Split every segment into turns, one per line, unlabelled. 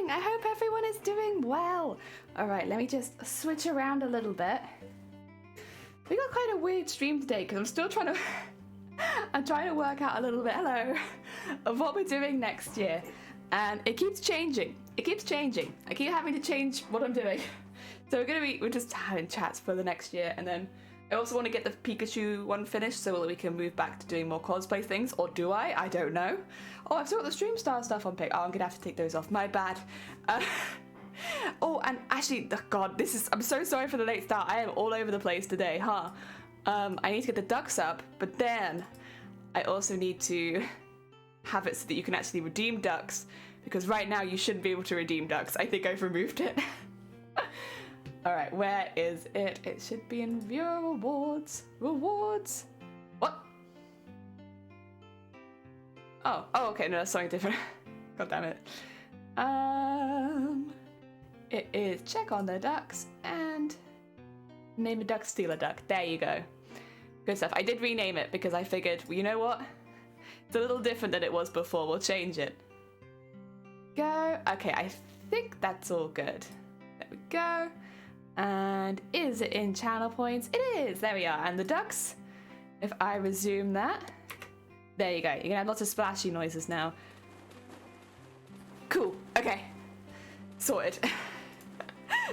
morning! I hope everyone is doing well. Alright, let me just switch around a little bit. We got quite a weird stream today because I'm still trying to I'm trying to work out a little bit, hello, of what we're doing next year. And it keeps changing. It keeps changing. I keep having to change what I'm doing. So we're just having chats for the next year, and then I also want to get the Pikachu one finished so that we can move back to doing more cosplay things, or do I? I don't know. Oh, I've still got the stream star stuff on pick. Oh, I'm gonna have to take those off. My bad. Oh, and actually, oh God, I'm so sorry for the late start. I am all over the place today, huh? I need to get the ducks up, but then I also need to have it so that you can actually redeem ducks, because right now you shouldn't be able to redeem ducks. I think I've removed it. Alright, where is it? It should be in viewer rewards. Rewards? What? Oh, okay, no, that's something different. God damn it. It is check on the ducks and name a duck, steal a duck. There you go. Good stuff. I did rename it because I figured, well, you know what? It's a little different than it was before. We'll change it. Go. Okay, I think that's all good. There we go. And is it in channel points? It is. There we are. And the ducks, if I resume that, there you go. You're gonna have lots of splashy noises now. Cool. Okay. Sorted.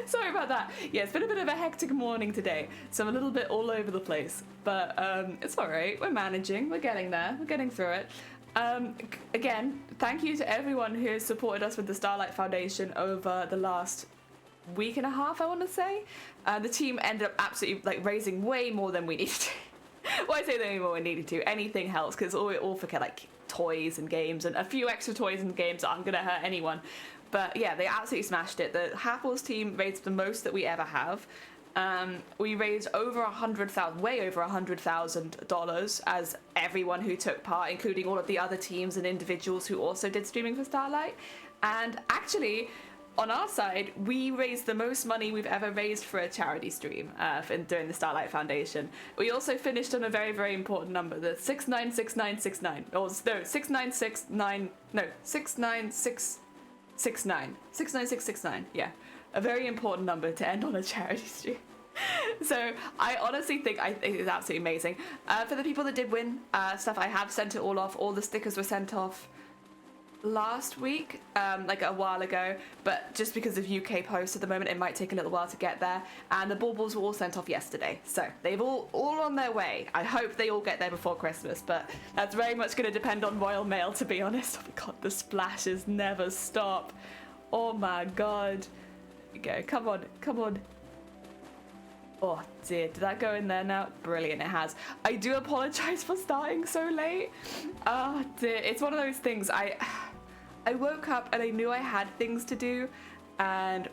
Sorry about that. Yeah, it's been a bit of a hectic morning today, so I'm a little bit all over the place. But it's all right. We're managing. We're getting there. We're getting through it. Again, thank you to everyone who has supported us with the Starlight Foundation over the last week and a half, I want to say. The team ended up absolutely raising way more than we needed to. Well, I say way more than we needed to. Anything helps, because we all forget toys and games, and a few extra toys and games aren't going to hurt anyone. But yeah, they absolutely smashed it. The Happles team raised the most that we ever have. We raised over $100,000, way over $100,000, as everyone who took part, including all of the other teams and individuals who also did streaming for Starlight. And actually, on our side, we raised the most money we've ever raised for a charity stream during the Starlight Foundation. We also finished on a very, very important number, the 696969. Or no, 6969. No, 69669. 69669. Yeah, a very important number to end on a charity stream. So I honestly think it's absolutely amazing. For the people that did win stuff, I have sent it all off. All the stickers were sent off last week, a while ago, but just because of UK post at the moment, it might take a little while to get there. And the Baubles were all sent off yesterday, so they've all on their way. I hope they all get there before Christmas, but that's very much going to depend on Royal Mail, to be honest. Oh my God, the splashes never stop. Oh my God. There we go. Come on, come on. Oh dear, did that go in there now? Brilliant, it has. I do apologize for starting so late. Oh dear, it's one of those things. I woke up and I knew I had things to do, and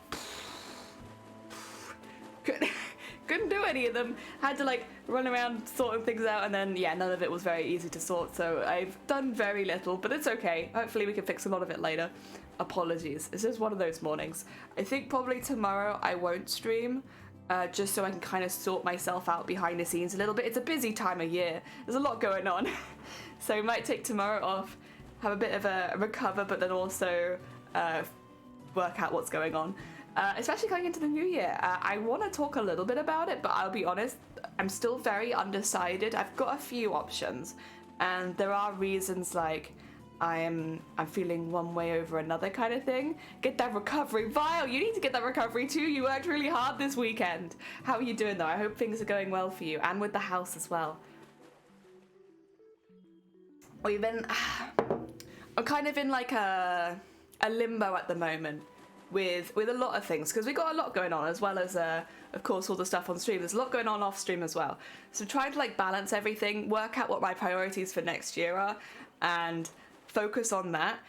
couldn't do any of them. Had to run around sorting things out, and then yeah, none of it was very easy to sort, so I've done very little, but it's okay. Hopefully we can fix a lot of it later. Apologies, it's just one of those mornings. I think probably tomorrow I won't stream, just so I can kind of sort myself out behind the scenes a little bit. It's a busy time of year. There's a lot going on. So we might take tomorrow off, have a bit of a recover, but then also work out what's going on. Especially going into the new year. I want to talk a little bit about it, but I'll be honest, I'm still very undecided. I've got a few options, and there are reasons I'm feeling one way over another kind of thing. Get that recovery. Vile, you need to get that recovery too. You worked really hard this weekend. How are you doing though? I hope things are going well for you, and with the house as well. We've been... I'm kind of in a limbo at the moment with a lot of things, because we got a lot going on, as well as of course all the stuff on stream. There's a lot going on off stream as well. So trying to balance everything, work out what my priorities for next year are, and focus on that.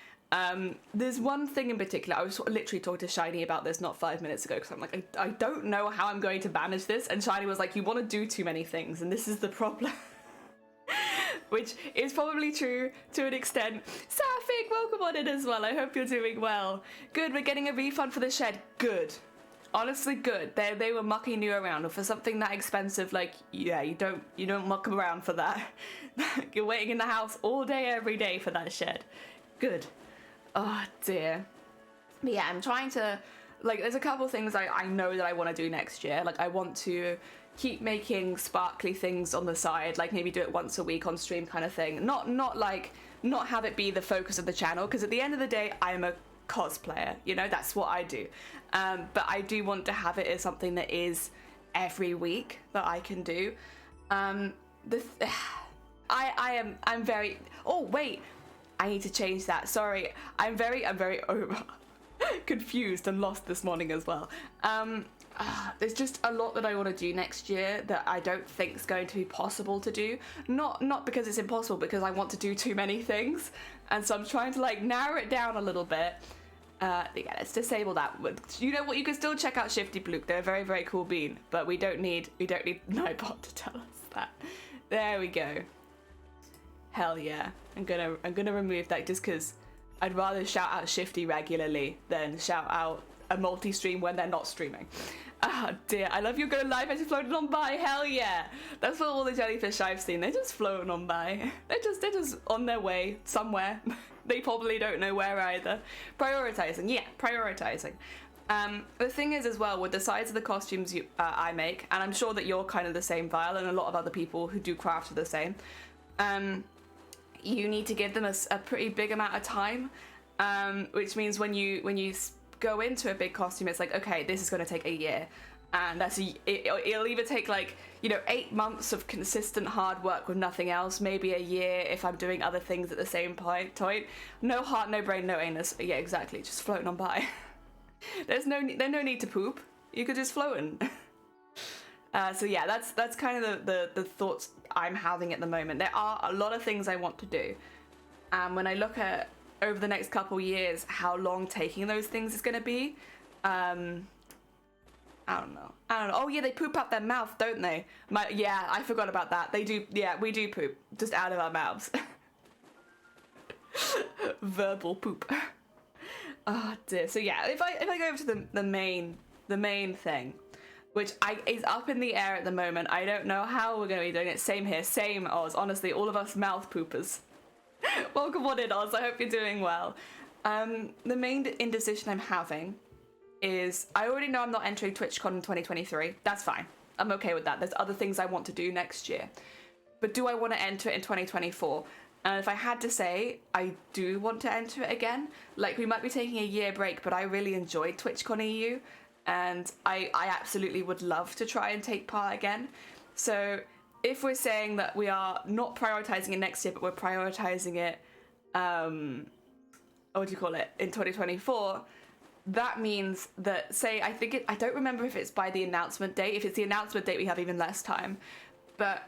There's one thing in particular. I was literally talking to Shiny about this not 5 minutes ago, because I'm I don't know how I'm going to manage this, and Shiny was like, you want to do too many things, and this is the problem. Which is probably true to an extent. Safik, welcome on in as well. I hope you're doing well. Good, we're getting a refund for the shed. Good. Honestly, good. They were mucking you around, and for something that expensive, yeah, you don't muck around for that. You're waiting in the house all day, every day for that shed. Good. Oh dear. But yeah, I'm trying to, like, there's a couple things I know that I want to do next year. Like, I want to keep making sparkly things on the side, like maybe do it once a week on stream kind of thing. Not have it be the focus of the channel, because at the end of the day, I'm a cosplayer, you know, that's what I do. But I do want to have it as something that is every week that I can do. I'm very, oh wait, I need to change that. Sorry, I'm very confused and lost this morning as well. There's just a lot that I want to do next year that I don't think is going to be possible to do. Not because it's impossible, because I want to do too many things, and so I'm trying to like narrow it down a little bit. Yeah, let's disable that. You know what? You can still check out Shifty Bloop. They're a very, very cool bean, but we don't need Nightbot to tell us that. There we go. Hell yeah! I'm gonna remove that just because I'd rather shout out Shifty regularly than shout out a multi-stream when they're not streaming. Ah, dear. I love you going live as you're floating on by. Hell yeah. That's what all the jellyfish I've seen. They're just floating on by. They're just on their way somewhere. They probably don't know where either. Prioritizing. Yeah, prioritizing. The thing is as well, with the size of the costumes I make, and I'm sure that you're kind of the same, Vile, and a lot of other people who do craft are the same, you need to give them a pretty big amount of time, which means when you go into a big costume, it's like, okay, this is going to take a year, and it'll either take like, you know, 8 months of consistent hard work with nothing else, maybe a year if I'm doing other things at the same point. No heart, no brain, no anus. Yeah, exactly, just floating on by. There's no need to poop. You could just float in. So yeah, that's kind of the thoughts I'm having at the moment. There are a lot of things I want to do, and when I look at over the next couple years how long taking those things is going to be, I don't know. Oh yeah, they poop out their mouth, don't they? Yeah, I forgot about that. They do. Yeah, we do poop just out of our mouths. Verbal poop. Oh dear. So yeah, if I go over to the main thing, which is up in the air at the moment. I don't know how we're going to be doing it. Same here, same Oz. Honestly, all of us mouth poopers. Welcome on in, Oz. I hope you're doing well. The main indecision I'm having is I already know I'm not entering TwitchCon in 2023. That's fine. I'm okay with that. There's other things I want to do next year. But do I want to enter it in 2024? And if I had to say, I do want to enter it again. Like, we might be taking a year break, but I really enjoyed TwitchCon EU. And I absolutely would love to try and take part again. So if we're saying that we are not prioritizing it next year, but we're prioritizing it, what do you call it, in 2024, that means that, say, I don't remember if it's by the announcement date. If it's the announcement date, we have even less time. But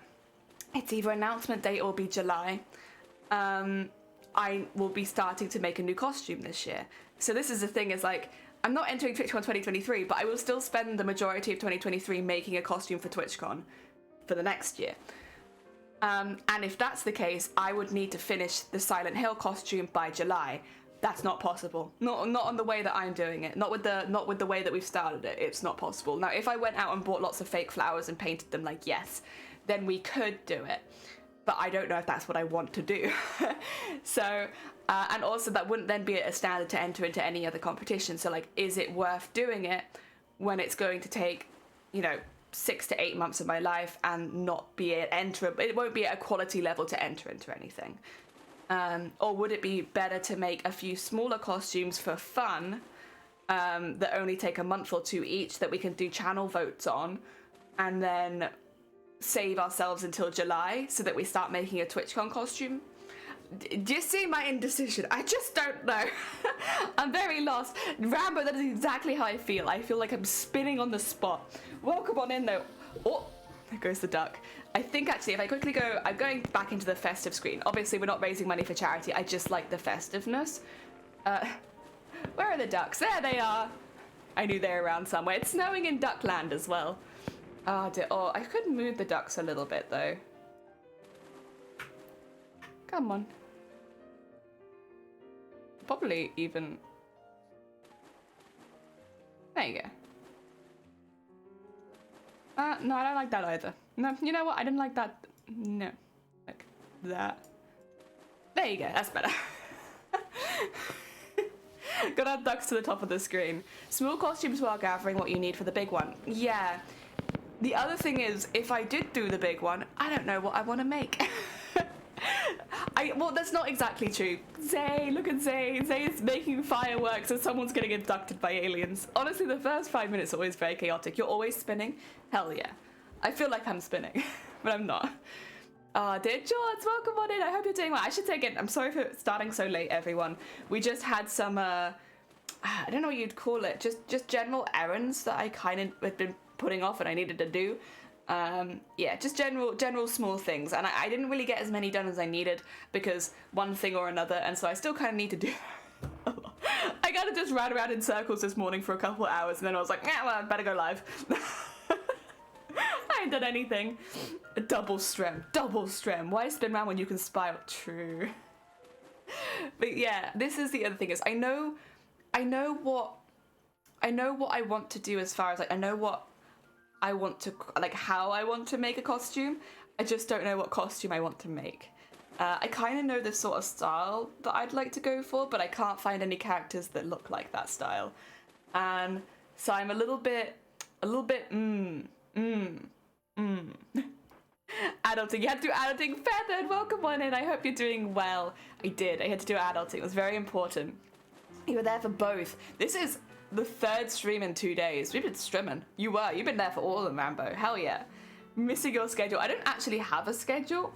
it's either announcement date or be July. I will be starting to make a new costume this year. So this is the thing, is like, I'm not entering TwitchCon 2023, but I will still spend the majority of 2023 making a costume for TwitchCon for the next year. And if that's the case, I would need to finish the Silent Hill costume by July. That's not possible. Not on the way that I'm doing it. Not with the way that we've started it. It's not possible. Now, if I went out and bought lots of fake flowers and painted them, like, yes, then we could do it. But I don't know if that's what I want to do. So, and also that wouldn't then be a standard to enter into any other competition. So, like, is it worth doing it when it's going to take, you know, 6 to 8 months of my life and not be it won't be at a quality level to enter into anything? Or would it be better to make a few smaller costumes for fun that only take a month or two each that we can do channel votes on, and then save ourselves until July so that we start making a TwitchCon costume? Do you see my indecision? I just don't know. I'm very lost. Rambo, that is exactly how I feel. I feel like I'm spinning on the spot. Welcome on in though. Oh, there goes the duck. I think actually if I quickly go, I'm going back into the festive screen. Obviously we're not raising money for charity. I just like the festiveness. Where are the ducks? There they are. I knew they were around somewhere. It's snowing in Duckland as well. Oh dear. Oh, I could move the ducks a little bit though. Come on. Probably even... There you go. No, I don't like that either. No, you know what? I didn't like that. No. Like that. There you go. That's better. Gotta add ducks to the top of the screen. Small costumes while gathering what you need for the big one. Yeah. The other thing is, if I did do the big one, I don't know what I want to make. Well, that's not exactly true. Zay, look at Zay. Zay is making fireworks and someone's getting abducted by aliens. Honestly, the first 5 minutes are always very chaotic. You're always spinning. Hell yeah. I feel like I'm spinning, but I'm not. Dear George, welcome on in. I hope you're doing well. I should take it. I'm sorry for starting so late, everyone. We just had some, I don't know what you'd call it. Just general errands that I kind of had been putting off and I needed to do. Yeah, just general small things. And I didn't really get as many done as I needed because one thing or another. And so I still kind of need to do I kind of just ran around in circles this morning for a couple of hours. And then I was like, yeah, well, I better go live. I ain't done anything. Double strem. Why spin around when you can spiral? True. But yeah, this is the other thing is I know what I want to do as far as like I know what I want to like how I want to make a costume. I just don't know what costume I want to make. I kind of know the sort of style that I'd like to go for, but I can't find any characters that look like that style. And so I'm a little bit Adulting. You had to do adulting. Feathered, welcome on in. I hope you're doing well. I did. I had to do adulting. It was very important. You were there for both. This is the third stream in 2 days. We've been streaming. You were. You've been there for all of them, Rambo. Hell yeah. Missing your schedule. I don't actually have a schedule.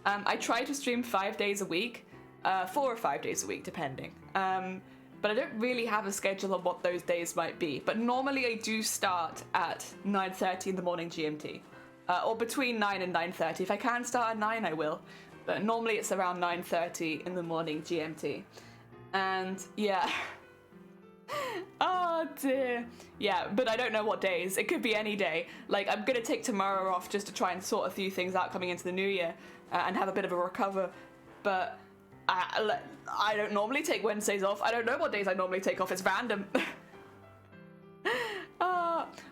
I try to stream 5 days a week. 4 or 5 days a week, depending. But I don't really have a schedule on what those days might be. But normally I do start at 9:30 in the morning GMT. Or between 9 and 9:30. If I can start at 9, I will. But normally it's around 9:30 in the morning GMT. And yeah. Oh dear. Yeah, but I don't know what days. It could be any day. Like, I'm gonna take tomorrow off just to try and sort a few things out coming into the new year and have a bit of a recover. But I don't normally take Wednesdays off. I don't know what days I normally take off. It's random.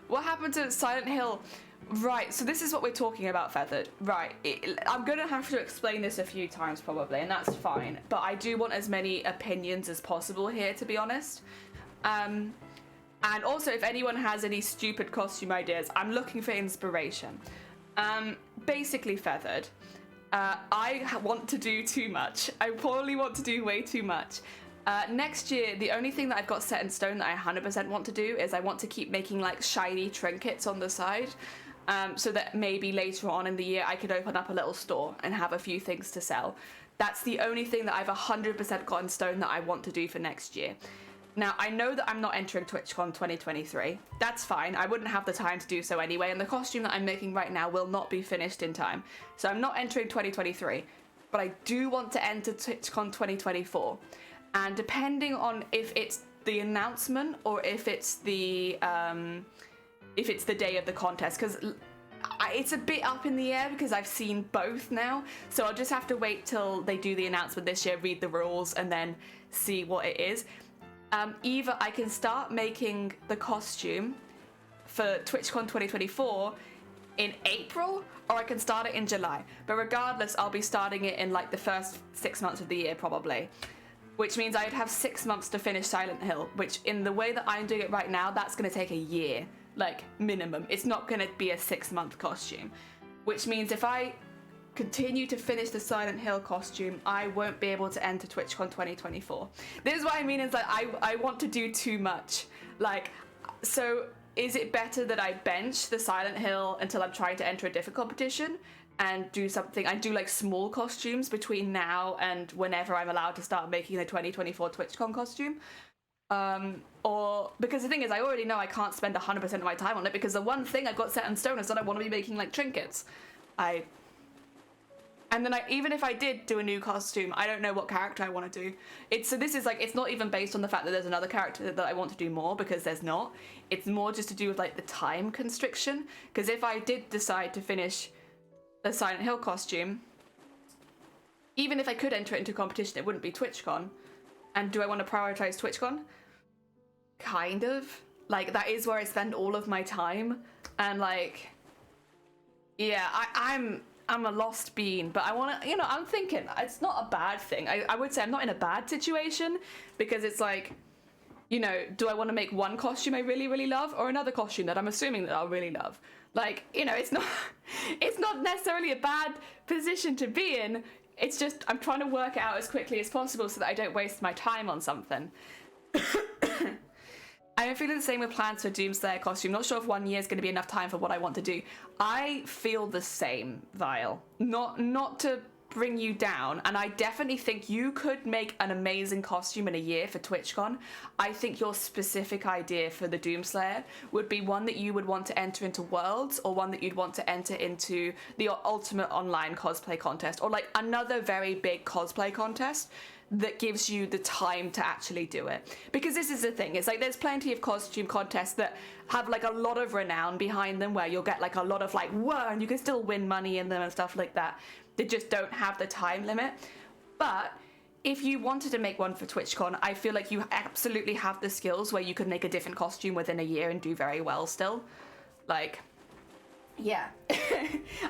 What happened to Silent Hill? Right, so this is what we're talking about, Feathered. Right, I'm going to have to explain this a few times probably, and that's fine. But I do want as many opinions as possible here, to be honest. And also, if anyone has any stupid costume ideas, I'm looking for inspiration. Basically, Feathered, I want to do too much. I probably want to do way too much. Next year, the only thing that I've got set in stone that I 100% want to do is I want to keep making like shiny trinkets on the side. So that maybe later on in the year I could open up a little store and have a few things to sell. That's the only thing that I've 100% got in stone that I want to do for next year. Now, I know that I'm not entering TwitchCon 2023. That's fine. I wouldn't have the time to do so anyway, and the costume that I'm making right now will not be finished in time. So I'm not entering 2023, but I do want to enter TwitchCon 2024. And depending on if it's the announcement or if it's the day of the contest, because it's a bit up in the air because I've seen both now. So I'll just have to wait till they do the announcement this year, read the rules, and then see what it is. Either I can start making the costume for TwitchCon 2024 in April, or I can start it in July. But regardless, I'll be starting it in like the first 6 months of the year probably. Which means I'd have 6 months to finish Silent Hill, which in the way that I'm doing it right now, that's going to take a year, like minimum. It's not going to be a 6-month costume, which means if I continue to finish the Silent Hill costume, I won't be able to enter TwitchCon 2024. This is what I mean is like I want to do too much. Like, so is it better that I bench the Silent Hill until I'm trying to enter a different competition? And do something, I do like small costumes between now and whenever I'm allowed to start making the 2024 TwitchCon costume. Or, because the thing is, I already know I can't spend 100% of my time on it because the one thing I've got set in stone is that I want to be making like trinkets. And then even if I did do a new costume, I don't know what character I want to do. So this is like, it's not even based on the fact that there's another character that I want to do more, because there's not. It's more just to do with like the time constriction. Because if I did decide to finish the Silent Hill costume, even if I could enter it into competition, it wouldn't be TwitchCon. And do I want to prioritize TwitchCon? Kind of. Like, that is where I spend all of my time. And like, yeah, I'm a lost bean, but I want to, I'm thinking it's not a bad thing. I would say I'm not in a bad situation, because it's like, you know, do I want to make one costume I really, really love, or another costume that I'm assuming that I'll really love? Like, you know, it's not it's not necessarily a bad position to be in. It's just I'm trying to work it out as quickly as possible so that I don't waste my time on something. I'm feeling the same with plans for Doomslayer costume. Not sure if 1 year is going to be enough time for what I want to do. I feel the same, Vile. Not to bring you down, and I definitely think you could make an amazing costume in a year for TwitchCon. I think your specific idea for the Doomslayer would be one that you would want to enter into Worlds, or one that you'd want to enter into the Ultimate Online Cosplay Contest, or like another very big cosplay contest that gives you the time to actually do it. Because this is the thing, it's like there's plenty of costume contests that have like a lot of renown behind them, where you'll get like a lot of like, whoa, and you can still win money in them and stuff like that. They just don't have the time limit. But if you wanted to make one for TwitchCon, I feel like you absolutely have the skills where you could make a different costume within a year and do very well still. Like, yeah.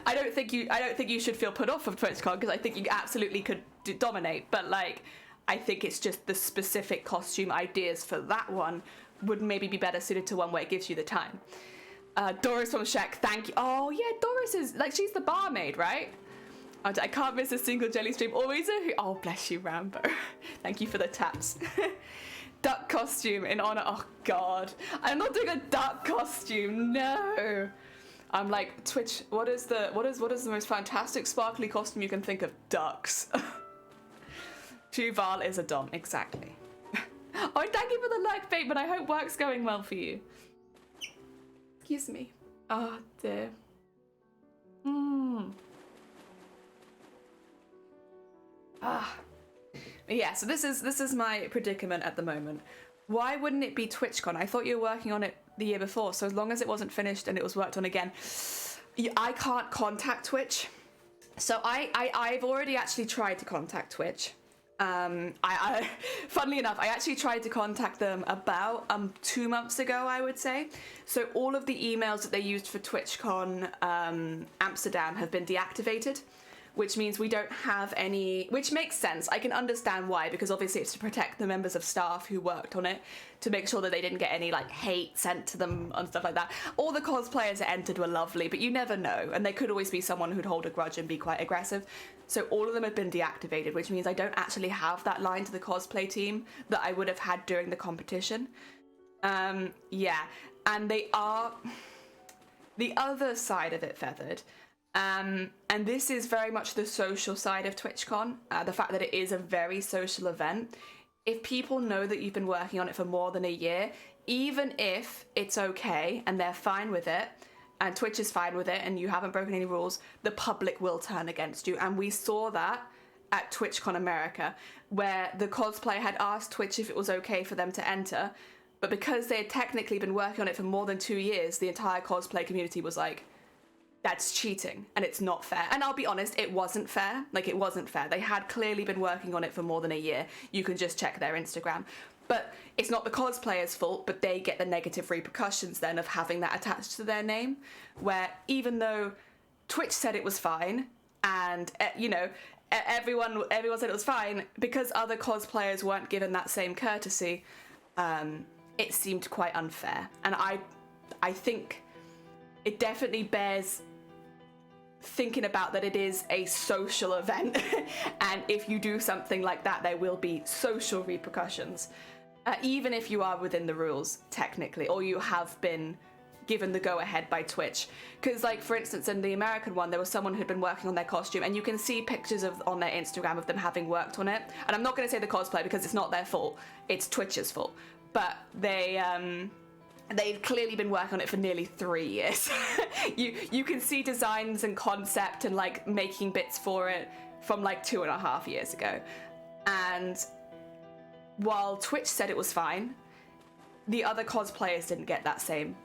I don't think you should feel put off of TwitchCon, because I think you absolutely could dominate, but like I think it's just the specific costume ideas for that one would maybe be better suited to one where it gives you the time. Doris from Shek, thank you. Oh yeah, Doris is like, she's the barmaid, right? I can't miss a single jelly stream. Always a oh, bless you, Rambo. Thank you for the taps. Duck costume in honor. Oh God, I'm not doing a duck costume. No. I'm like, Twitch. What is the most fantastic sparkly costume you can think of? Ducks. Duval is a dom, exactly. Oh, and thank you for the like, babe. But I hope work's going well for you. Excuse me. Oh dear. Yeah, so this is my predicament at the moment. Why wouldn't it be TwitchCon? I thought you were working on it the year before, so as long as it wasn't finished and it was worked on again, I can't contact Twitch. So I've already actually tried to contact Twitch. Funnily enough, I actually tried to contact them about 2 months ago, I would say. So all of the emails that they used for TwitchCon Amsterdam have been deactivated, which means we don't have any, which makes sense. I can understand why, because obviously it's to protect the members of staff who worked on it, to make sure that they didn't get any like hate sent to them and stuff like that. All the cosplayers that entered were lovely, but you never know, and there could always be someone who'd hold a grudge and be quite aggressive. So all of them have been deactivated, which means I don't actually have that line to the cosplay team that I would have had during the competition. Yeah, and they are the other side of it, Feathered. And this is very much the social side of TwitchCon, the fact that it is a very social event. If people know that you've been working on it for more than a year, even if it's okay and they're fine with it, and Twitch is fine with it, and you haven't broken any rules, the public will turn against you. And we saw that at TwitchCon America, where the cosplayer had asked Twitch if it was okay for them to enter, but because they had technically been working on it for more than 2 years, the entire cosplay community was like, that's cheating and it's not fair. And I'll be honest, it wasn't fair. Like, it wasn't fair. They had clearly been working on it for more than a year. You can just check their Instagram. But it's not the cosplayer's fault, but they get the negative repercussions then of having that attached to their name, where even though Twitch said it was fine, and you know, everyone said it was fine, because other cosplayers weren't given that same courtesy, it seemed quite unfair. And I think it definitely bears thinking about that it is a social event, and if you do something like that, there will be social repercussions, even if you are within the rules technically, or you have been given the go-ahead by Twitch. Because, like, for instance, in the American one, there was someone who'd been working on their costume, and you can see pictures on their Instagram of them having worked on it. And I'm not going to say the cosplay because it's not their fault, it's Twitch's fault, but they've clearly been working on it for nearly 3 years. You can see designs and concept and like making bits for it from like 2.5 years ago. And while Twitch said it was fine, the other cosplayers didn't get that same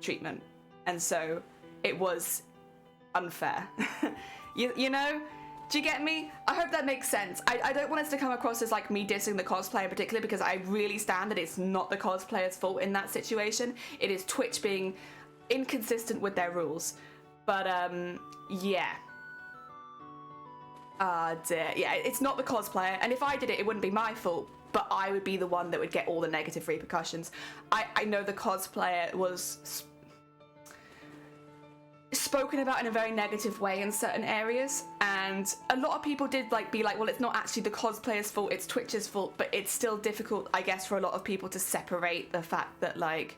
treatment. And so it was unfair. You know? Do you get me? I hope that makes sense. I don't want us to come across as like me dissing the cosplayer in particular, because I really stand that it's not the cosplayer's fault in that situation. It is Twitch being inconsistent with their rules. But yeah. Dear. Yeah, it's not the cosplayer, and if I did it, it wouldn't be my fault. but I would be the one that would get all the negative repercussions. I know the cosplayer was spoken about in a very negative way in certain areas, and a lot of people did like be like, well, it's not actually the cosplayer's fault, it's Twitch's fault, but it's still difficult, I guess, for a lot of people to separate the fact that like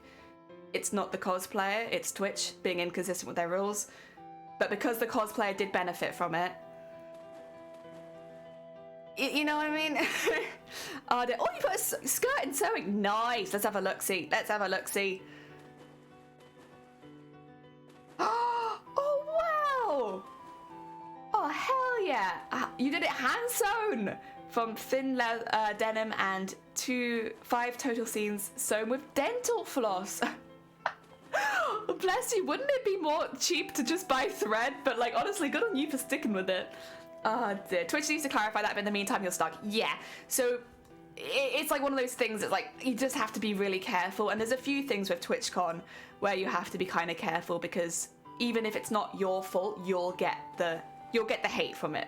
it's not the cosplayer, it's Twitch being inconsistent with their rules. But because the cosplayer did benefit from it, you know what I mean? Oh, you got a skirt and sewing. Nice. Let's have a look-see. Let's have a look-see. Oh, wow. Oh, hell yeah. You did it hand-sewn from thin denim and 5 total scenes sewn with dental floss. Bless you. Wouldn't it be more cheap to just buy thread? But like, honestly, good on you for sticking with it. Oh dear. Twitch needs to clarify that, but in the meantime, you're stuck. Yeah. So it's like one of those things that's like, you just have to be really careful. And there's a few things with TwitchCon where you have to be kind of careful, because even if it's not your fault, you'll get the hate from it.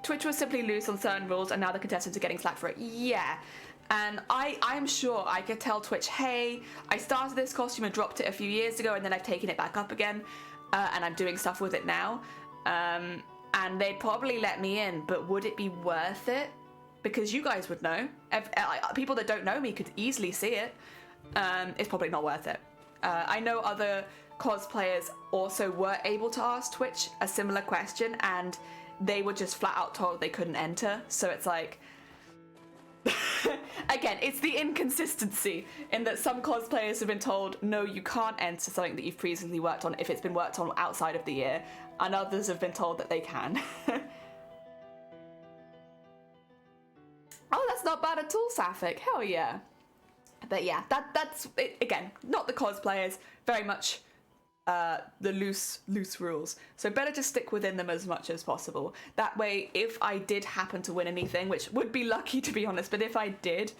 Twitch was simply loose on certain rules, and now the contestants are getting slack for it. Yeah. And I'm sure I could tell Twitch, hey, I started this costume and dropped it a few years ago, and then I've taken it back up again, and I'm doing stuff with it now. And they'd probably let me in, but would it be worth it? Because you guys would know. People that don't know me could easily see it. It's probably not worth it. I know other cosplayers also were able to ask Twitch a similar question, and they were just flat out told they couldn't enter. So it's like, again, it's the inconsistency in that some cosplayers have been told, no, you can't enter something that you've previously worked on if it's been worked on outside of the year, and others have been told that they can. Oh, that's not bad at all, Sapphic. Hell yeah. But yeah, that's it, again, not the cosplayers, very much the loose rules. So better to stick within them as much as possible. That way, if I did happen to win anything, which would be lucky to be honest, but if I did,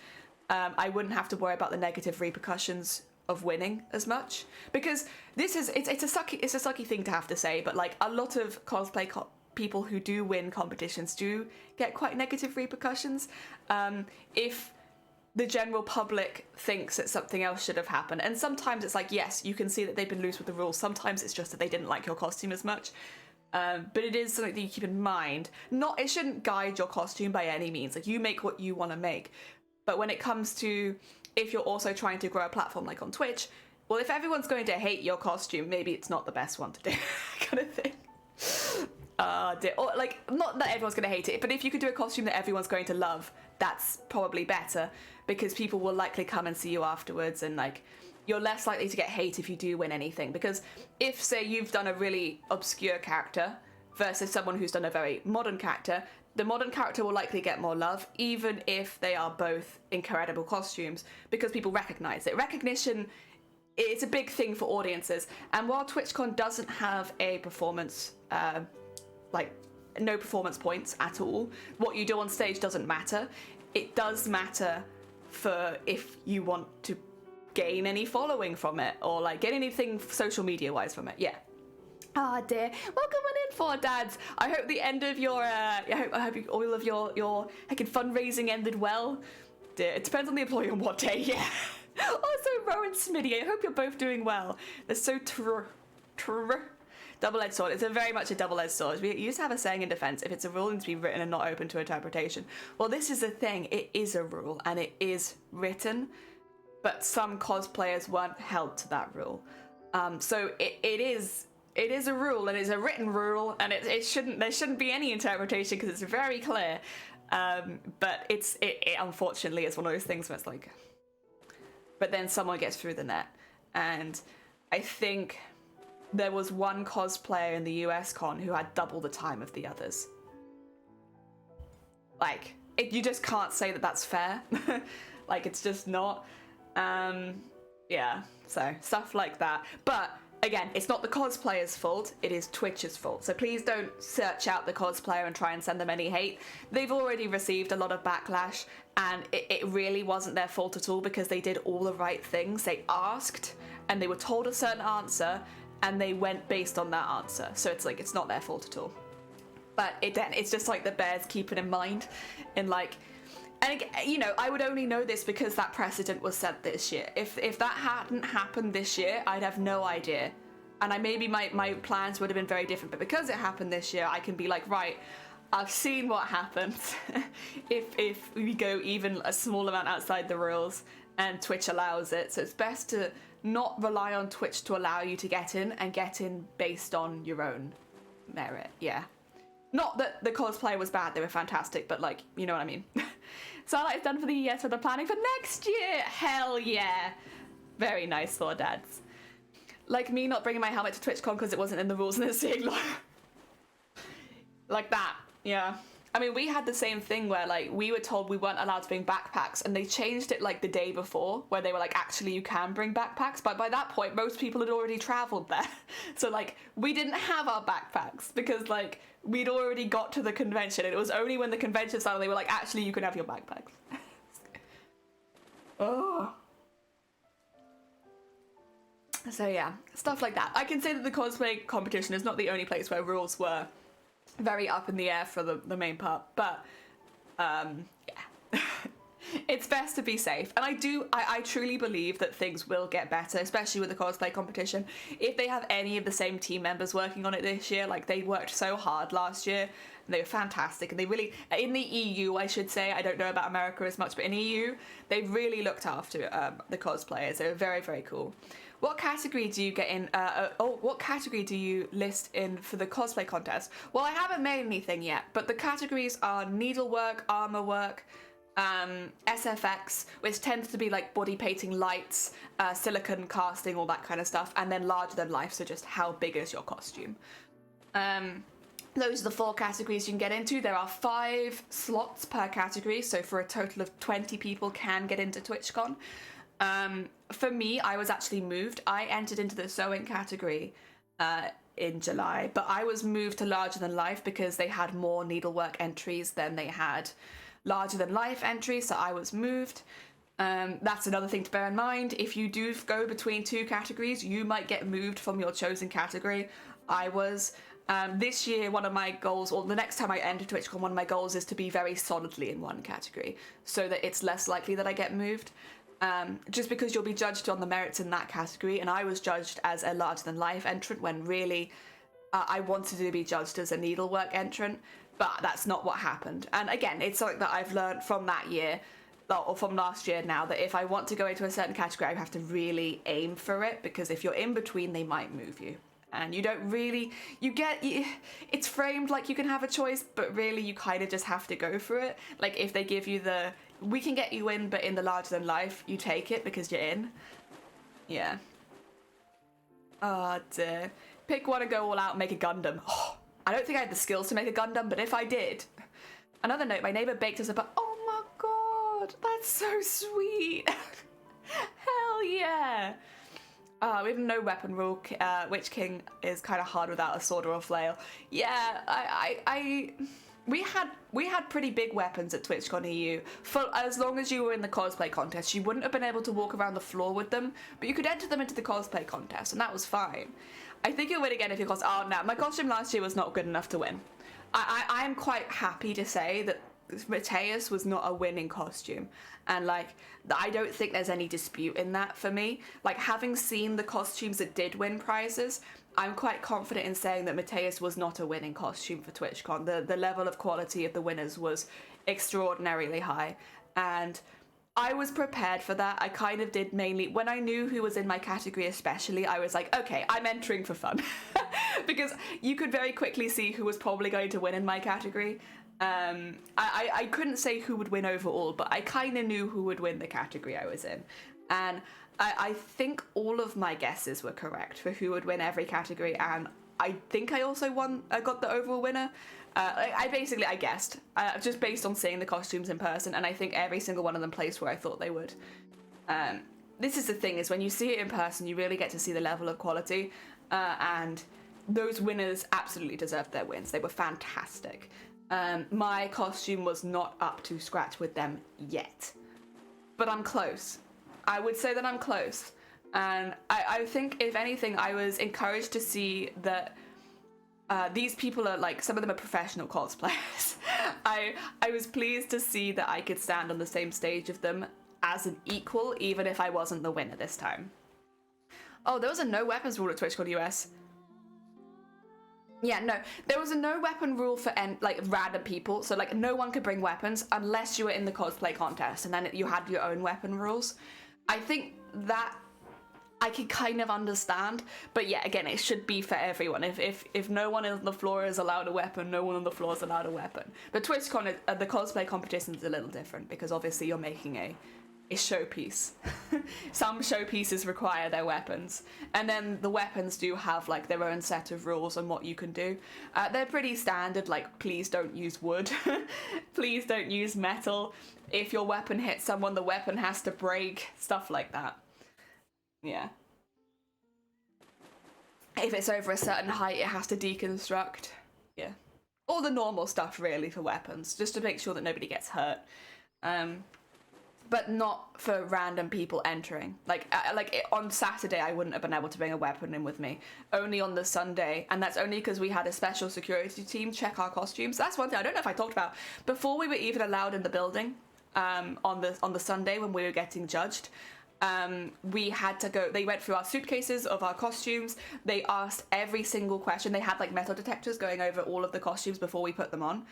I wouldn't have to worry about the negative repercussions of winning as much. Because it's a sucky thing to have to say, but like a lot of cosplay people who do win competitions do get quite negative repercussions. If the general public thinks that something else should have happened. And sometimes it's like, yes, you can see that they've been loose with the rules. Sometimes it's just that they didn't like your costume as much. But it is something that you keep in mind. It shouldn't guide your costume by any means. Like, you make what you want to make. But when it comes to, if you're also trying to grow a platform like on Twitch, well, if everyone's going to hate your costume, maybe it's not the best one to do, kind of thing. Or like, not that everyone's going to hate it, but if you could do a costume that everyone's going to love, that's probably better, because people will likely come and see you afterwards, and like, you're less likely to get hate if you do win anything. Because if, say, you've done a really obscure character versus someone who's done a very modern character, the modern character will likely get more love, even if they are both incredible costumes, because people recognize it. Recognition is a big thing for audiences, and while TwitchCon doesn't have a performance, no performance points at all, what you do on stage doesn't matter. It does matter for if you want to gain any following from it, or like get anything social media wise from it. Yeah. Ah, dear. Welcome on in, Four Dads. I hope the end of your I hope all of your heckin' fundraising ended well. Dear, it depends on the employee on what day. Yeah. Also, Rowan Smitty, I hope you're both doing well. They're so double-edged sword. It's very much a double-edged sword. We used to have a saying in defense: if it's a rule, it needs to be written and not open to interpretation. Well, this is the thing. It is a rule, and it is written, but some cosplayers weren't held to that rule. So it is a rule, and it's a written rule, and there shouldn't be any interpretation, because it's very clear. But it unfortunately is one of those things where it's like, but then someone gets through the net. And I think there was one cosplayer in the US con who had double the time of the others. Like, you just can't say that that's fair. Like, it's just not. Yeah, so stuff like that. But again, it's not the cosplayer's fault, it is Twitch's fault. So please don't search out the cosplayer and try and send them any hate. They've already received a lot of backlash, and it really wasn't their fault at all, because they did all the right things. They asked, and they were told a certain answer, and they went based on that answer. So it's like, it's not their fault at all. But it's just like the bears keeping in mind, and like, And you know, I would only know this because that precedent was set this year. If that hadn't happened this year, I'd have no idea. And maybe my plans would have been very different. But because it happened this year, I can be like, right, I've seen what happens if we go even a small amount outside the rules and Twitch allows it. So it's best to not rely on Twitch to allow you to get in, and get in based on your own merit. Yeah. Not that the cosplay was bad, they were fantastic, but like, you know what I mean. So that's done for the year, so they're planning for next year. Hell yeah. Very nice, Thor dads. Like me not bringing my helmet to TwitchCon because it wasn't in the rules and it's seeing like that. Yeah. I mean, we had the same thing where like we were told we weren't allowed to bring backpacks, and they changed it like the day before where they were like, actually you can bring backpacks, but by that point most people had already traveled there. So like we didn't have our backpacks because like we'd already got to the convention, and it was only when the convention started they were like, actually you can have your backpacks. Oh. So yeah, stuff like that. I can say that the cosplay competition is not the only place where rules were very up in the air for the main part, but yeah. It's best to be safe, and I truly believe that things will get better, especially with the cosplay competition. If they have any of the same team members working on it this year, like they worked so hard last year and they were fantastic, and they really, in the EU I should say, I don't know about America as much, but in EU they really looked after the cosplayers. They were very, very cool. What category do you get in? What category do you list in for the cosplay contest? Well, I haven't made anything yet, but the categories are needlework, armor work, SFX, which tends to be like body painting, lights, silicone casting, all that kind of stuff, and then larger than life, so just how big is your costume. Those are the 4 categories you can get into. There are 5 slots per category, so for a total of 20 people can get into TwitchCon. For me, I was actually moved. I entered into the sewing category in July, but I was moved to larger than life because they had more needlework entries than they had larger than life entries, so I was moved. That's another thing to bear in mind. If you do go between 2 categories, you might get moved from your chosen category. I was. This year, one of my goals, or the next time I enter TwitchCon, one of my goals is to be very solidly in one category so that it's less likely that I get moved. Just because you'll be judged on the merits in that category, and I was judged as a larger-than-life entrant when really I wanted to be judged as a needlework entrant, but that's not what happened. And again, it's something that I've learned from that year, or from last year now, that if I want to go into a certain category, I have to really aim for it, because if you're in between, they might move you. And you don't really, it's framed like you can have a choice, but really you kind of just have to go for it. Like if they give you we can get you in, but in the larger than life, you take it because you're in. Yeah. Oh dear. Pick one and go all out and make a Gundam. Oh, I don't think I had the skills to make a Gundam, but if I did. Another note, my neighbor baked us a oh my god, that's so sweet. Hell yeah. We have no weapon rule. Witch King is kind of hard without a sword or a flail. Yeah, we had pretty big weapons at TwitchCon EU. For as long as you were in the cosplay contest, you wouldn't have been able to walk around the floor with them, but you could enter them into the cosplay contest, and that was fine. I think you'll win again if your costume. Oh no, my costume last year was not good enough to win. I am quite happy to say that Mateus was not a winning costume, and like I don't think there's any dispute in that for me. Like, having seen the costumes that did win prizes, I'm quite confident in saying that Mateus was not a winning costume for TwitchCon. The level of quality of the winners was extraordinarily high, and I was prepared for that. I kind of did mainly when I knew who was in my category, especially I was like, okay, I'm entering for fun. Because you could very quickly see who was probably going to win in my category. I couldn't say who would win overall, but I kind of knew who would win the category I was in. And I think all of my guesses were correct for who would win every category, and I think I also got the overall winner. I guessed, just based on seeing the costumes in person, and I think every single one of them placed where I thought they would. This is the thing, is when you see it in person, you really get to see the level of quality, and those winners absolutely deserved their wins. They were fantastic. My costume was not up to scratch with them yet, but I'm close. I would say that I'm close, and I think if anything I was encouraged to see that these people are like, some of them are professional cosplayers. I was pleased to see that I could stand on the same stage of them as an equal, even if I wasn't the winner this time. Oh, there was a no weapons rule at TwitchCon US. Yeah, no, there was a no weapon rule for like random people. So like no one could bring weapons unless you were in the cosplay contest, and then you had your own weapon rules. I think that I can kind of understand, but yeah, again, it should be for everyone. If no one on the floor is allowed a weapon, no one on the floor is allowed a weapon. But TwitchCon, the cosplay competition is a little different because obviously you're making a showpiece. Some showpieces require their weapons, and then the weapons do have like their own set of rules on what you can do. They're pretty standard, like please don't use wood, please don't use metal. If your weapon hits someone, the weapon has to break, stuff like that. Yeah. If it's over a certain height, it has to deconstruct. Yeah. All the normal stuff really for weapons, just to make sure that nobody gets hurt. But not for random people entering. Like on Saturday, I wouldn't have been able to bring a weapon in with me. Only on the Sunday, and that's only because we had a special security team check our costumes. That's one thing I don't know if I talked about. Before we were even allowed in the building, on the Sunday when we were getting judged, we had to go. They went through our suitcases of our costumes. They asked every single question. They had like metal detectors going over all of the costumes before we put them on.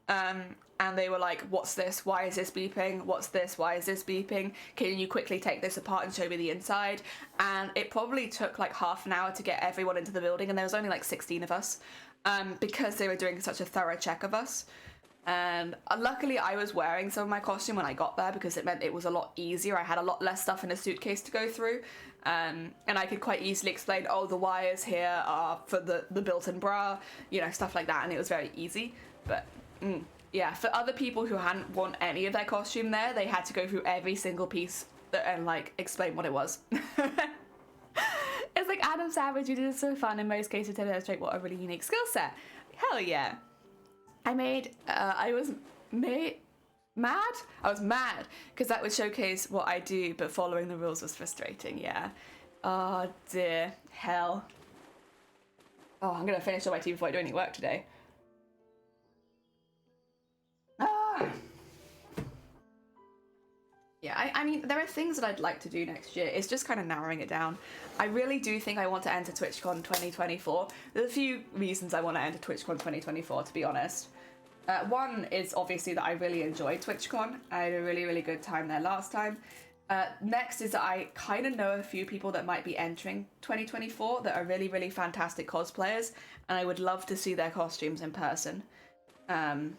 And they were like, what's this? Why is this beeping? What's this? Why is this beeping? Can you quickly take this apart and show me the inside? And it probably took like half an hour to get everyone into the building, and there was only like 16 of us, because they were doing such a thorough check of us. And luckily I was wearing some of my costume when I got there, because it meant it was a lot easier. I had a lot less stuff in a suitcase to go through, and I could quite easily explain, oh, the wires here are for the built-in bra, you know, stuff like that, and it was very easy. But yeah, for other people who hadn't worn any of their costume there, they had to go through every single piece and like explain what it was. It's like Adam Savage, who did it so fun in most cases to demonstrate what a really unique skill set. Hell yeah. I was mad because that would showcase what I do, but following the rules was frustrating. Yeah. Oh dear, hell. Oh, I'm gonna finish all my tea before I do any work today. Yeah, I mean, there are things that I'd like to do next year. It's just kind of narrowing it down. I really do think I want to enter TwitchCon 2024. There's a few reasons I want to enter TwitchCon 2024, to be honest. One is obviously that I really enjoyed TwitchCon. I had a really, really good time there last time. Next is that I kind of know a few people that might be entering 2024 that are really, really fantastic cosplayers, and I would love to see their costumes in person. And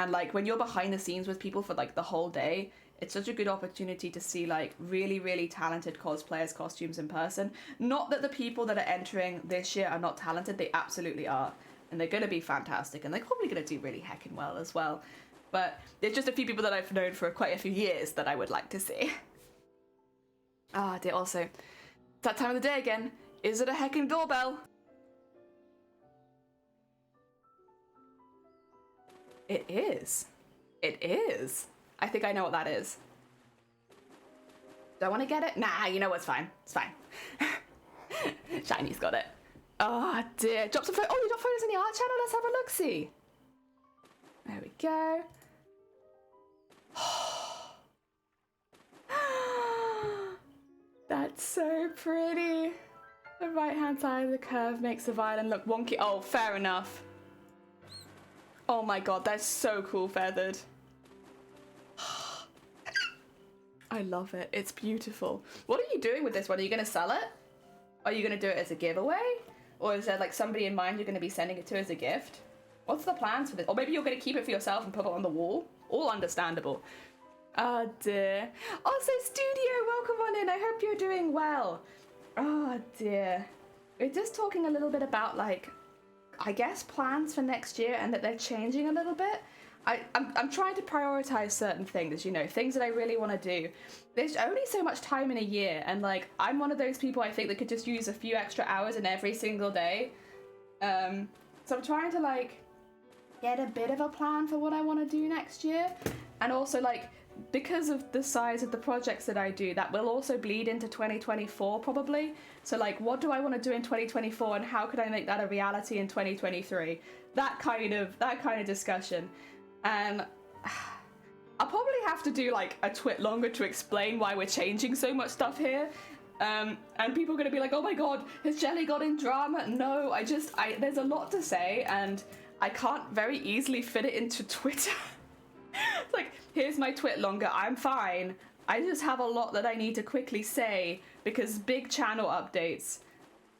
like when you're behind the scenes with people for like the whole day, it's such a good opportunity to see like really, really talented cosplayers' costumes in person. Not that the people that are entering this year are not talented, they absolutely are. And they're going to be fantastic, and they're probably going to do really heckin' well as well. But there's just a few people that I've known for quite a few years that I would like to see. Ah, dear, also, it's that time of the day again. Is it a heckin' doorbell? It is. It is. I think I know what that is. Do I want to get it? Nah, you know what's fine. It's fine. Shiny's got it. Oh dear. Drop some photos. Oh, you dropped photos in the art channel? Let's have a look-see. There we go. That's so pretty. The right-hand side of the curve makes the violin look wonky. Oh, fair enough. Oh my god, that's so cool feathered. I love it. It's beautiful. What are you doing with this one? Are you going to sell it? Are you going to do it as a giveaway? Or is there like somebody in mind you're going to be sending it to as a gift? What's the plans for this? Or maybe you're going to keep it for yourself and put it on the wall? All understandable. Oh dear. Also, Studio, welcome on in. I hope you're doing well. Oh dear. We're just talking a little bit about like, I guess plans for next year and that they're changing a little bit. I'm trying to prioritize certain things, you know, things that I really want to do. There's only so much time in a year, and like I'm one of those people I think that could just use a few extra hours in every single day. So I'm trying to like get a bit of a plan for what I want to do next year, and also like because of the size of the projects that I do, that will also bleed into 2024 probably. So like, what do I want to do in 2024 and how could I make that a reality in 2023? That kind of discussion. And I'll probably have to do like a twit longer to explain why we're changing so much stuff here. And people are going to be like, oh my god, has Jelly got in drama? No, there's a lot to say and I can't very easily fit it into Twitter. It's like, here's my twit longer, I'm fine. I just have a lot that I need to quickly say because big channel updates.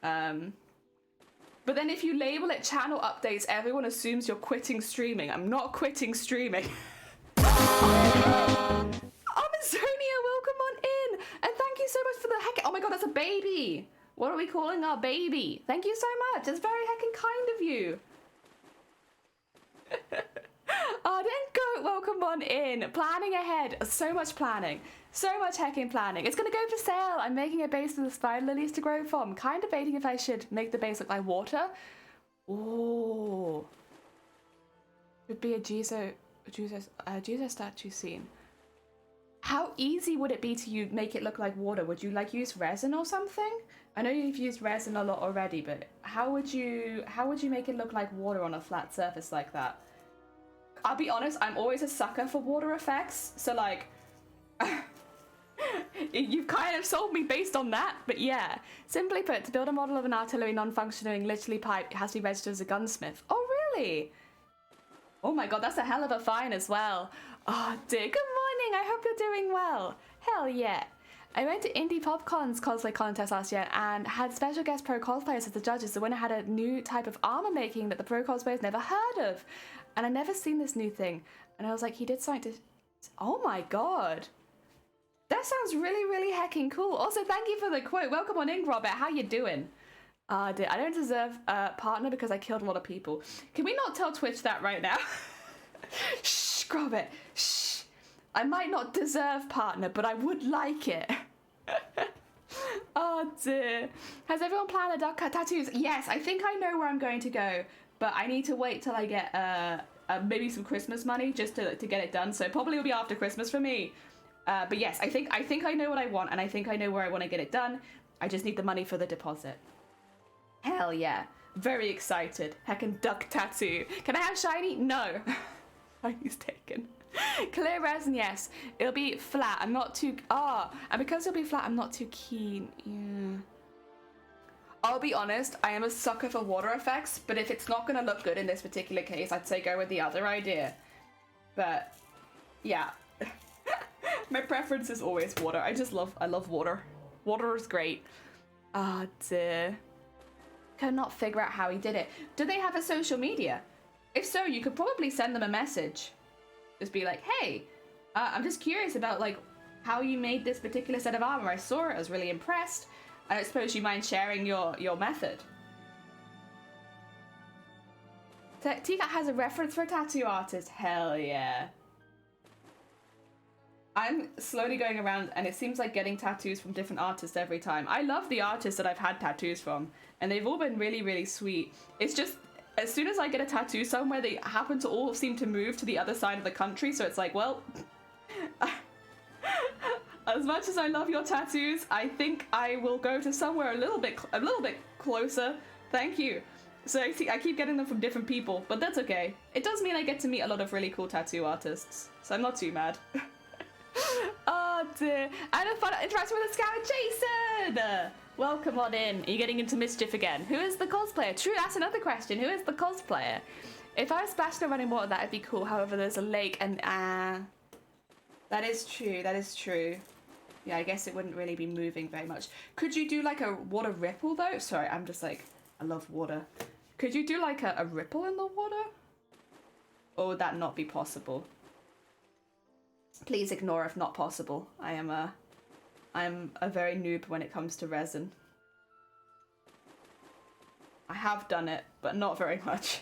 But then if you label it channel updates, everyone assumes you're quitting streaming. I'm not quitting streaming. Amazonia, welcome on in. And thank you so much for the heck. Oh my god, that's a baby. What are we calling our baby? Thank you so much. That's very heckin' kind of you. Oh, then go, welcome on in. Planning ahead. So much planning. So much heckin' planning. It's gonna go for sale. I'm making a base for the spider lilies to grow from. Kind of debating if I should make the base look like water. Ooh. Would be a Jesus statue scene. How easy would it be to make it look like water? Would you like use resin or something? I know you've used resin a lot already, but how would you make it look like water on a flat surface like that? I'll be honest, I'm always a sucker for water effects, so like, you've kind of sold me based on that, but yeah. Simply put, to build a model of an artillery non-functioning literally pipe, it has to be registered as a gunsmith. Oh, really? Oh my god, that's a hell of a fine as well. Oh dear, good morning, I hope you're doing well. Hell yeah. I went to Indie PopCon's cosplay contest last year and had special guest pro cosplayers as the judges. The winner had a new type of armor making that the pro cosplayers never heard of. And I never seen this new thing. And I was like, he did something to... Oh my god. That sounds really, really heckin' cool. Also, thank you for the quote. Welcome on in, Robert. How you doing? Dear, I don't deserve a partner because I killed a lot of people. Can we not tell Twitch that right now? Shh, Robert. Shh. I might not deserve partner, but I would like it. Oh dear. Has everyone planned their duck cut tattoos? Yes, I think I know where I'm going to go, but I need to wait till I get maybe some Christmas money just to get it done. So probably will be after Christmas for me. But yes, I think I know what I want, and I think I know where I want to get it done. I just need the money for the deposit. Hell yeah. Very excited. Heckin' duck tattoo. Can I have shiny? No. Shiny's taken. Clear resin, yes. It'll be flat. I'm not too... and because it'll be flat, I'm not too keen. Yeah. I'll be honest, I am a sucker for water effects, but if it's not going to look good in this particular case, I'd say go with the other idea. But, yeah. My preference is always water. I love water. Water is great. Ah, dear. Cannot figure out how he did it. Do they have a social media? If so, you could probably send them a message. Just be like, hey, I'm just curious about like how you made this particular set of armor. I saw it, I was really impressed. I don't suppose you mind sharing your method. Tika has a reference for a tattoo artist. Hell yeah. I'm slowly going around and it seems like getting tattoos from different artists every time. I love the artists that I've had tattoos from and they've all been really, really sweet. It's just, as soon as I get a tattoo somewhere, they happen to all seem to move to the other side of the country. So it's like, well, as much as I love your tattoos, I think I will go to somewhere a little bit closer. Thank you. So I keep getting them from different people, but that's okay. It does mean I get to meet a lot of really cool tattoo artists, so I'm not too mad. Oh dear. And a fun interaction with a scout, Jason! Welcome on in. Are you getting into mischief again? Who is the cosplayer? True, that's another question. Who is the cosplayer? If I was splashing around running water, that'd be cool. However, there's a lake and that is true. That is true. Yeah, I guess it wouldn't really be moving very much. Could you do like a water ripple though? Sorry, I'm just like, I love water. Could you do like a ripple in the water? Or would that not be possible? Please ignore if not possible. I'm a very noob when it comes to resin. I have done it, but not very much.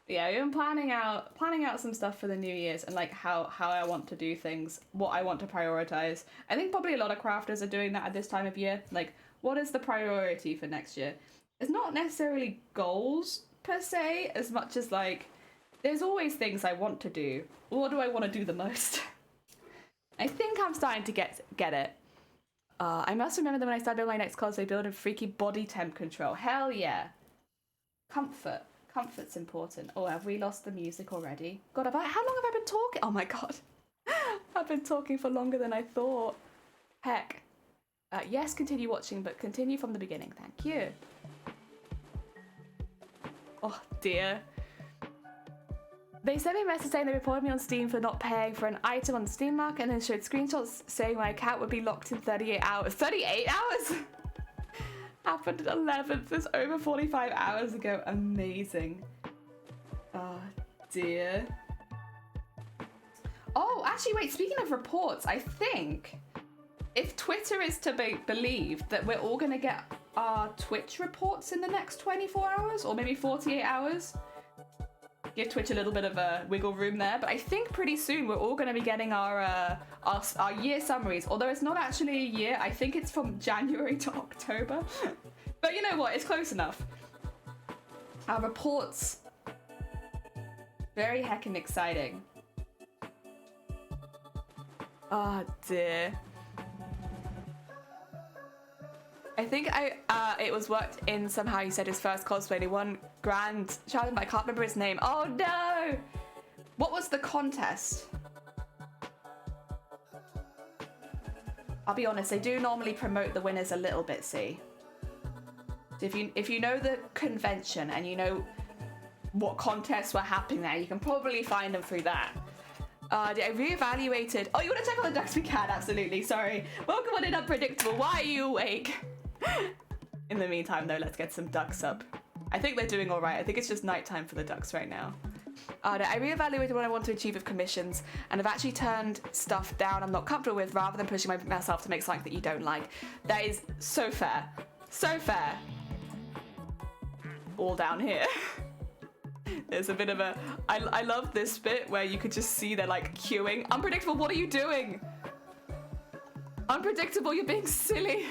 Yeah, I've been planning out some stuff for the New Year's and like how I want to do things, what I want to prioritize. I think probably a lot of crafters are doing that at this time of year. Like, what is the priority for next year? It's not necessarily goals per se, as much as like, There's always things I want to do. What do I want to do the most? I think I'm starting to get it. I must remember that when I started building my next cosplay, build a freaky body temp control. Hell yeah. Comfort. Comfort's important. Oh, have we lost the music already? God, how long have I been talking? Oh my god. I've been talking for longer than I thought. Heck. Yes, continue watching, but continue from the beginning. Thank you. Oh dear. They sent me a message saying they reported me on Steam for not paying for an item on the Steam market and then showed screenshots saying my account would be locked in 38 hours. 38 hours? Happened at 11th. This over 45 hours ago. Amazing. Oh dear. Oh, actually, wait. Speaking of reports, I think if Twitter is to be believed, that we're all going to get our Twitch reports in the next 24 hours or maybe 48 hours. Give Twitch a little bit of a wiggle room there, but I think pretty soon we're all going to be getting our year summaries. Although it's not actually a year, I think it's from January to October. But you know what? It's close enough. Our reports. Very heckin' exciting. Oh dear. I think it was worked in somehow. You said his first cosplay. He won grand challenge, but I can't remember his name. Oh no! What was the contest? I'll be honest. They do normally promote the winners a little bit. See, so if you know the convention and you know what contests were happening there, you can probably find them through that. I reevaluated. Oh, you want to check on the ducks? We can, absolutely. Sorry. Welcome on in Unpredictable. Why are you awake? In the meantime, though, let's get some ducks up. I think they're doing all right. I think it's just nighttime for the ducks right now. No, I reevaluated what I want to achieve with commissions and have actually turned stuff down I'm not comfortable with rather than pushing myself to make something that you don't like. That is so fair. So fair. All down here. There's a bit of a... I love this bit where you could just see they're like queuing. Unpredictable, what are you doing? Unpredictable, you're being silly.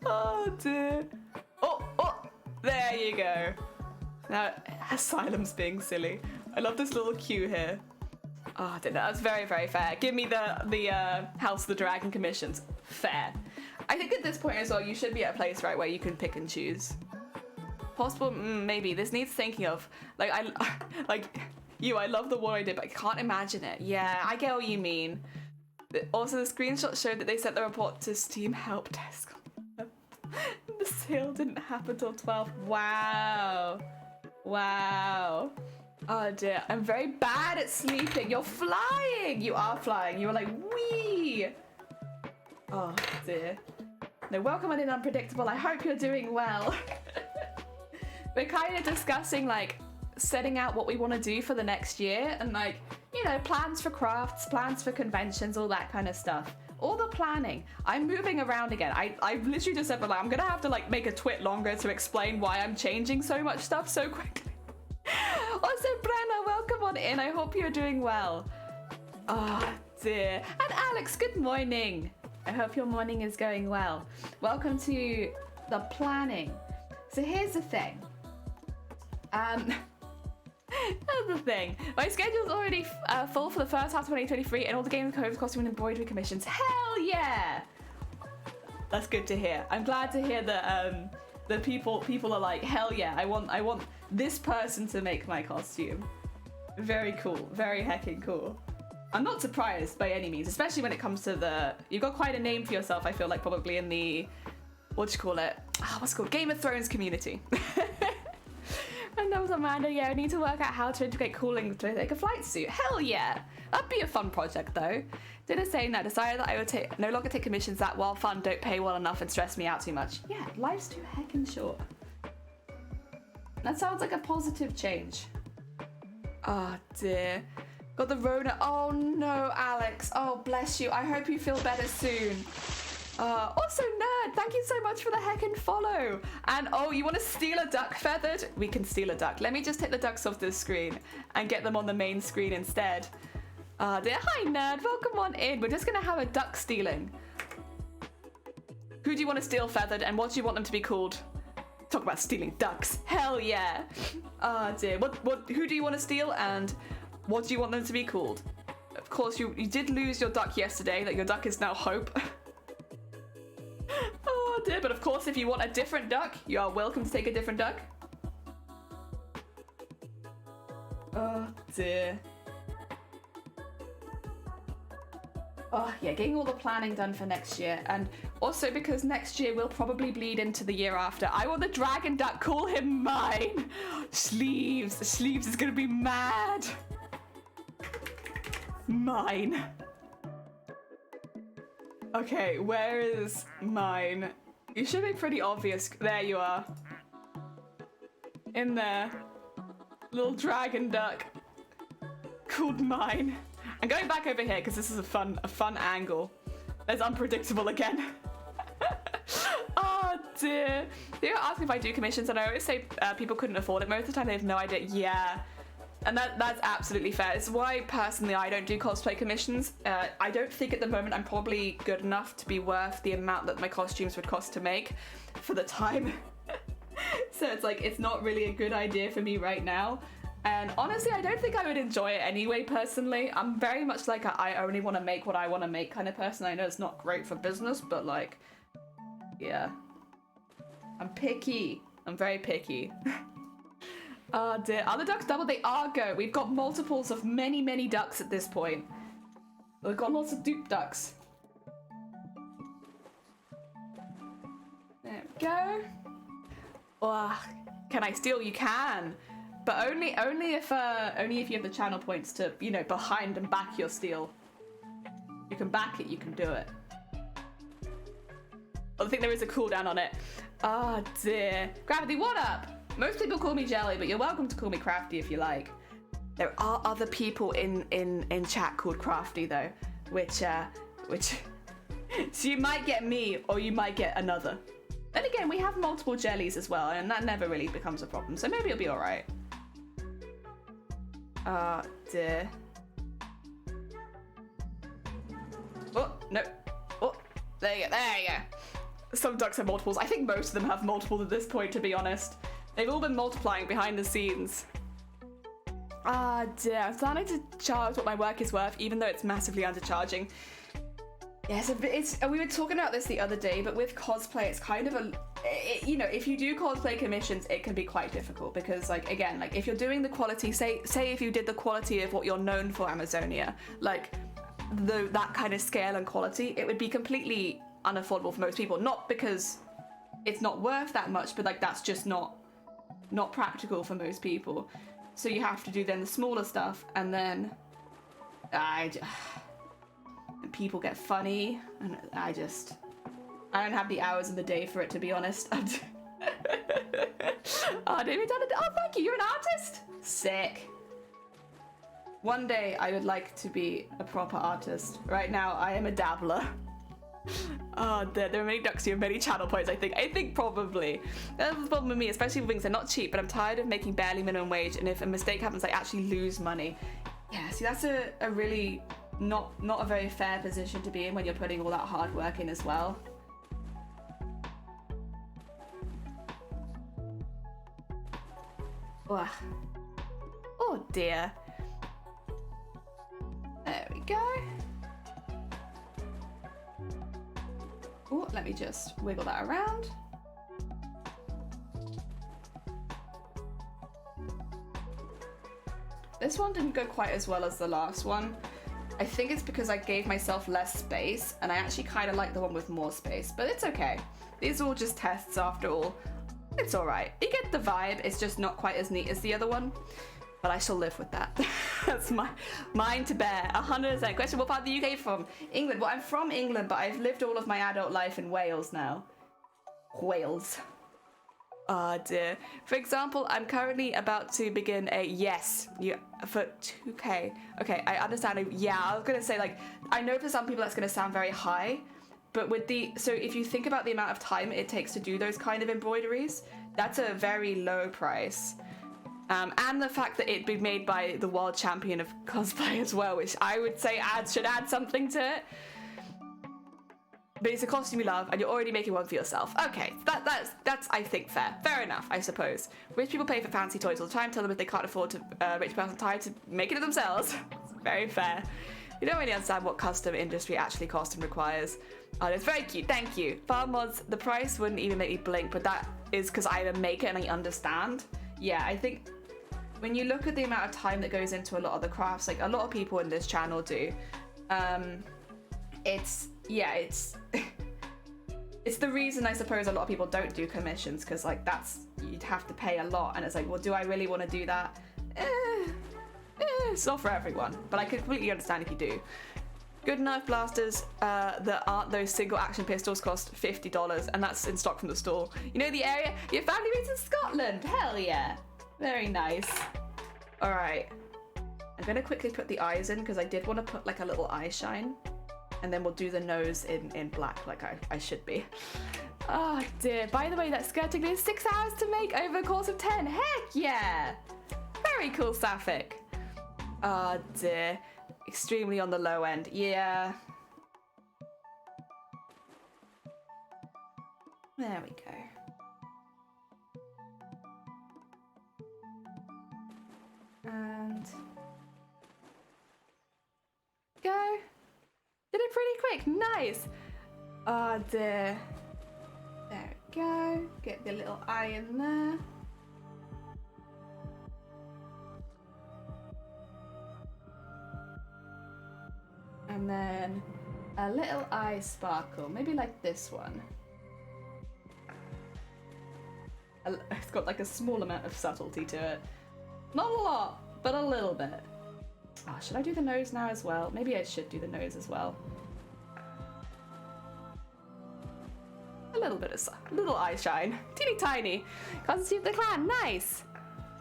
Oh dear. Oh, there you go. Now, Asylum's being silly. I love this little queue here. Oh, I don't know. That's very, very fair. Give me the House of the Dragon commissions. Fair. I think at this point as well, you should be at a place, right, where you can pick and choose. Possible, maybe. This needs thinking of. Like, I love the one I did, but I can't imagine it. Yeah, I get what you mean. Also, the screenshot showed that they sent the report to Steam Help Desk. The sale didn't happen till 12. Wow. Wow. Oh dear, I'm very bad at sleeping. You're flying. You are flying. You were like, wee. Oh dear. No, welcome on in Unpredictable. I hope you're doing well. We're kind of discussing like setting out what we want to do for the next year and like, you know, plans for crafts, plans for conventions, all that kind of stuff. All the planning. I'm moving around again. I literally just said, but like, I'm gonna have to like make a twit longer to explain why I'm changing so much stuff so quickly. Also, Brenna, welcome on in. I hope you're doing well. Oh dear. And Alex, good morning. I hope your morning is going well. Welcome to the planning. So here's the thing. That's the thing. My schedule's already full for the first half of 2023 and all the games, codes, costume and embroidery commissions. Hell yeah! That's good to hear. I'm glad to hear that the people are like, hell yeah, I want this person to make my costume. Very cool. Very heckin' cool. I'm not surprised by any means, especially when it comes to you've got quite a name for yourself, I feel like, probably in the, what's it called? Game of Thrones community. And that was Amanda. Yeah, I need to work out how to integrate cooling to make a flight suit. Hell yeah. That'd be a fun project though. Dinner saying that decided that I would no longer take commissions that, while fun, don't pay well enough and stress me out too much. Yeah, life's too heckin' short. That sounds like a positive change. Oh dear. Got the Rona. Oh no, Alex. Oh, bless you. I hope you feel better soon. Also, Nerd, thank you so much for the heckin' follow. And oh, you want to steal a duck feathered? We can steal a duck. Let me just take the ducks off this screen and get them on the main screen instead. Hi, Nerd. Welcome on in. We're just going to have a duck stealing. Who do you want to steal feathered, and what do you want them to be called? Talk about stealing ducks. Hell yeah. Oh dear. Who do you want to steal, and what do you want them to be called? Of course, you did lose your duck yesterday. Like, your duck is now Hope. Oh dear. But of course, if you want a different duck, you are welcome to take a different duck. Oh dear. Oh yeah, getting all the planning done for next year, and also because next year will probably bleed into the year after. I want the dragon duck, call him mine. Sleeves is gonna be mad. Mine. Okay, where is mine? You should be pretty obvious. There you are. In there. Little dragon duck called mine. I'm going back over here because this is a fun angle. There's unpredictable again. Oh dear. They ask me if I do commissions, and I always say people couldn't afford it. Most of the time they have no idea. Yeah. And that's absolutely fair. It's why personally I don't do cosplay commissions. I don't think at the moment I'm probably good enough to be worth the amount that my costumes would cost to make for the time. So it's like, it's not really a good idea for me right now. And honestly, I don't think I would enjoy it anyway, personally. I'm very much like I only want to make what I want to make kind of person. I know it's not great for business, but like, yeah. I'm picky. I'm very picky. Oh dear. Are the ducks double? They are go. We've got multiples of many, many ducks at this point. We've got lots of dupe ducks. There we go. Oh, can I steal? You can. But only if you have the channel points to, you know, behind and back your steal. You can back it, you can do it. I think there is a cooldown on it. Oh dear. Gravity, what up? Most people call me Jelly, but you're welcome to call me Crafty if you like. There are other people in chat called Crafty though, which so you might get me or you might get another. Then again, we have multiple jellies as well, and that never really becomes a problem, so maybe it'll be alright. Oh dear. Oh, no. Oh, there you go, there you go. Some ducks have multiples. I think most of them have multiples at this point, to be honest. They've all been multiplying behind the scenes. Ah dear, I'm starting to charge what my work is worth, even though it's massively undercharging. Yes, we were talking about this the other day, but with cosplay, it's kind of you know, if you do cosplay commissions, it can be quite difficult because, like, again, like if you're doing the quality, say if you did the quality of what you're known for, Amazonia, like that kind of scale and quality, it would be completely unaffordable for most people. Not because it's not worth that much, but like that's just not practical for most people. So you have to do then the smaller stuff, and then people get funny, and I don't have the hours in the day for it, to be honest. Oh, David, oh, thank you. You're an artist? Sick. One day I would like to be a proper artist. Right now I am a dabbler. Oh, there are many ducks, you have many channel points, I think probably. That's the problem with me, especially with things that are not cheap, but I'm tired of making barely minimum wage, and if a mistake happens, I actually lose money. Yeah, see, that's a really not a very fair position to be in when you're putting all that hard work in as well. Ugh. Oh dear. There we go. Oh, let me just wiggle that around. This one didn't go quite as well as the last one. I think it's because I gave myself less space, and I actually kind of like the one with more space, but it's okay. These are all just tests after all. It's all right. You get the vibe. It's just not quite as neat as the other one, but I shall live with that. That's mine to bear. 100%. Question, what part of the UK from? England. Well, I'm from England, but I've lived all of my adult life in Wales now. Wales. Oh dear. For example, I'm currently about to begin a for 2K. Okay, I understand. Yeah, I was gonna say, like, I know for some people that's gonna sound very high, but so if you think about the amount of time it takes to do those kind of embroideries, that's a very low price. And the fact that it'd be made by the world champion of cosplay as well, which I would say should add something to it. but it's a costume you love, and you're already making one for yourself. Okay, that's I think fair enough, I suppose. Rich people pay for fancy toys all the time. Tell them if they can't afford to rich person time to make it themselves. It's very fair. You don't really understand what custom industry actually costs and requires. Oh, it's very cute. Thank you. Farm mods. The price wouldn't even make me blink, but that is because I either make it and I understand. Yeah, I think when you look at the amount of time that goes into a lot of the crafts, like a lot of people in this channel do, it's it's the reason I suppose a lot of people don't do commissions, because like you'd have to pay a lot, and it's like, well, do I really want to do that? It's not for everyone, but I completely understand if you do. Good Nerf blasters that aren't those single action pistols cost $50, and that's in stock from the store. You know the area? Your family lives in Scotland. Hell yeah. Very nice. All right. I'm gonna quickly put the eyes in because I did want to put like a little eye shine, and then we'll do the nose in black like I should be. Oh dear. By the way, that skirt took me 6 hours to make over a course of 10. Heck yeah. Very cool, Sapphic. Oh dear. Extremely on the low end. Yeah. There we go. And go. Did it pretty quick. Nice. Oh dear. There we go. Get the little eye in there. And then a little eye sparkle, maybe like this one. It's got like a small amount of subtlety to it. Not a lot, but a little bit. Oh, should I do the nose now as well? Maybe I should do the nose as well. A little bit of little eye shine. Teeny tiny. Constitute of the clan, nice.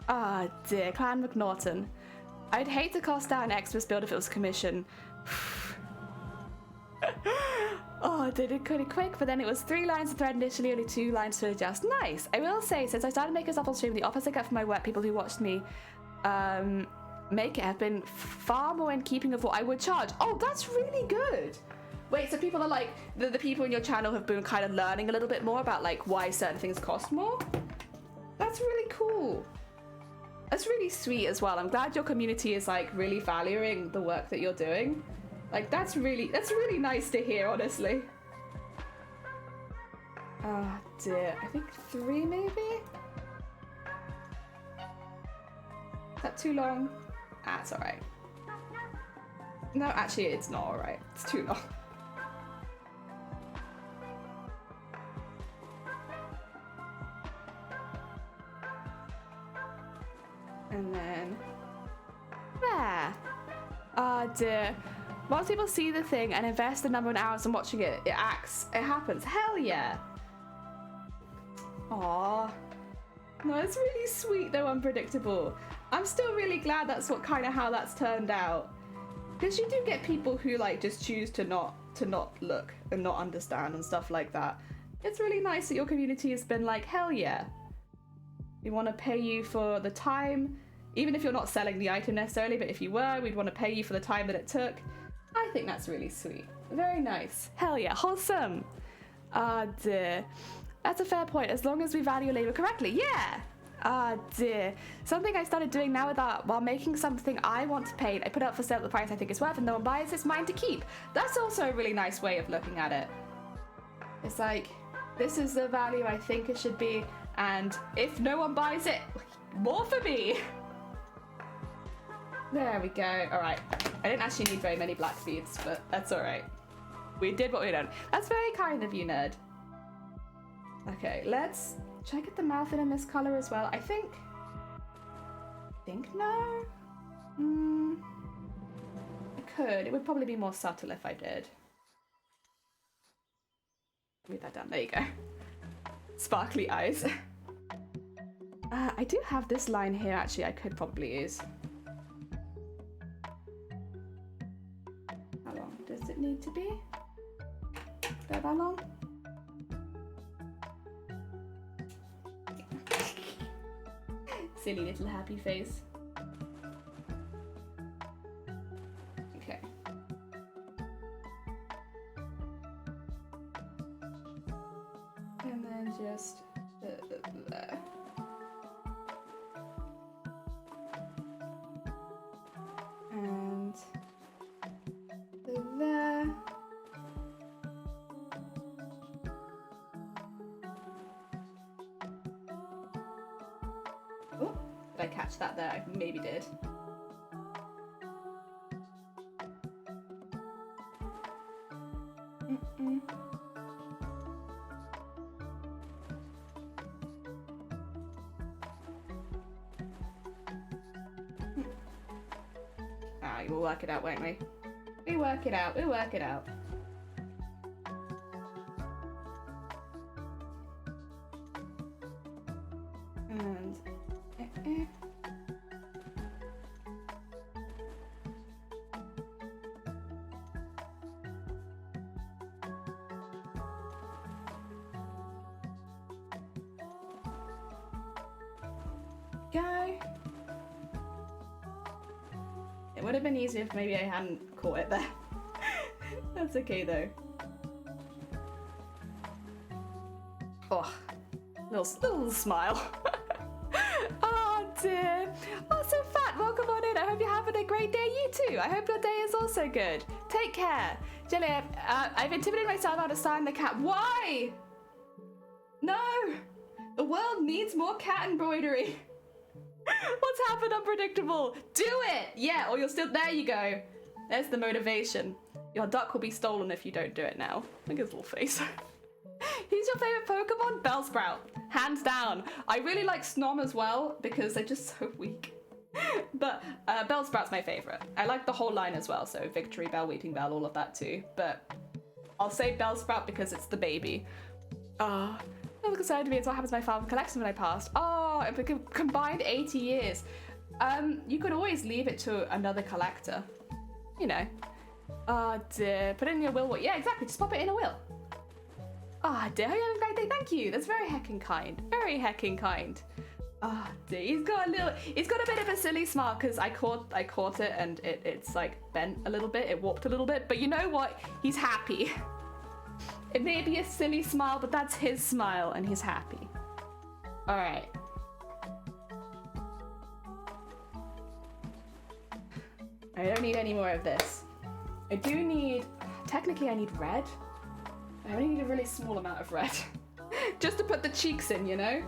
Ah, dear, Clan McNaughton. I'd hate to cost down Xmas build if it was commission. Oh, I did it pretty quick, but then it was 3 lines of thread initially, only 2 lines to adjust. Nice. I will say, since I started making stuff on stream, the offers I get from my work, people who watched me make it, have been far more in keeping of what I would charge. Oh, that's really good. Wait, so people are like, the people in your channel have been kind of learning a little bit more about like why certain things cost more? That's really cool. That's really sweet as well. I'm glad your community is like really valuing the work that you're doing. Like that's really nice to hear, honestly. Oh dear, I think 3 maybe? Is that too long? Ah, it's alright. No, actually it's not alright. It's too long. And then there. Oh dear. Once people see the thing and invest the number of hours in watching it, it happens. Hell yeah. Aww. No, it's really sweet though, unpredictable. I'm still really glad that's how that's turned out. Because you do get people who like just choose to not look and not understand and stuff like that. It's really nice that your community has been like, hell yeah. We want to pay you for the time, even if you're not selling the item necessarily, but if you were, we'd want to pay you for the time that it took. I think that's really sweet. Very nice. Hell yeah, wholesome. Ah dear. That's a fair point, as long as we value labor correctly. Yeah. Ah dear. Something I started doing now with art, while making something I want to paint, I put up for sale at the price I think it's worth, and no one buys, it's mine to keep. That's also a really nice way of looking at it. It's like, this is the value I think it should be, and if no one buys it, more for me. There we go. All right. I didn't actually need very many black beads, but that's all right. We did what we did. That's very kind of you, nerd. Okay, should I get the mouth in this color as well? I think no. I could. It would probably be more subtle if I did. Read that down. There you go. Sparkly eyes. I do have this line here, actually, I could probably use. How long does it need to be? That long? Silly little happy face. Okay. There. And there. Oh, did I catch that there? I maybe did. We'll work it out, won't we? We work it out, we work it out. And go. It would have been easier if maybe I hadn't caught it there. That's okay though. Oh, little smile. Oh dear. Oh, so Fat, welcome on in. I hope you're having a great day. You too. I hope your day is also good. Take care. Jelly, I've intimidated myself out of signing the cat. Why? No. The world needs more cat embroidery. What's happened, Unpredictable? Do it! Yeah, or you'll still... There you go. There's the motivation. Your duck will be stolen if you don't do it now. Look at his little face. Who's your favourite Pokemon? Bellsprout. Hands down. I really like Snom as well because they're just so weak. But Bellsprout's my favourite. I like the whole line as well, so Victory Bell, Weeping Bell, all of that too. But I'll say Bellsprout because it's the baby. I'm excited to me. It's what happens to my father collection when I passed. Oh, if we combined 80 years. You could always leave it to another collector. You know. Oh dear. Put it in your will. Yeah, exactly. Just pop it in a will. Oh dear. Hope you have a great day. Thank you. That's very heckin' kind. Very heckin' kind. Oh dear. He's got a bit of a silly smile because I caught it and it's like bent a little bit. It warped a little bit. But you know what? He's happy. It may be a silly smile, but that's his smile and he's happy. All right. I don't need any more of this. I do need, technically I need red. I only need a really small amount of red. Just to put the cheeks in, you know?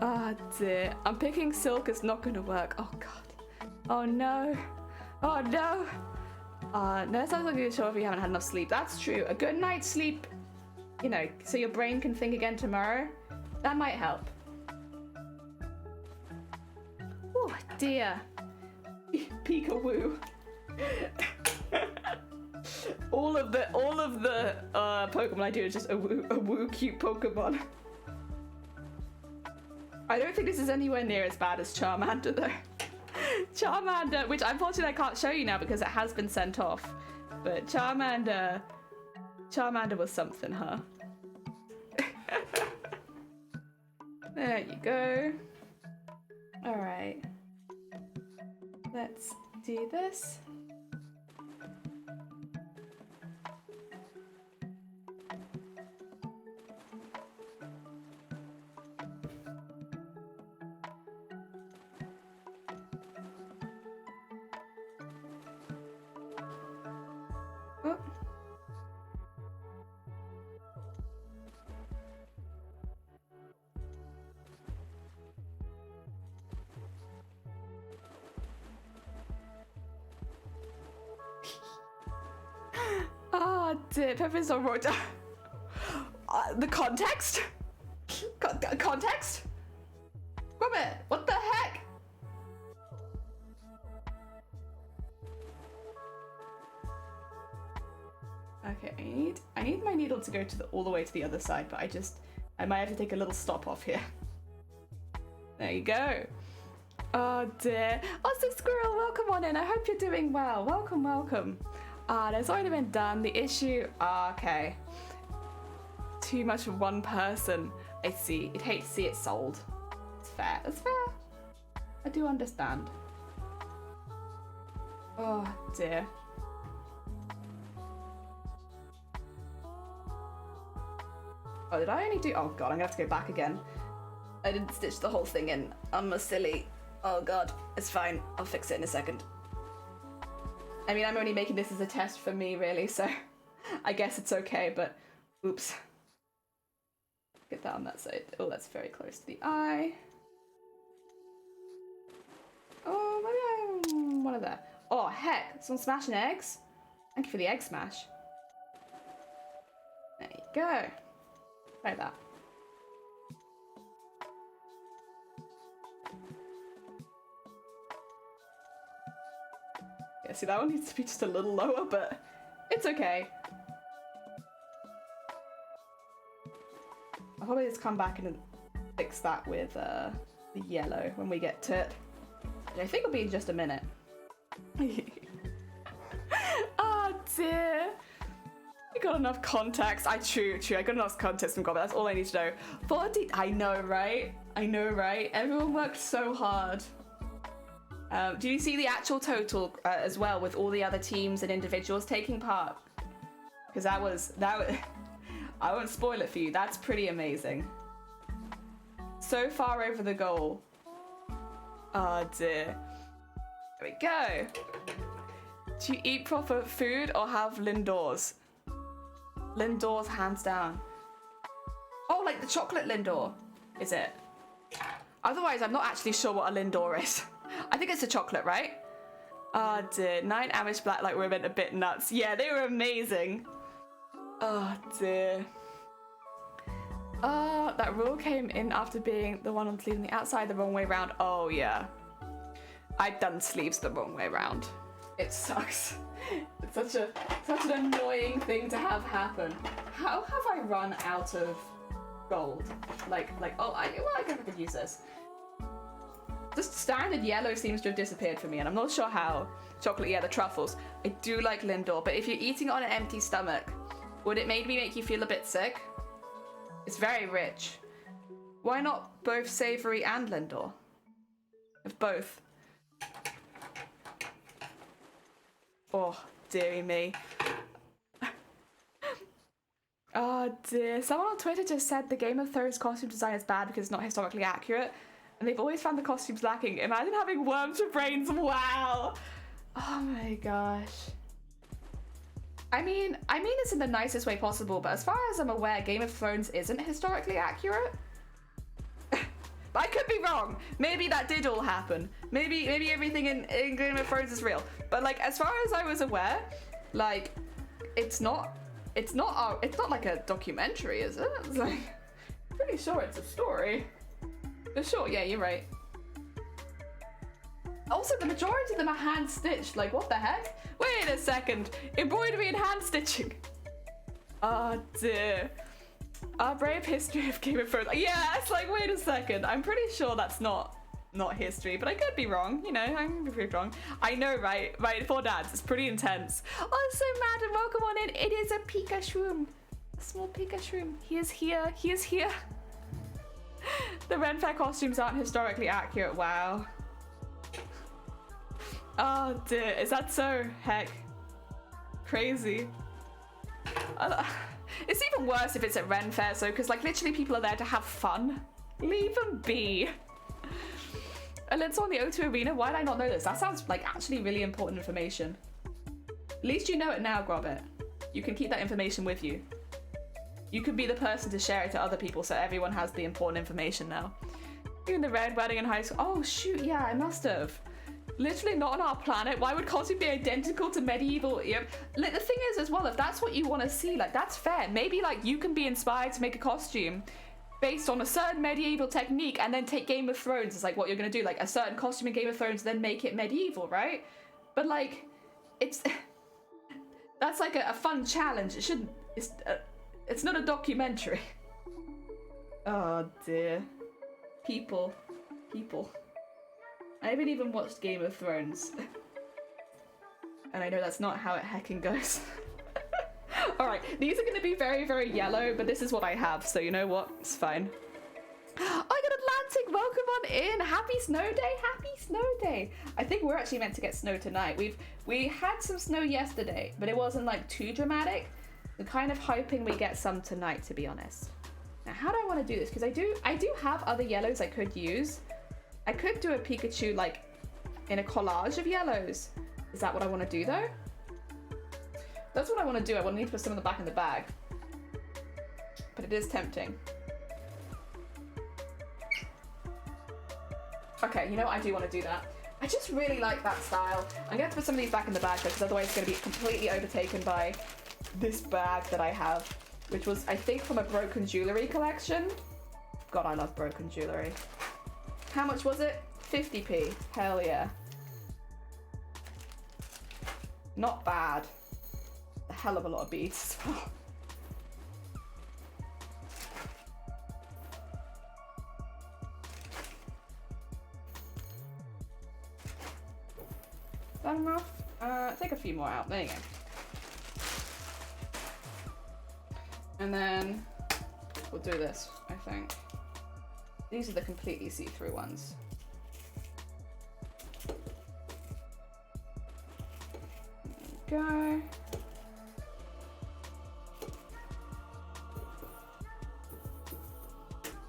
Oh dear. I'm picking silk, it's not gonna work. Oh God. Oh no. Oh no. No, that sounds like you're sure if you haven't had enough sleep. That's true. A good night's sleep, you know, so your brain can think again tomorrow. That might help. Oh dear. Peekawoo. all of the Pokemon I do is just a woo cute Pokemon. I don't think this is anywhere near as bad as Charmander though. Charmander, which unfortunately I can't show you now because it has been sent off. But Charmander was something, huh? There you go. All right. Let's do this. Oh. Oh dear, Pepper's on road. The context? Context? Robert, what the heck? Okay, I need my needle to go all the way to the other side, but I might have to take a little stop off here. There you go. Oh dear. Austin Squirrel, welcome on in. I hope you're doing well. Welcome, welcome. That's already been done. The issue, okay. Too much for one person. I see. You'd hate to see it sold. It's fair. It's fair. I do understand. Oh dear. Oh, did I only do... Oh, God, I'm going to have to go back again. I didn't stitch the whole thing in. I'm a silly. Oh, God. It's fine. I'll fix it in a second. I mean, I'm only making this as a test for me, really, so I guess it's okay, but... Oops. Get that on that side. Oh, that's very close to the eye. Oh, maybe I... One of that. Oh, heck. Someone smashing eggs? Thank you for the egg smash. There you go. Like that. Yeah, see, that one needs to be just a little lower, but it's okay. I'll probably just come back and fix that with the yellow when we get to it. Which I think will be in just a minute. Oh dear. I got enough context. True. I got enough context from God, but that's all I need to know. 40. I know, right? Everyone worked so hard. Do you see the actual total as well with all the other teams and individuals taking part? Because that was I won't spoil it for you. That's pretty amazing. So far over the goal. Oh dear. There we go. Do you eat proper food or have Lindors? Lindors, hands down. Oh, like the chocolate Lindor, is it? Otherwise, I'm not actually sure what a Lindor is. I think it's a chocolate, right? Oh dear. 9 Amish Blacklight women a bit nuts. Yeah, they were amazing. Oh dear. That rule came in after being the one on sleeve on the outside the wrong way round. Oh yeah. I've done sleeves the wrong way round. It sucks. It's such an annoying thing to have happen. How have I run out of gold? Oh, I guess I could use this. Just standard yellow seems to have disappeared for me, and I'm not sure how. Chocolate, yeah, the truffles. I do like Lindor, but if you're eating it on an empty stomach, would it maybe make you feel a bit sick? It's very rich. Why not both savory and Lindor? If both. Oh, dearie me. Oh dear. Someone on Twitter just said the Game of Thrones costume design is bad because it's not historically accurate. And they've always found the costumes lacking. Imagine having worms for brains. Wow. Oh my gosh. I mean this in the nicest way possible, but as far as I'm aware, Game of Thrones isn't historically accurate. But I could be wrong. Maybe that did all happen. Maybe everything in Game of Thrones is real. But like, as far as I was aware, like, it's not like a documentary, is it? It's like, pretty sure it's a story. But sure, yeah, you're right. Also, the majority of them are hand stitched. Like, what the heck? Wait a second. Embroidery and hand stitching. Oh dear. Our brave history of Game of Thrones. Yeah, it's like, wait a second. I'm pretty sure that's not history, but I could be wrong. You know, I could be proved wrong. I know, right? Right, for dads, it's pretty intense. Oh, so Madden, welcome on in. It is a Pika Shroom. A small Pika Shroom. He is here. He is here. The Ren Fair costumes aren't historically accurate. Wow. Oh dear, is that so? Heck. Crazy. It's even worse if it's at Ren Fair, so, because like literally people are there to have fun. Leave them be. And it's on the O2 Arena. Why did I not know this? That sounds like actually really important information. At least you know it now, Grobbit. You can keep that information with you. You could be the person to share it to other people so everyone has the important information now. Even the red wedding in high school. Oh shoot, yeah, I must have. Literally not on our planet. Why would costume be identical to medieval? Like, the thing is as well, if that's what you want to see, like that's fair. Maybe like you can be inspired to make a costume based on a certain medieval technique and then take Game of Thrones as like what you're going to do, like a certain costume in Game of Thrones, then make it medieval, right? But like, it's that's like a fun challenge. It shouldn't. It's not a documentary. Oh dear. People. I haven't even watched Game of Thrones. And I know that's not how it heckin' goes. Alright, these are going to be very, very yellow, but this is what I have, so you know what? It's fine. I got Atlantic, welcome on in! Happy snow day, happy snow day! I think we're actually meant to get snow tonight. We had some snow yesterday, but it wasn't like too dramatic. I'm kind of hoping we get some tonight, to be honest. Now, how do I want to do this? Because I do have other yellows I could use. I could do a Pikachu like in a collage of yellows. Is that what I want to do though? That's what I want to do. I want to need to put some of the back in the bag. But it is tempting. Okay, you know what? I do want to do that. I just really like that style. I'm going to have to put some of these back in the bag because otherwise it's going to be completely overtaken by this bag that I have, which was, I think, from a broken jewellery collection. God, I love broken jewellery. How much was it? 50p. Hell yeah. Not bad. A hell of a lot of beads as well. Is that enough? Take a few more out. There you go. And then we'll do this, I think. These are the completely see-through ones. There we go.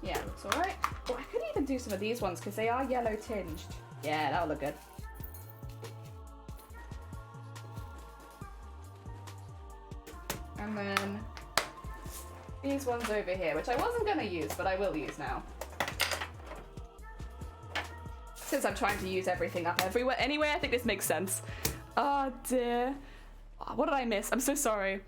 Yeah, looks alright. Oh, I could even do some of these ones because they are yellow tinged. Yeah, that'll look good. And then these ones over here, which I wasn't going to use, but I will use now. Since I'm trying to use everything up everywhere. Anyway, I think this makes sense. Oh dear. Oh, what did I miss? I'm so sorry.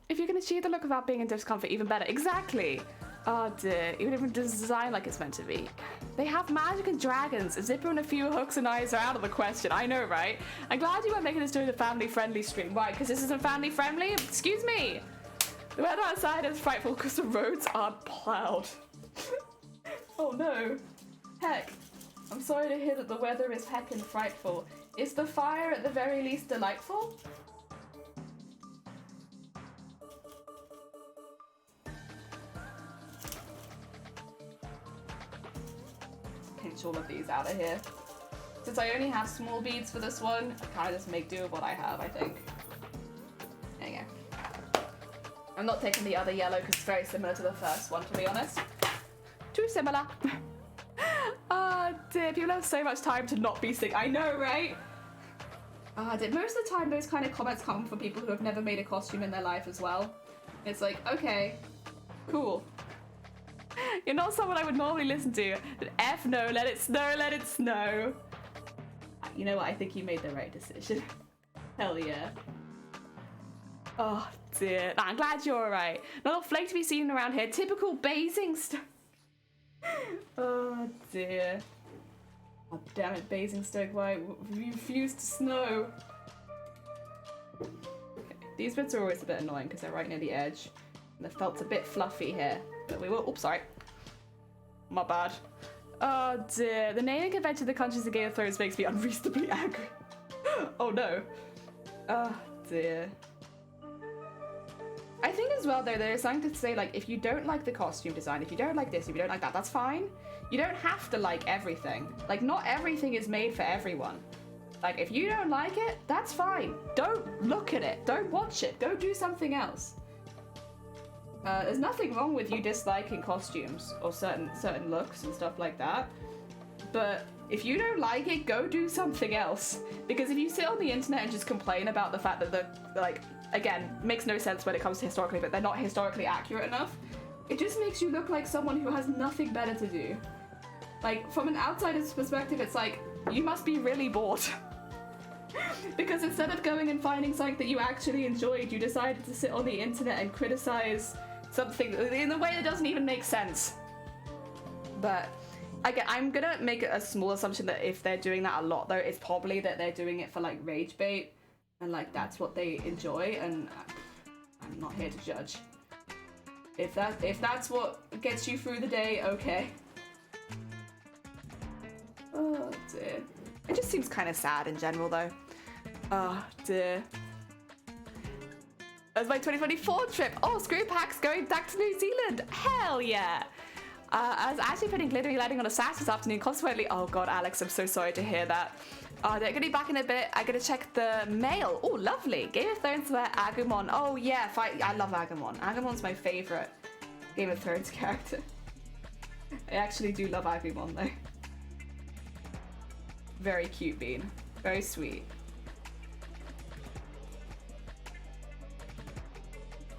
If you can achieve the look without being in discomfort, even better. Exactly. Oh dear. Even if it's designed like it's meant to be. They have magic and dragons. A zipper and a few hooks and eyes are out of the question. I know, right? I'm glad you weren't making this during the family-friendly stream. Why? Because this isn't family-friendly? Excuse me. The weather outside is frightful because the roads are plowed. Oh no. Heck. I'm sorry to hear that the weather is heckin' frightful. Is the fire at the very least delightful? Pinch all of these out of here. Since I only have small beads for this one, I kind of just make do with what I have, I think. There you go. I'm not taking the other yellow because it's very similar to the first one, to be honest. Too similar. Ah, dear, people have so much time to not be sick. I know, right? Ah, dear. Most of the time, those kind of comments come from people who have never made a costume in their life as well. It's like, okay, cool. You're not someone I would normally listen to. But F no, let it snow, let it snow. You know what? I think you made the right decision. Hell yeah. Oh, dear. Nah, I'm glad you're alright. Not a flake to be seen around here. Typical Basingstoke. Oh dear. Oh damn it, Basingstoke, why you refuse to snow? Okay. These bits are always a bit annoying because they're right near the edge. And the felt's a bit fluffy here. But we will, oops, sorry. My bad. Oh dear. The naming convention of the countries of Game of Thrones makes me unreasonably angry. Oh no. Oh dear. I think as well though, there's something to say, like, if you don't like the costume design, if you don't like this, if you don't like that, that's fine. You don't have to like everything. Like, not everything is made for everyone. Like, if you don't like it, that's fine. Don't look at it. Don't watch it. Go do something else. There's nothing wrong with you disliking costumes or certain looks and stuff like that. But if you don't like it, go do something else. Because if you sit on the internet and just complain about the fact that the, like, again, makes no sense when it comes to historically, but they're not historically accurate enough, it just makes you look like someone who has nothing better to do. Like, from an outsider's perspective, it's like, you must be really bored. Because instead of going and finding something that you actually enjoyed, you decided to sit on the internet and criticize something in a way that doesn't even make sense. But I'm gonna make a small assumption that if they're doing that a lot, though, it's probably that they're doing it for, like, rage bait. And, like, that's what they enjoy, and I'm not here to judge. If that's what gets you through the day, okay. Oh, dear. It just seems kind of sad in general, though. Oh, dear. That's my 2024 trip. Oh, screw packs going back to New Zealand. Hell yeah. I was actually putting glittering lighting on a sash this afternoon. Consequently, oh god, Alex, I'm so sorry to hear that. They're gonna be back in a bit. I'm gonna check the mail. Oh, lovely. Game of Thrones where Agumon. Oh yeah, I love Agumon. Agumon's my favorite Game of Thrones character. I actually do love Agumon though. Very cute bean. Very sweet.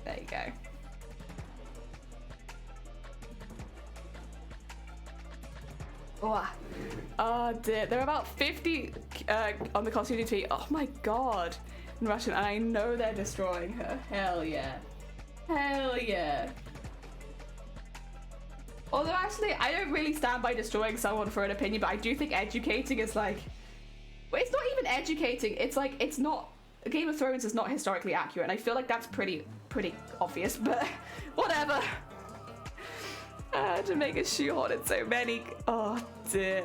There you go. Oh dear, there are about 50 on the costume tweet. Oh my god, in Russian, and I know they're destroying her. Hell yeah. Hell yeah. Although actually, I don't really stand by destroying someone for an opinion, but I do think educating is like... Well, it's not even educating, it's like, it's not... Game of Thrones is not historically accurate, and I feel like that's pretty obvious, but whatever. To make a shoehorn in so many. Oh dear.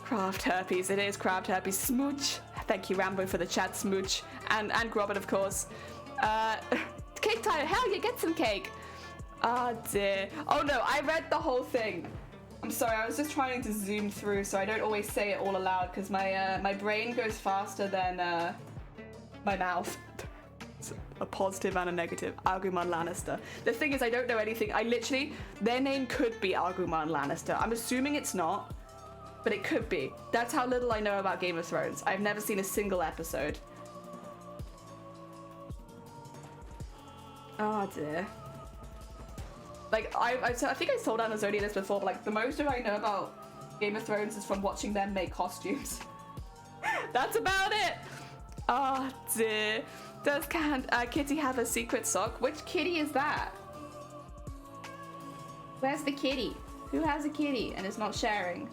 Craft herpes, it is craft herpes. Smooch. Thank you, Rambo, for the chat, Smooch. And Robert, of course. Cake time, hell yeah, get some cake. Oh dear. Oh no, I read the whole thing. I'm sorry, I was just trying to zoom through so I don't always say it all aloud because my brain goes faster than my mouth. It's a positive and a negative. Agumon Lannister. The thing is, I don't know anything. I literally, their name could be Agumon Lannister. I'm assuming it's not, but it could be. That's how little I know about Game of Thrones. I've never seen a single episode. Oh dear. Like, I think I told Anazonia this before, but like, the most of I know about Game of Thrones is from watching them make costumes. That's about it! Oh dear. Does Kitty have a secret sock? Which kitty is that? Where's the kitty? Who has a kitty and is not sharing?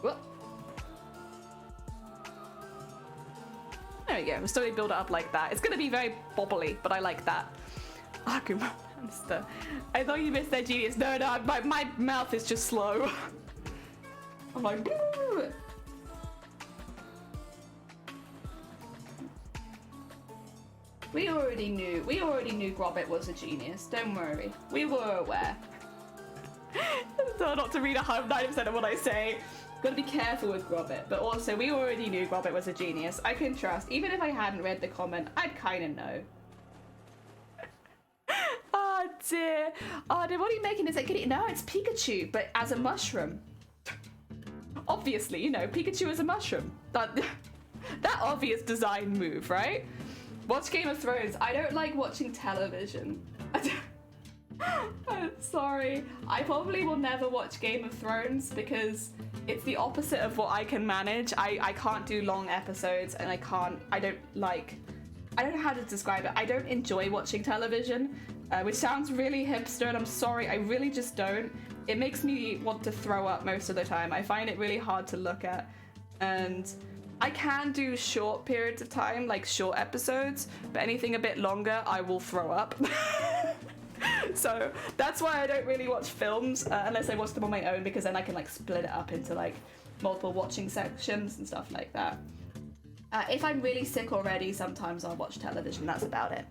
Whoop. There we go. We're starting to build it up like that. It's going to be very bobbly, but I like that. Agumon Lannister. I thought you missed their genius. No, my mouth is just slow. I'm like, boo. We already knew Grobbit was a genius. Don't worry. We were aware. So not to read 90% of what I say. Gotta be careful with Grobbit. But also, we already knew Grobbit was a genius. I can trust. Even if I hadn't read the comment, I'd kind of know. Oh dear. Oh, what are you making? Is it kitty? No, it's Pikachu, but as a mushroom. Obviously, you know, Pikachu is a mushroom. That obvious design move, right? Watch Game of Thrones. I don't like watching television. I'm sorry. I probably will never watch Game of Thrones because it's the opposite of what I can manage. I can't do long episodes and I don't know how to describe it. I don't enjoy watching television, which sounds really hipster, and I'm sorry, I really just don't. It makes me want to throw up most of the time. I find it really hard to look at, and I can do short periods of time, like short episodes, but anything a bit longer, I will throw up. So that's why I don't really watch films unless I watch them on my own, because then I can like split it up into like multiple watching sections and stuff like that. If I'm really sick already, sometimes I'll watch television. That's about it.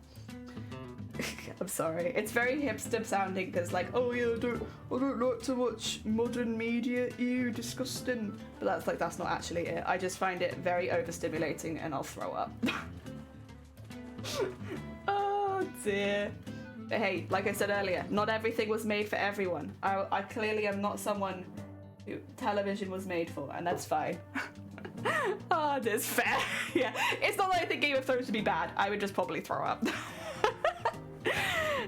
I'm sorry. It's very hipster sounding because like, oh yeah, I don't like to watch modern media. Ew, disgusting. But that's not actually it. I just find it very overstimulating and I'll throw up. Oh dear. But hey, like I said earlier, not everything was made for everyone. I clearly am not someone who television was made for, and that's fine. Oh, that's fair. Yeah, it's not that I think Game of Thrones would be bad. I would just probably throw up.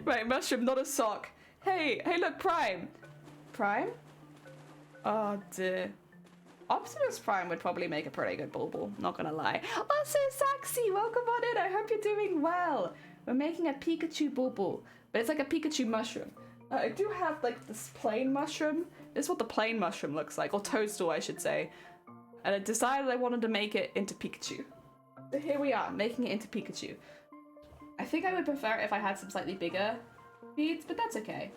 Right, mushroom, not a sock. Hey, look, Prime. Prime? Oh dear. Optimus Prime would probably make a pretty good Bauble, not gonna lie. Also, Saxy, welcome on in. I hope you're doing well. We're making a Pikachu Bauble, but it's like a Pikachu mushroom. I do have like this plain mushroom. This is what the plain mushroom looks like, or toadstool, I should say. And I decided I wanted to make it into Pikachu. So here we are, making it into Pikachu. I think I would prefer it if I had some slightly bigger beads, but that's okay.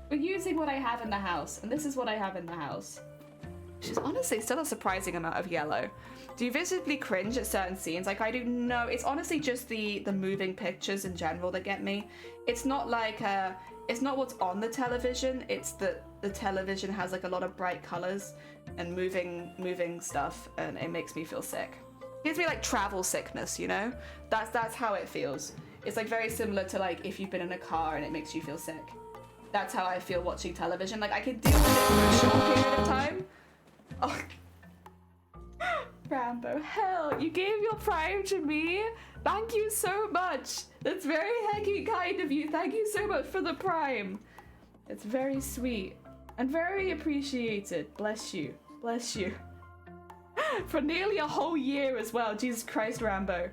We're using what I have in the house, and this is what I have in the house. Which is honestly still a surprising amount of yellow. Do you visibly cringe at certain scenes? Like I do? No, it's honestly just the moving pictures in general that get me. It's not like, it's not what's on the television, it's that the television has like a lot of bright colors and moving stuff, and it makes me feel sick. gives me like travel sickness, you know? That's how it feels. It's like very similar to like if you've been in a car and it makes you feel sick. That's how I feel watching television. Like I could deal with it for a short period of time. Oh. Rambo, hell, you gave your Prime to me? Thank you so much. That's very hecky kind of you. Thank you so much for the Prime. It's very sweet and very appreciated. Bless you. Bless you. For nearly a whole year as well. Jesus Christ, Rambo.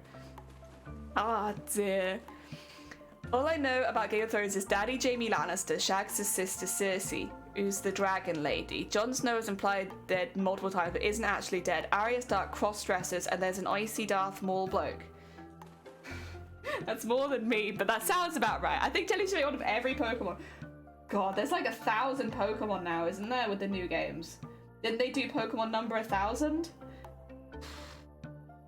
Ah, dear. All I know about Game of Thrones is Daddy Jaime Lannister shags his sister Cersei, who's the dragon lady. Jon Snow is implied dead multiple times, but isn't actually dead. Arya Stark cross-dresses, and there's an icy Darth Maul bloke. That's more than me, but that sounds about right. I think Jelly should be one of every Pokemon. God, there's like 1,000 Pokemon now, isn't there, with the new games? Didn't they do Pokemon number 1,000?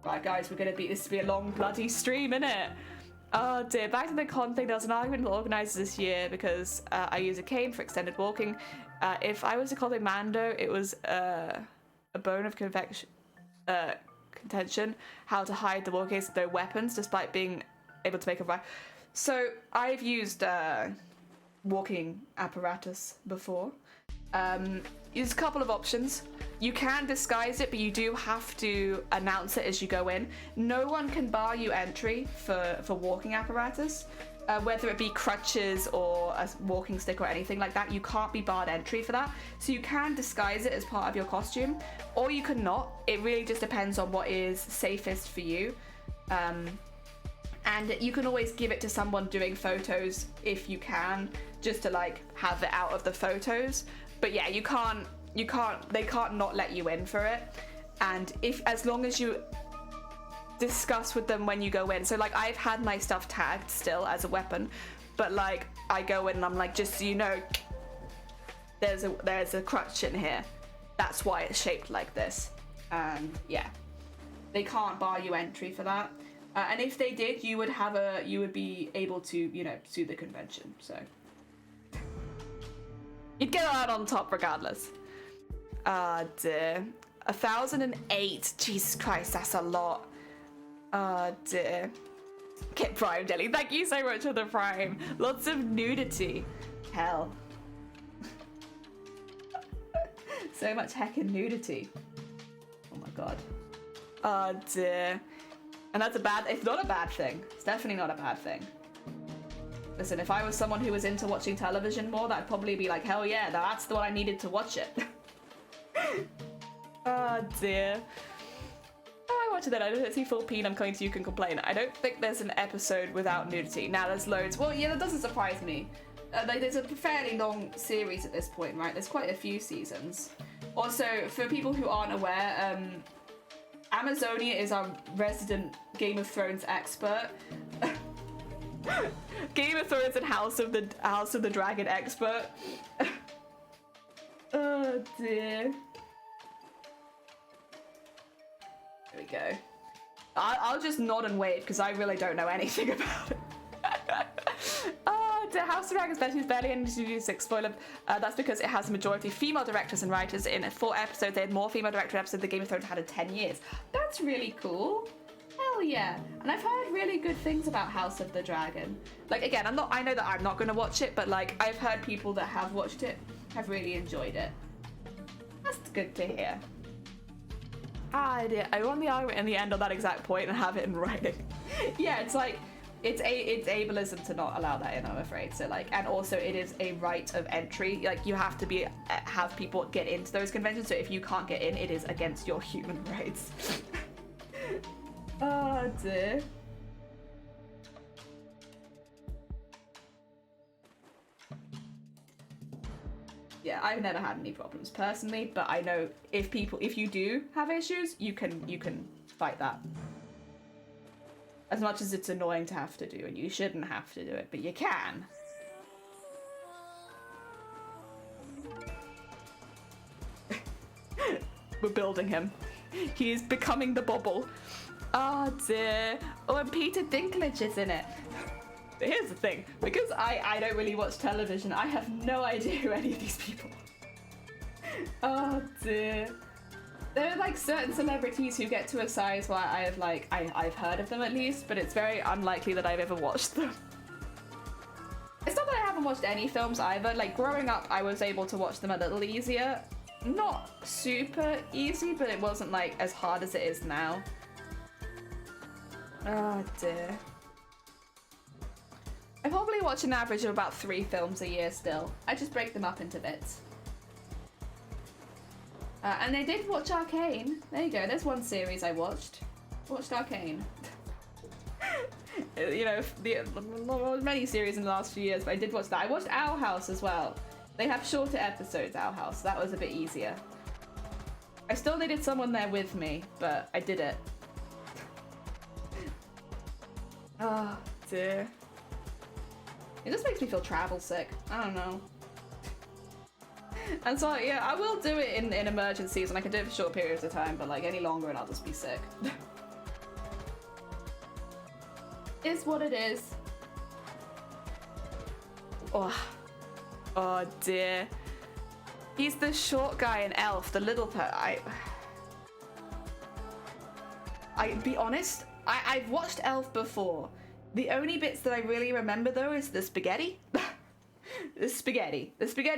Right, guys, we're gonna be this to be a long bloody stream, innit? Oh dear, back to the con thing. There was an argument with the organisers this year because I use a cane for extended walking. If I was to call it Mando, it was a bone of contention how to hide the walking with no weapons despite being able to make a ride. So I've used walking apparatus before. There's a couple of options. You can disguise it, but you do have to announce it as you go in. No one can bar you entry for walking apparatus, whether it be crutches or a walking stick or anything like that. You can't be barred entry for that. So you can disguise it as part of your costume, or you can not. It really just depends on what is safest for you. And you can always give it to someone doing photos if you can, just to like have it out of the photos. But yeah, they can't not let you in for it. And as long as you discuss with them when you go in. So like I've had my stuff tagged still as a weapon, but like I go in and I'm like, just so you know, there's a crutch in here. That's why it's shaped like this. And yeah, they can't bar you entry for that. And if they did, you would be able to, you know, sue the convention. So you'd get out on top regardless. Ah, dear. 1,008. Jesus Christ, that's a lot. Ah, dear. Get Prime Jelly. Thank you so much for the Prime. Lots of nudity. Hell. So much heckin' nudity. Oh my god. Ah, dear. And that's it's not a bad thing. It's definitely not a bad thing. Listen, if I was someone who was into watching television more, that'd probably be like, hell yeah, that's the one I needed to watch it. Oh dear. Oh, I watched it then. I don't see full peen. I'm coming to you can complain. I don't think there's an episode without nudity. Now there's loads. Well, yeah, that doesn't surprise me. Like, there's a fairly long series at this point, right? There's quite a few seasons. Also, for people who aren't aware, Amazonia is our resident Game of Thrones expert. Game of Thrones and House of the Dragon expert. Oh dear. There we go. I'll just nod and wave because I really don't know anything about it. The House of Dragon especially is barely in Season 6 spoiler. That's because it has a majority of female directors and writers. In 4 episodes, they had more female director episodes than Game of Thrones had in 10 years. That's really cool. Hell yeah. And I've heard really good things about House of the Dragon. Like, again, I know that I'm not going to watch it, but like, I've heard people that have watched it have really enjoyed it. That's good to hear. I won the argument in the end on that exact point and have it in writing. Yeah, it's like, it's ableism to not allow that in, I'm afraid. So like, and also it is a right of entry. Like, you have to have people get into those conventions. So if you can't get in, it is against your human rights. Oh dear. Yeah, I've never had any problems personally, but I know if you do have issues, you can fight that. As much as it's annoying to have to do, and you shouldn't have to do it, but you can. We're building him. He is becoming the bubble. Oh dear. Oh, and Peter Dinklage is in it. But here's the thing, because I don't really watch television, I have no idea who any of these people are. Oh dear. There are like certain celebrities who get to a size where I've heard of them at least, but it's very unlikely that I've ever watched them. It's not that I haven't watched any films either. Like growing up, I was able to watch them a little easier. Not super easy, but it wasn't like as hard as it is now. Oh dear. I probably watch an average of about 3 films a year still. I just break them up into bits. And I did watch Arcane. There you go, there's one series I watched. Watched Arcane. You know, many series in the last few years, but I did watch that. I watched Owl House as well. They have shorter episodes, Owl House. That was a bit easier. I still needed someone there with me, but I did it. Oh, dear. It just makes me feel travel sick. I don't know. And so, yeah, I will do it in emergencies, and I can do it for short periods of time, but like any longer and I'll just be sick. Is what it is. Oh. Oh dear. He's the short guy in Elf, the little I be honest, I've watched Elf before. The only bits that I really remember though is the spaghetti. The spaghetti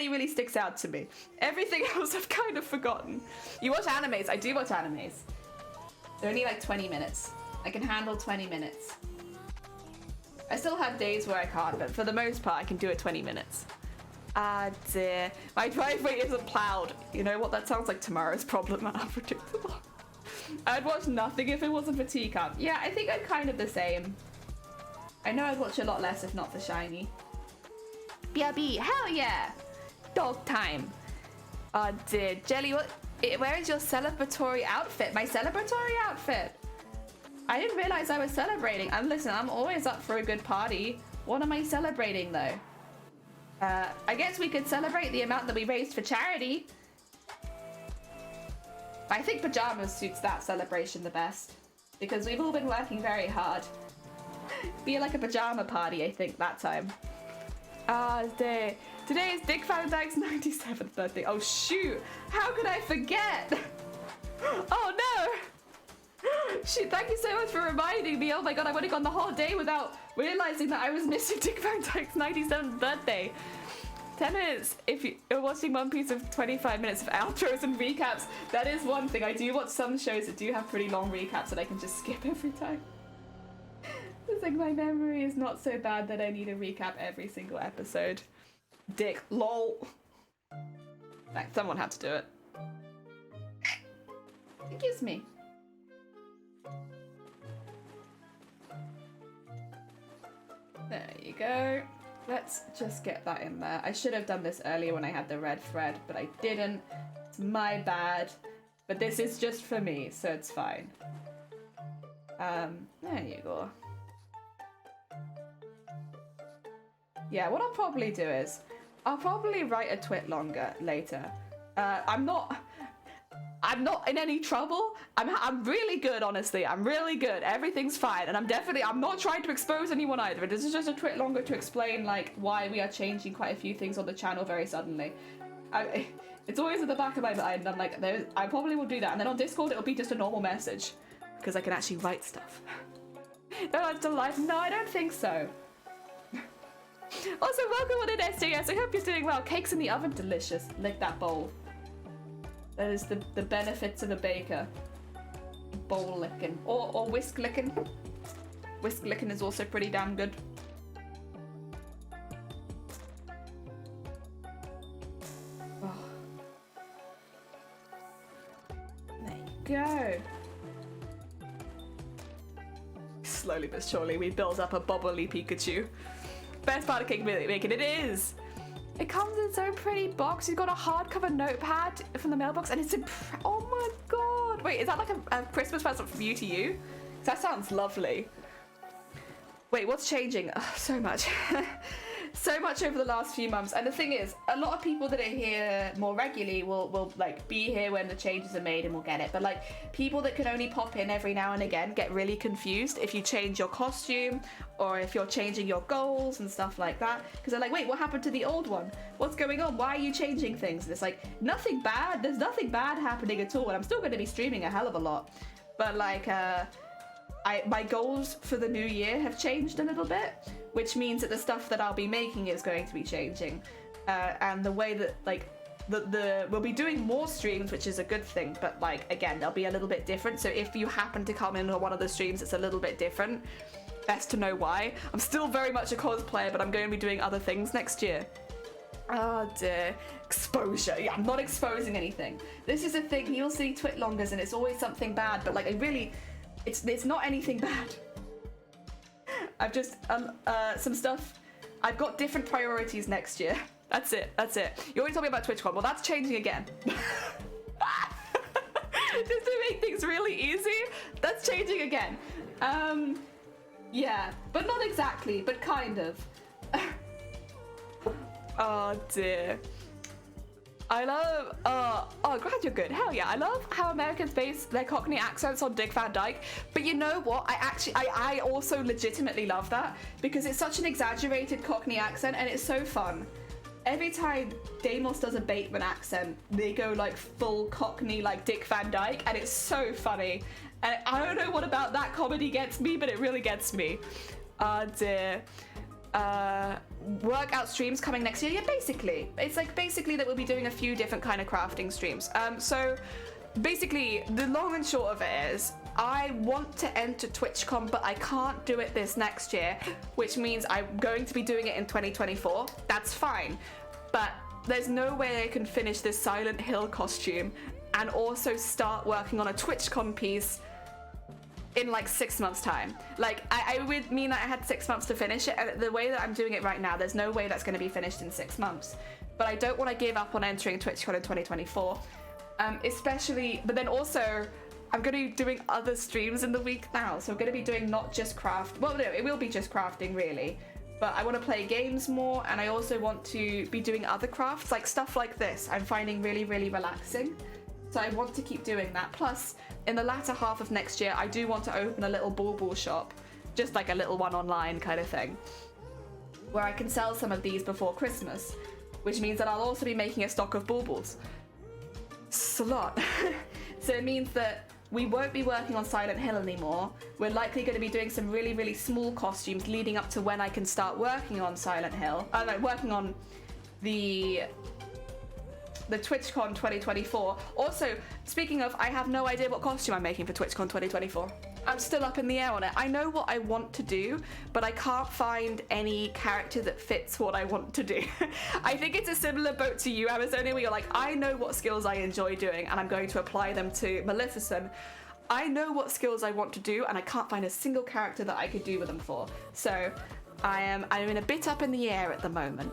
really sticks out to me. Everything else I've kind of forgotten. You watch animes? I do watch animes. They're only like 20 minutes. I can handle 20 minutes. I still have days where I can't, but for the most part I can do it 20 minutes. Ah dear. My driveway isn't plowed. You know what? That sounds like tomorrow's problem and unpredictable. I'd watch nothing if it wasn't for Teacup. Yeah, I think I'm kind of the same. I know I'd watch a lot less if not for Shiny. BRB, hell yeah! Dog time. Oh dear. Jelly, where is your celebratory outfit? My celebratory outfit? I didn't realize I was celebrating. Listen, I'm always up for a good party. What am I celebrating though? I guess we could celebrate the amount that we raised for charity. I think pajamas suits that celebration the best. Because we've all been working very hard. Be like a pajama party, I think, that time. Ah, today is Dick Van Dyke's 97th birthday. Oh shoot, how could I forget? Oh no! Shoot, thank you so much for reminding me. Oh my god, I would have gone the whole day without realizing that I was missing Dick Van Dyke's 97th birthday. 10 minutes if you're watching One Piece of 25 minutes of outros and recaps. That is one thing. I do watch some shows that do have pretty long recaps that I can just skip every time. It's like my memory is not so bad that I need a recap every single episode. Dick, lol. Like, someone had to do it. Excuse me. There you go. Let's just get that in there. I should have done this earlier when I had the red thread, but I didn't. It's my bad. But this is just for me, so it's fine. There you go. Yeah, what I'll probably do is, I'll probably write a twit longer later. I'm not in any trouble. I'm really good, honestly. I'm really good. Everything's fine. And I'm not trying to expose anyone either. This is just a twit longer to explain, like, why we are changing quite a few things on the channel very suddenly. It's always at the back of my mind. I'm like, I probably will do that. And then on Discord, it'll be just a normal message. Because I can actually write stuff. No, I'm still alive. No, I don't think so. Also, welcome on in SJS. I hope you're doing well. Cakes in the oven, delicious. Lick that bowl. That is the benefits of a baker. Bowl licking. Or whisk licking. Whisk licking is also pretty damn good. Oh. There you go. Slowly but surely we build up a bubbly Pikachu. Best part of cake making, it is! It comes in so pretty box. You've got a hardcover notepad from the mailbox and it's oh my god! Wait, is that like a Christmas present from you to you? That sounds lovely. Wait, what's changing? Oh, so much. so much over the last few months, and the thing is, a lot of people that are here more regularly will like be here when the changes are made and will get it, but like people that can only pop in every now and again get really confused if you change your costume or if you're changing your goals and stuff like that, because they're like, wait, what happened to the old one? What's going on? Why are you changing things? And it's like, nothing bad, there's nothing bad happening at all, and I'm still going to be streaming a hell of a lot, but like my goals for the new year have changed a little bit, which means that the stuff that I'll be making is going to be changing, and the way that like we'll be doing more streams, which is a good thing, but like again, they'll be a little bit different. So if you happen to come in on one of the streams that's a little bit different, best to know why. I'm still very much a cosplayer, but I'm going to be doing other things next year. Oh dear, exposure. Yeah, I'm not exposing anything. This is a thing, you'll see Twitlongers and it's always something bad, but like it's not anything bad. I've just some stuff. I've got different priorities next year. That's it. You already told me about TwitchCon. Well, that's changing again. Just to make things really easy, that's changing again. Yeah, but not exactly, but kind of. Oh dear. I love, oh, glad you're good. Hell yeah, I love how Americans base their Cockney accents on Dick Van Dyke. But you know what? I also legitimately love that because it's such an exaggerated Cockney accent and it's so fun. Every time Damos does a Bateman accent, they go like full Cockney, like Dick Van Dyke, and it's so funny. And I don't know what about that comedy gets me, but it really gets me. Oh dear. Workout streams coming next year. Yeah, basically it's like that we'll be doing a few different kind of crafting streams. So basically the long and short of it is I want to enter TwitchCon, but I can't do it this next year, which means I'm going to be doing it in 2024. That's fine, but there's no way I can finish this Silent Hill costume and also start working on a TwitchCon piece in like 6 months time. Like I would mean that I had 6 months to finish it, and the way that I'm doing it right now, there's no way that's going to be finished in 6 months. But I don't want to give up on entering TwitchCon in 2024, especially, but then also I'm going to be doing other streams in the week now, so I'm going to be doing not just craft, well no, it will be just crafting really, but I want to play games more, and I also want to be doing other crafts, like stuff like this I'm finding really, really relaxing. So I want to keep doing that. Plus, in the latter half of next year, I do want to open a little Baubles shop, just like a little one online kind of thing, where I can sell some of these before Christmas, which means that I'll also be making a stock of Baubles. It's a lot. So it means that we won't be working on Silent Hill anymore. We're likely going to be doing some really, really small costumes leading up to when I can start working on Silent Hill. Working on the TwitchCon 2024. Also, speaking of, I have no idea what costume I'm making for TwitchCon 2024. I'm still up in the air on it. I know what I want to do, but I can't find any character that fits what I want to do. I think it's a similar boat to you, Amazonia, where you're like, I know what skills I enjoy doing and I'm going to apply them to Maleficent. I know what skills I want to do and I can't find a single character that I could do with them for. So I'm in a bit up in the air at the moment.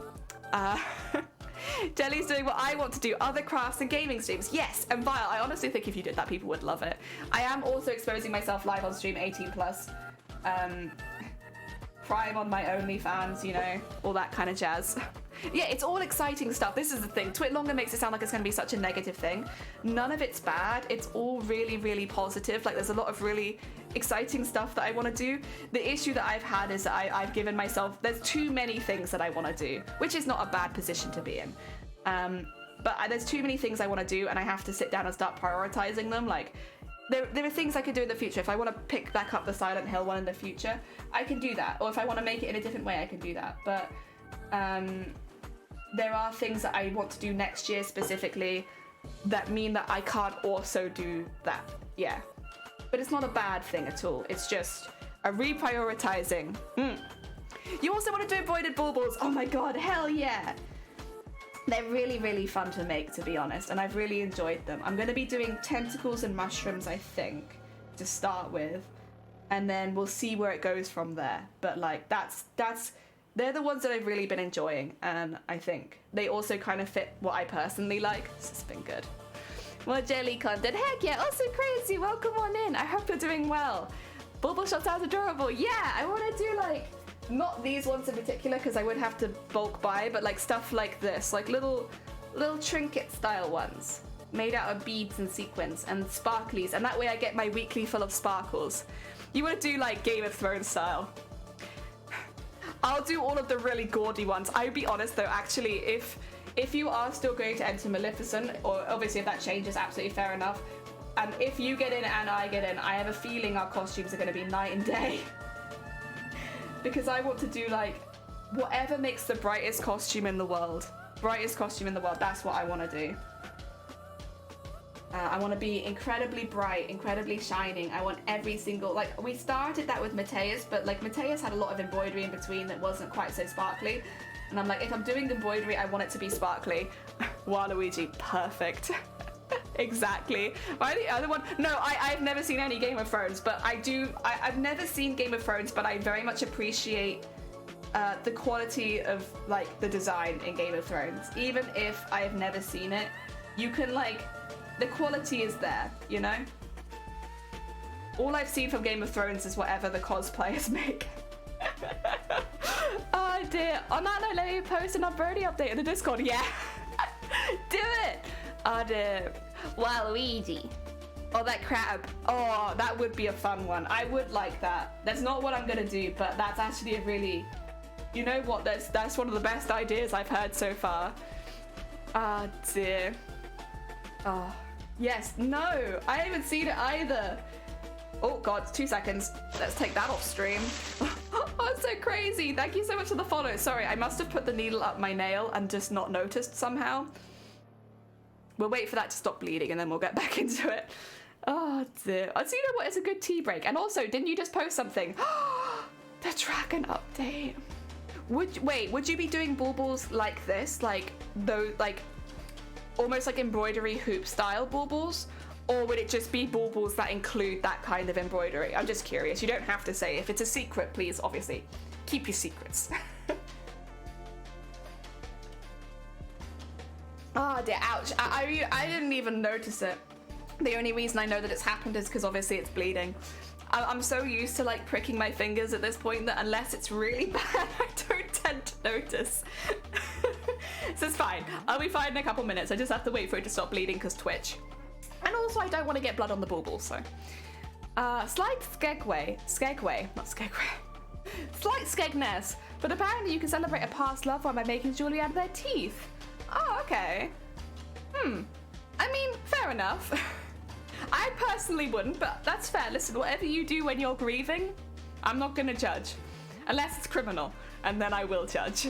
Jelly's doing what I want to do, other crafts and gaming streams. Yes, and Vile, I honestly think if you did that, people would love it. I am also exposing myself live on stream, 18+. Prime on my OnlyFans, you know, all that kind of jazz. Yeah, it's all exciting stuff. This is the thing. Twitlonger makes it sound like it's going to be such a negative thing. None of it's bad. It's all really, really positive. Like, there's a lot of really exciting stuff that I want to do. The issue that I've had is that I've given myself, there's too many things that I want to do, which is not a bad position to be in. But there's too many things I want to do, and I have to sit down and start prioritizing them. Like, there are things I could do in the future. If I want to pick back up the Silent Hill one in the future, I can do that. Or if I want to make it in a different way, I can do that. But there are things that I want to do next year specifically that mean that I can't also do that. Yeah. But it's not a bad thing at all. It's just a reprioritizing. You also want to do embroidered baubles. Oh my god, hell yeah. They're really, really fun to make, to be honest, and I've really enjoyed them. I'm going to be doing tentacles and mushrooms, I think, to start with, and then we'll see where it goes from there. But like, they're the ones that I've really been enjoying, and I think they also kind of fit what I personally like. This has been good. More jelly content. Heck yeah, also crazy. Welcome on in. I hope you're doing well. Bauble shop sounds adorable. Yeah, I want to do like not these ones in particular because I would have to bulk buy, but like stuff like this, like little trinket style ones made out of beads and sequins and sparklies, and that way I get my weekly full of sparkles. You want to do like Game of Thrones style. I'll do all of the really gaudy ones. I'll be honest though, actually, if you are still going to enter Maleficent, or obviously if that changes, absolutely fair enough. And if you get in and I get in, I have a feeling our costumes are going to be night and day. Because I want to do like whatever makes the brightest costume in the world. Brightest costume in the world, that's what I want to do. I want to be incredibly bright, incredibly shining. I want every single, like we started that with Mateus, but like Mateus had a lot of embroidery in between that wasn't quite so sparkly. And I'm like, if I'm doing embroidery, I want it to be sparkly. Waluigi, perfect. Exactly. Why the other one? No, I've never seen any Game of Thrones, but I've never seen Game of Thrones, but I very much appreciate the quality of like the design in Game of Thrones. Even if I have never seen it, you can like, the quality is there, you know? All I've seen from Game of Thrones is whatever the cosplayers make. Oh dear. On that note, let me post an Brody update in the Discord. Yeah. Do it. Oh dear. Waluigi. Oh, that crab. Oh, that would be a fun one. I would like that. That's not what I'm gonna do, but that's actually a really, you know what? That's one of the best ideas I've heard so far. Ah dear. Oh yes. No, I haven't seen it either. Oh god, 2 seconds. Let's take that off stream. Oh, it's so crazy. Thank you so much for the follow. Sorry, I must have put the needle up my nail and just not noticed somehow. We'll wait for that to stop bleeding and then we'll get back into it. Oh dear. So you know what? It's a good tea break. And also, didn't you just post something? The dragon update. Would you be doing baubles like this? Like those, like almost like embroidery hoop style baubles? Or would it just be baubles that include that kind of embroidery? I'm just curious. You don't have to say. If it's a secret, please, obviously, keep your secrets. Oh dear, ouch. I didn't even notice it. The only reason I know that it's happened is because obviously it's bleeding. I'm so used to like pricking my fingers at this point that unless it's really bad, I don't tend to notice. So it's fine. I'll be fine in a couple minutes. I just have to wait for it to stop bleeding because Twitch. And also I don't want to get blood on the baubles, so. Slight skegway, not skegway. Slight skegness, but apparently you can celebrate a past loved one by making jewelry out of their teeth. Oh, okay. I mean, fair enough. I personally wouldn't, but that's fair. Listen, whatever you do when you're grieving, I'm not gonna judge. Unless it's criminal, and then I will judge.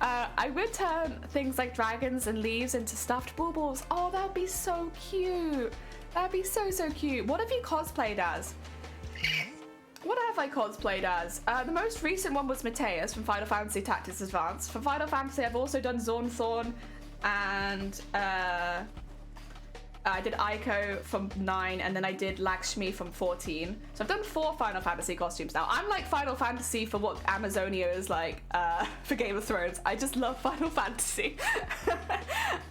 I would turn things like dragons and leaves into stuffed baubles. Oh, that'd be so cute. That'd be so, so cute. What have you cosplayed as? What have I cosplayed as? The most recent one was Mateus from Final Fantasy Tactics Advance. For Final Fantasy, I've also done Zornthorn, and I did Aiko from 9, and then I did Lakshmi from 14. So I've done 4 Final Fantasy costumes now. I'm like Final Fantasy for what Amazonia is like for Game of Thrones. I just love Final Fantasy.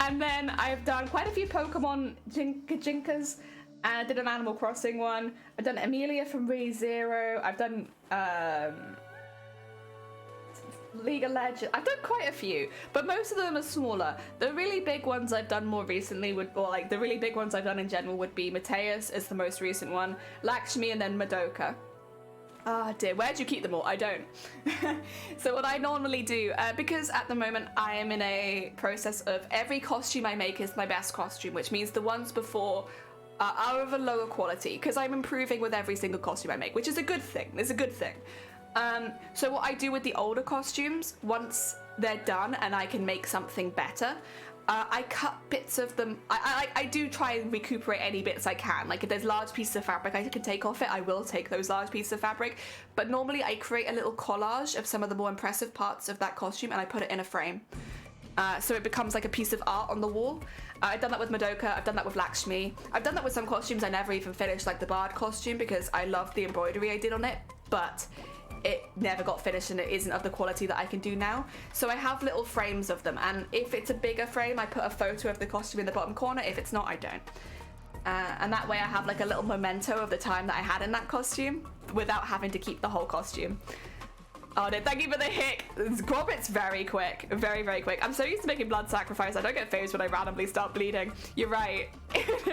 And then I've done quite a few Pokemon Jinkas, and I did an Animal Crossing one. I've done Amelia from ReZero. I've done League of Legends. I've done quite a few, but most of them are smaller. The really big ones I've done more recently would, or like the really big ones I've done in general would be Mateus is the most recent one, Lakshmi, and then Madoka. Ah dear, where'd you keep them all? I don't. So what I normally do, because at the moment I am in a process of every costume I make is my best costume, which means the ones before are of a lower quality, because I'm improving with every single costume I make, which is a good thing. It's a good thing. So what I do with the older costumes, once they're done and I can make something better, I cut bits of them. I do try and recuperate any bits I can. Like if there's large pieces of fabric I can take off it, I will take those large pieces of fabric. But normally I create a little collage of some of the more impressive parts of that costume and I put it in a frame. So it becomes like a piece of art on the wall. I've done that with Madoka, I've done that with Lakshmi. I've done that with some costumes I never even finished, like the Bard costume, because I loved the embroidery I did on it, but it never got finished and it isn't of the quality that I can do now. So I have little frames of them, and if it's a bigger frame, I put a photo of the costume in the bottom corner. If it's not, I don't. And that way I have like a little memento of the time that I had in that costume without having to keep the whole costume. Oh, no, thank you for the hick. Grobbit's very quick. Very, very quick. I'm so used to making blood sacrifice. I don't get phased when I randomly start bleeding. You're right.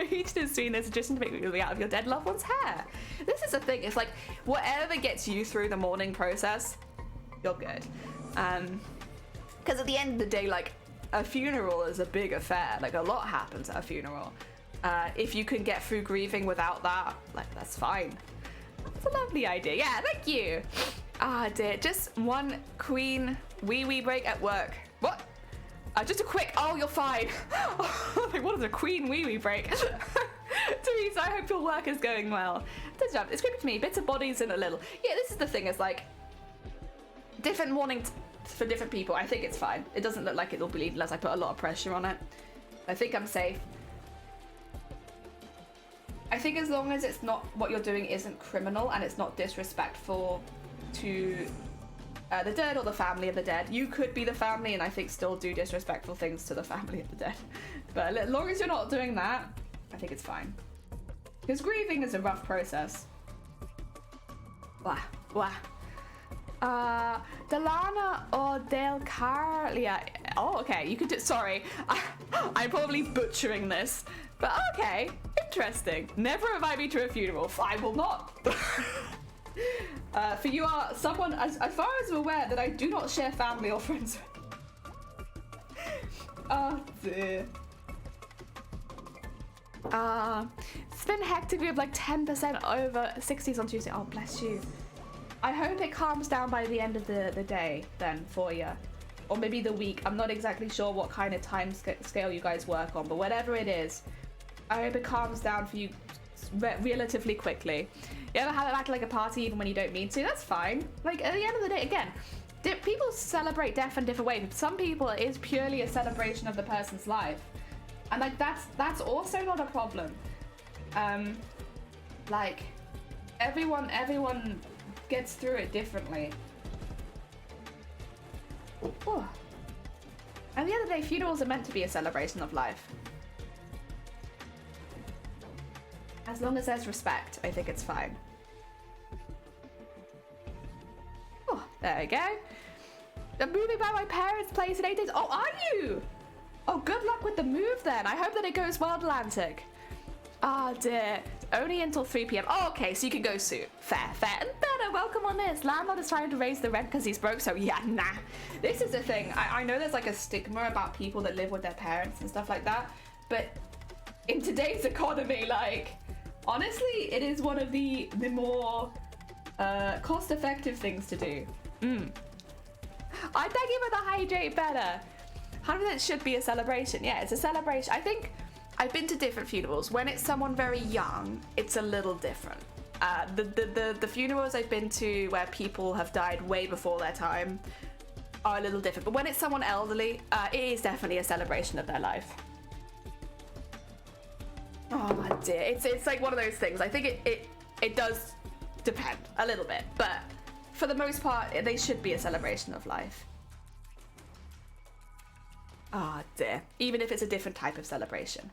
Each is doing this just to make me out of your dead loved one's hair. This is the thing. It's like, whatever gets you through the mourning process, you're good. Because at the end of the day, like, a funeral is a big affair. Like, a lot happens at a funeral. If you can get through grieving without that, like, that's fine. That's a lovely idea. Yeah, thank you. Ah, dear. Just one queen wee break at work. What? Just a quick. Oh, you're fine. Like, what is a queen wee break? Teresa, I hope your work is going well. Good job. It's creepy to me. Bits of bodies in a little. Yeah, this is the thing. Is like different mornings for different people. I think it's fine. It doesn't look like it'll bleed unless I put a lot of pressure on it. I think I'm safe. I think as long as it's not, what you're doing isn't criminal and it's not disrespectful to the dead or the family of the dead. You could be the family and I think still do disrespectful things to the family of the dead. But as long as you're not doing that, I think it's fine. Because grieving is a rough process. Wah, wah. Delana or Del Carlia. Oh, okay. You could do. Sorry, I'm probably butchering this, but okay, interesting. Never have I been to a funeral. I will not. For you are someone, as far as I'm aware, that I do not share family or friends with. Oh dear. It's been hectic. We have like 10% over 60s on Tuesday. Oh, bless you. I hope it calms down by the end of the day then for you. Or maybe the week. I'm not exactly sure what kind of time scale you guys work on, but whatever it is, I hope it calms down for you relatively quickly. You ever have it act like a party even when you don't mean to? That's fine. Like, at the end of the day, again, people celebrate death in different ways. Some people, it is purely a celebration of the person's life. And like, that's also not a problem. Like, everyone gets through it differently. Ooh. At the end of the day, funerals are meant to be a celebration of life. As long as there's respect, I think it's fine. Oh, there we go. I'm moving by my parents' place in 8 days. Oh, are you? Oh, good luck with the move then. I hope that it goes well, Atlantic. Ah, dear. Only until 3 p.m. Oh, okay, so you can go soon. Fair. And better, welcome on this. Landlord is trying to raise the rent because he's broke, so yeah, nah. This is the thing. I know there's like a stigma about people that live with their parents and stuff like that, but in today's economy, like, honestly, it is one of the more cost-effective things to do. I thank you for the hydrate better. 100% should be a celebration. Yeah, it's a celebration. I think I've been to different funerals. When it's someone very young, it's a little different. The funerals I've been to where people have died way before their time are a little different. But when it's someone elderly, it is definitely a celebration of their life. Oh my dear, it's like one of those things. I think it does depend a little bit, but for the most part, they should be a celebration of life. Oh dear, even if it's a different type of celebration.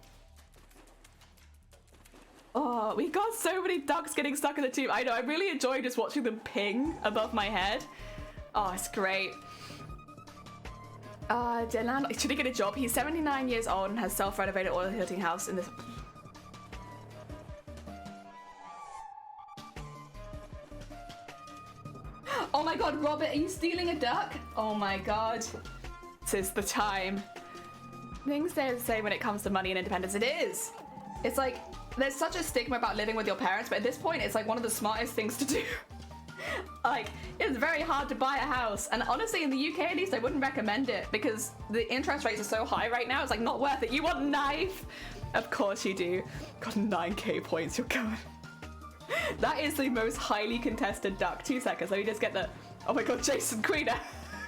Oh, we got so many ducks getting stuck in the tube. I know, I really enjoy just watching them ping above my head. Oh, it's great. Dylan, should he get a job? He's 79 years old and has self-renovated oil heating house in this. Oh my god, Robert, are you stealing a duck? Oh my god. Tis the time. Things stay the same when it comes to money and independence. It is. It's like, there's such a stigma about living with your parents, but at this point, it's like one of the smartest things to do. Like, it's very hard to buy a house. And honestly, in the UK at least, I wouldn't recommend it because the interest rates are so high right now. It's like not worth it. You want a knife? Of course you do. Got 9k points, you're going. That is the most highly contested duck. 2 seconds, let me just get the... Oh my god, Jason Queener.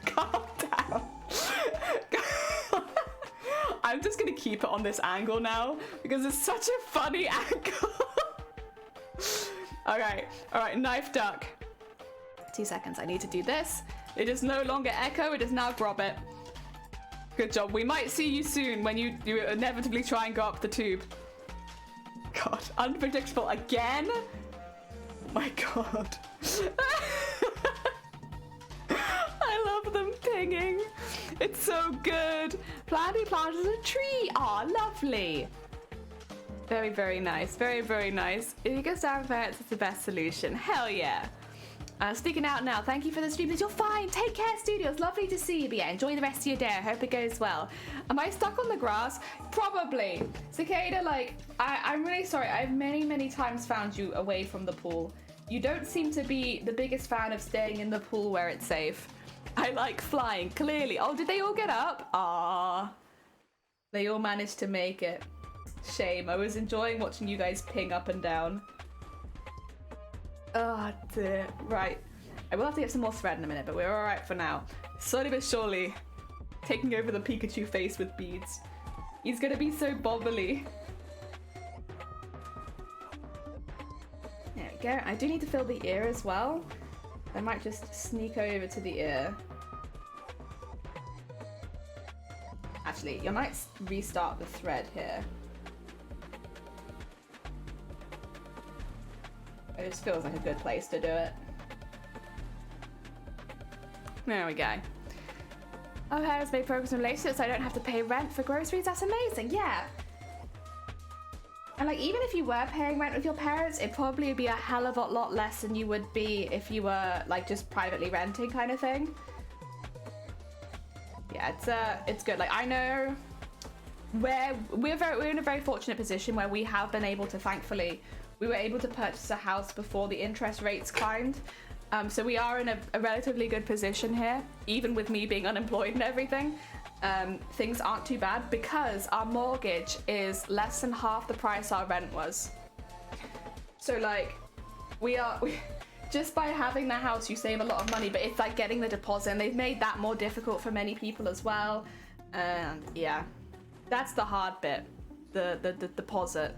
Calm down. I'm just gonna keep it on this angle now because it's such a funny angle. Alright, knife duck. 2 seconds, I need to do this. It is no longer Echo, it is now Grobit. Good job. We might see you soon when you inevitably try and go up the tube. God, unpredictable again? Oh my god. pinging. It's so good. Planty planted a tree. Aw, lovely. Very, very nice. Very, very nice. If you go down with parents, it's the best solution. Hell yeah. Speaking out now, thank you for the stream. You're fine. Take care, Studios. Lovely to see you. But yeah, enjoy the rest of your day. I hope it goes well. Am I stuck on the grass? Probably. Cicada, like, I'm really sorry. I've many, many times found you away from the pool. You don't seem to be the biggest fan of staying in the pool where it's safe. I like flying, clearly. Oh, did they all get up? Ah, they all managed to make it. Shame. I was enjoying watching you guys ping up and down. Oh dear. Right. I will have to get some more thread in a minute, but we're alright for now. Slowly but surely, taking over the Pikachu face with beads. He's gonna be so bobbly. There we go. I do need to fill the ear as well. I might just sneak over to the ear. Actually, you might restart the thread here. It just feels like a good place to do it. There we go. Oh, has made progress in relationships, so I don't have to pay rent for groceries. That's amazing, yeah. And like, even if you were paying rent with your parents, it'd probably be a hell of a lot less than you would be if you were like just privately renting kind of thing. Yeah, it's good. Like, I know we're in a very fortunate position where we have been able to, thankfully, we were able to purchase a house before the interest rates climbed. So we are in a relatively good position here, even with me being unemployed and everything. Things aren't too bad because our mortgage is less than half the price our rent was. So like, just by having the house, you save a lot of money, but it's like getting the deposit, and they've made that more difficult for many people as well. And yeah, that's the hard bit, the deposit.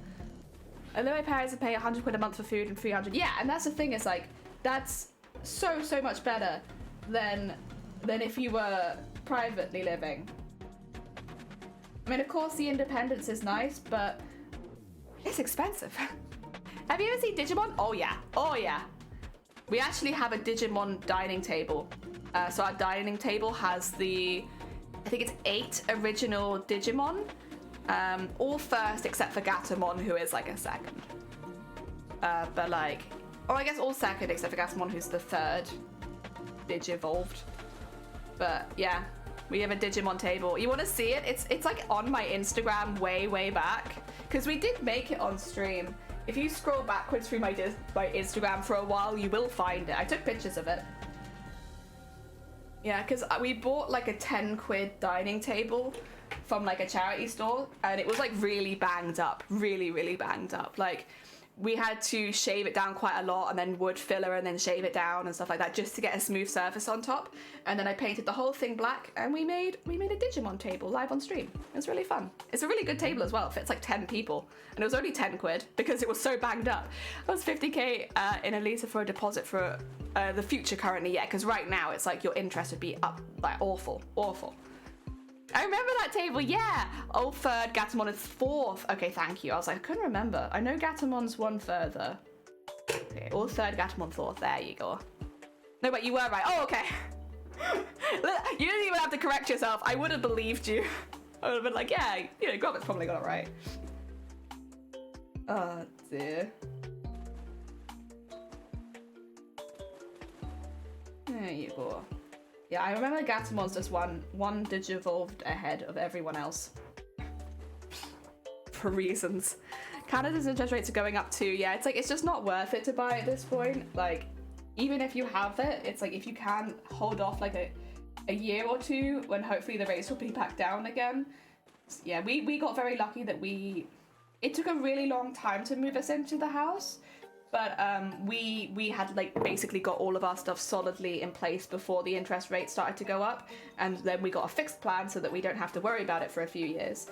Although my parents would pay 100 quid a month for food and 300, yeah, and that's the thing, is like, that's so much better than if you were privately living. I mean, of course the independence is nice, but it's expensive. Have you ever seen Digimon? Oh yeah, oh yeah. We actually have a Digimon dining table. So our dining table has I think it's 8 original Digimon. All first except for Gatomon, who is like a second. But like, or I guess all second except for Gatomon, who's the third Digivolved. But yeah, we have a Digimon table. You want to see it? It's like on my Instagram way back, because we did make it on stream. If you scroll backwards through my Instagram for a while, you will find it. I took pictures of it. Yeah, because we bought like a 10 quid dining table from like a charity store, and it was like really banged up, really banged up. Like, we had to shave it down quite a lot, and then wood filler, and then shave it down and stuff like that, just to get a smooth surface on top. And then I painted the whole thing black, and we made a Digimon table live on stream. It was really fun. It's a really good table as well. It fits like 10 people, and it was only 10 quid because it was so banged up. It was 50k in Elisa for a deposit for the future currently, yeah, because right now it's like your interest would be up, like awful. I remember that table, yeah! Oh, third, Gatomon is 4th. Okay, thank you. I was like, I couldn't remember. I know Gatomon's one further. Okay, all third, Gatomon 4th. There you go. No, but you were right. Oh, okay. You didn't even have to correct yourself. I would have believed you. I would have been like, yeah, you know, Grommet's probably got it right. Oh, dear. There you go. Yeah, I remember Gatomon's just one Digivolved ahead of everyone else. For reasons. Canada's interest rates are going up too. Yeah, it's like, it's just not worth it to buy at this point. Like, even if you have it, it's like, if you can hold off like a year or two, when hopefully the rates will be back down again. Yeah, we got very lucky that it took a really long time to move us into the house. But we had like basically got all of our stuff solidly in place before the interest rate started to go up, and then we got a fixed plan so that we don't have to worry about it for a few years.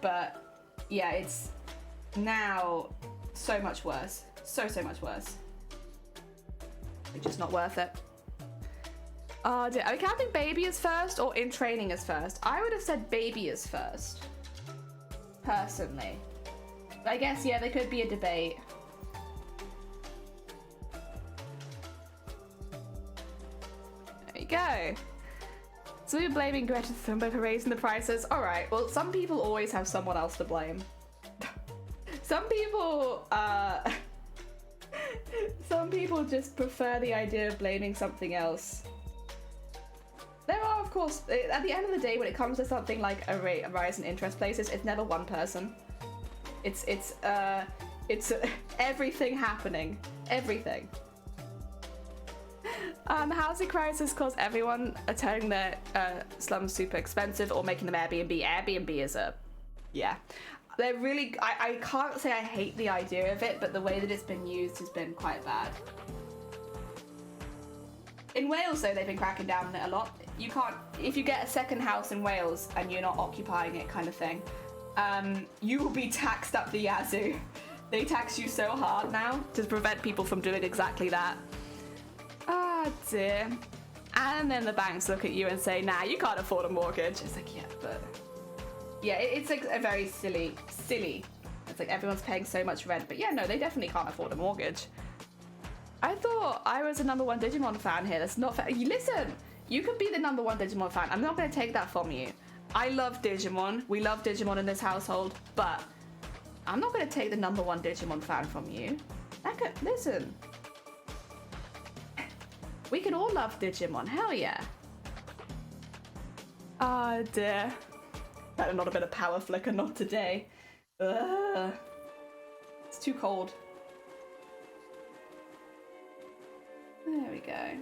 But yeah, it's now so much worse, so much worse. It's just not worth it. Oh dear. Are we counting baby as first or in training as first? I would have said baby as first, personally. But I guess, yeah, there could be a debate. Go. So you're blaming Greta Thunberg for raising the prices? Alright, well, some people always have someone else to blame. Some people, some people just prefer the idea of blaming something else. There are, of course, at the end of the day, when it comes to something like a rise in interest places, it's never one person. It's everything happening. Everything. The housing crisis caused everyone turning their slums super expensive or making them Airbnb. Airbnb is yeah. They're really, I can't say I hate the idea of it, but the way that it's been used has been quite bad. In Wales, though, they've been cracking down on it a lot. You can't, if you get a second house in Wales and you're not occupying it kind of thing, you will be taxed up the yazoo. They tax you so hard now to prevent people from doing exactly that. Ah, dear. And then the banks look at you and say, nah, you can't afford a mortgage. It's like, yeah, but... Yeah, it's like a very silly. It's like everyone's paying so much rent. But yeah, no, they definitely can't afford a mortgage. I thought I was a #1 Digimon fan here. That's not fair. Listen, you could be the #1 Digimon fan. I'm not going to take that from you. I love Digimon. We love Digimon in this household. But I'm not going to take the #1 Digimon fan from you. Listen. We can all love Digimon. Hell yeah. Ah, dear. Better not a bit of power flicker, not today. Ugh. It's too cold. There we go.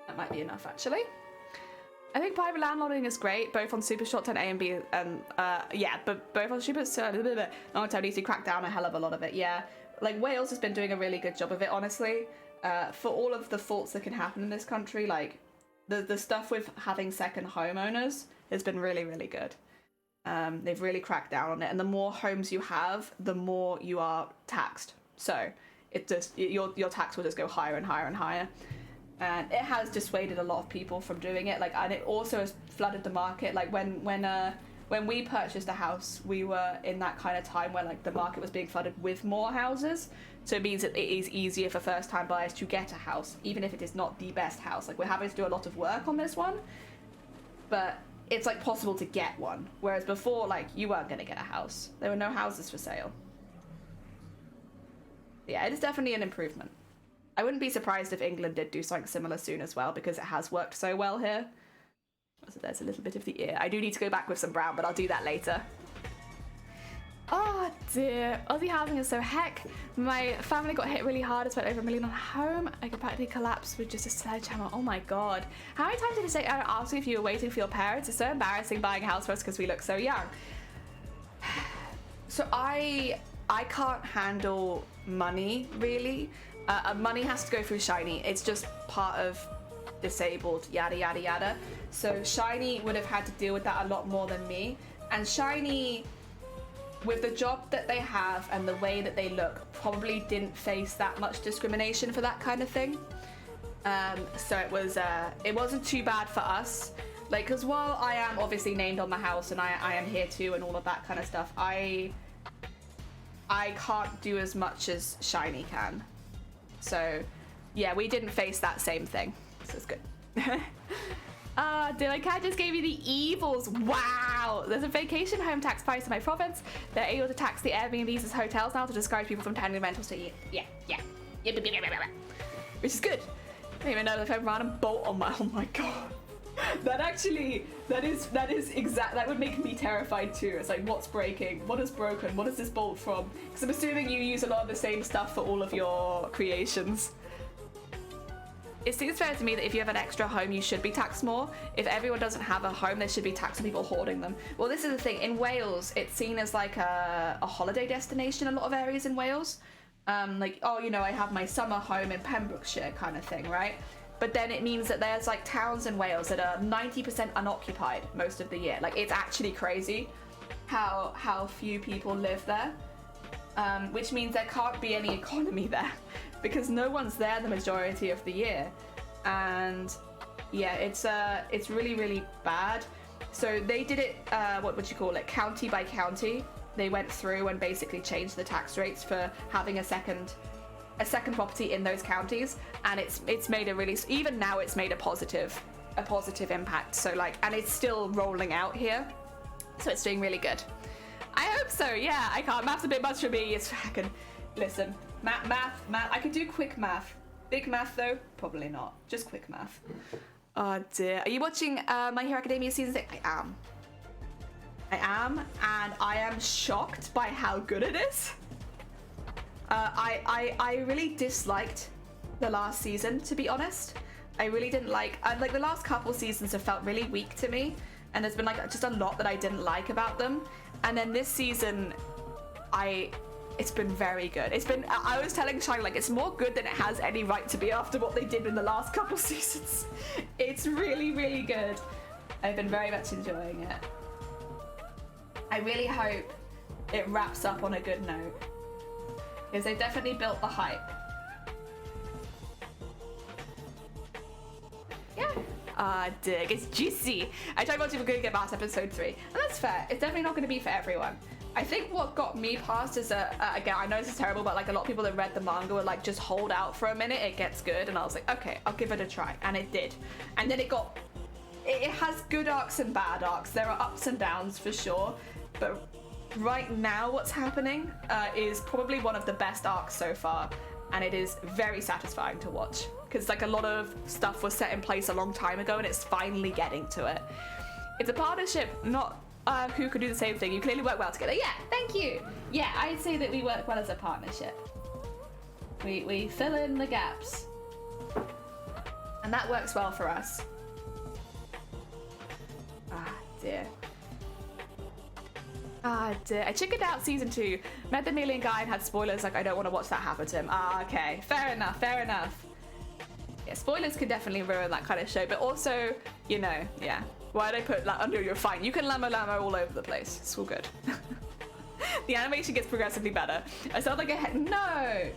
That might be enough, actually. I think private landlording is great, both on Super Short Term A and B, and yeah, but both on Super Long Term needs to crack down a hell of a lot of it. Yeah, like Wales has been doing a really good job of it, honestly. For all of the faults that can happen in this country, like the stuff with having second homeowners has been really, really good. They've really cracked down on it, and the more homes you have, the more you are taxed. So it just your tax will just go higher and higher and higher. And it has dissuaded a lot of people from doing it. Like, and it also has flooded the market. Like when we purchased a house, we were in that kind of time where like the market was being flooded with more houses. So it means that it is easier for first-time buyers to get a house, even if it is not the best house. Like, we're having to do a lot of work on this one, but it's like possible to get one. Whereas before, like, you weren't going to get a house. There were no houses for sale. Yeah, it is definitely an improvement. I wouldn't be surprised if England did do something similar soon as well, because it has worked so well here. So there's a little bit of the ear. I do need to go back with some brown, but I'll do that later. Oh dear, Aussie housing is so heck. My family got hit really hard. I spent over $1 million on a home. I could practically collapse with just a sledgehammer. Oh my god. How many times did I say I asked you if you were waiting for your parents? It's so embarrassing buying a house for us because we look so young. So I can't handle money, really. Money has to go through Shiny. It's just part of disabled, yada yada yada. So Shiny would have had to deal with that a lot more than me. And Shiny, with the job that they have and the way that they look, probably didn't face that much discrimination for that kind of thing. So it wasn't too bad for us. Like, because while I am obviously named on the house and I am here too and all of that kind of stuff, I can't do as much as Shiny can. So yeah, we didn't face that same thing. So it's good. Dear, my cat just gave me the evils. Wow. There's a vacation home tax price in my province. They're able to tax the Airbnbs as hotels now to discourage people from turning rentals to yeah. Which is good. I didn't even know if I ran a bolt on my, oh my god. That would make me terrified too. It's like, what's breaking? What is broken? What is this bolt from? Because I'm assuming you use a lot of the same stuff for all of your creations. It seems fair to me that if you have an extra home, you should be taxed more. If everyone doesn't have a home, they should be taxed on people hoarding them. Well, this is the thing. In Wales, it's seen as like a holiday destination in a lot of areas in Wales. Like, oh, you know, I have my summer home in Pembrokeshire kind of thing, right? But then it means that there's like towns in Wales that are 90% unoccupied most of the year. Like, it's actually crazy how few people live there. Which means there can't be any economy there because no one's there the majority of the year. And yeah, it's really, really bad. So they did it, what would you call it, county by county. They went through and basically changed the tax rates for having a second a second property in those counties, and it's made a really, even now it's made a positive impact. So like, and it's still rolling out here, so it's doing really good. I hope so. Yeah, I can't. Math's a bit much for me. It's I can listen. Math. I could do quick math. Big math though, probably not. Just quick math. Oh dear. Are you watching My Hero Academia season 6? I am, and I am shocked by how good it is. I really disliked the last season, to be honest. I really didn't like the last couple seasons have felt really weak to me, and there's been like just a lot that I didn't like about them. And then this season, it's been very good. It's been, I was telling Shine, like, it's more good than it has any right to be after what they did in the last couple seasons. It's really, really good. I've been very much enjoying it. I really hope it wraps up on a good note, because they definitely built the hype. Yeah. Dig. It's juicy. I tried watching Good Get Past episode 3, and that's fair. It's definitely not going to be for everyone. I think what got me past is again, I know this is terrible, but like a lot of people that read the manga were like, just hold out for a minute, it gets good, and I was like, okay, I'll give it a try, and it did. And then it has good arcs and bad arcs. There are ups and downs for sure, but right now what's happening is probably one of the best arcs so far, and it is very satisfying to watch, because like a lot of stuff was set in place a long time ago and it's finally getting to it. It's a partnership, not who could do the same thing. You clearly work well together. Yeah, thank you. Yeah, I'd say that we work well as a partnership. We fill in the gaps, and that works well for us. Ah dear. Ah dear. I chickened out season 2. Met the Million guy and had spoilers. Like, I don't want to watch that happen to him. Ah, okay. Fair enough. Fair enough. Yeah, spoilers could definitely ruin that kind of show, but also, you know, yeah. Why did I put that under? You're fine. You can lamo all over the place. It's all good. The animation gets progressively better. I sound like a no.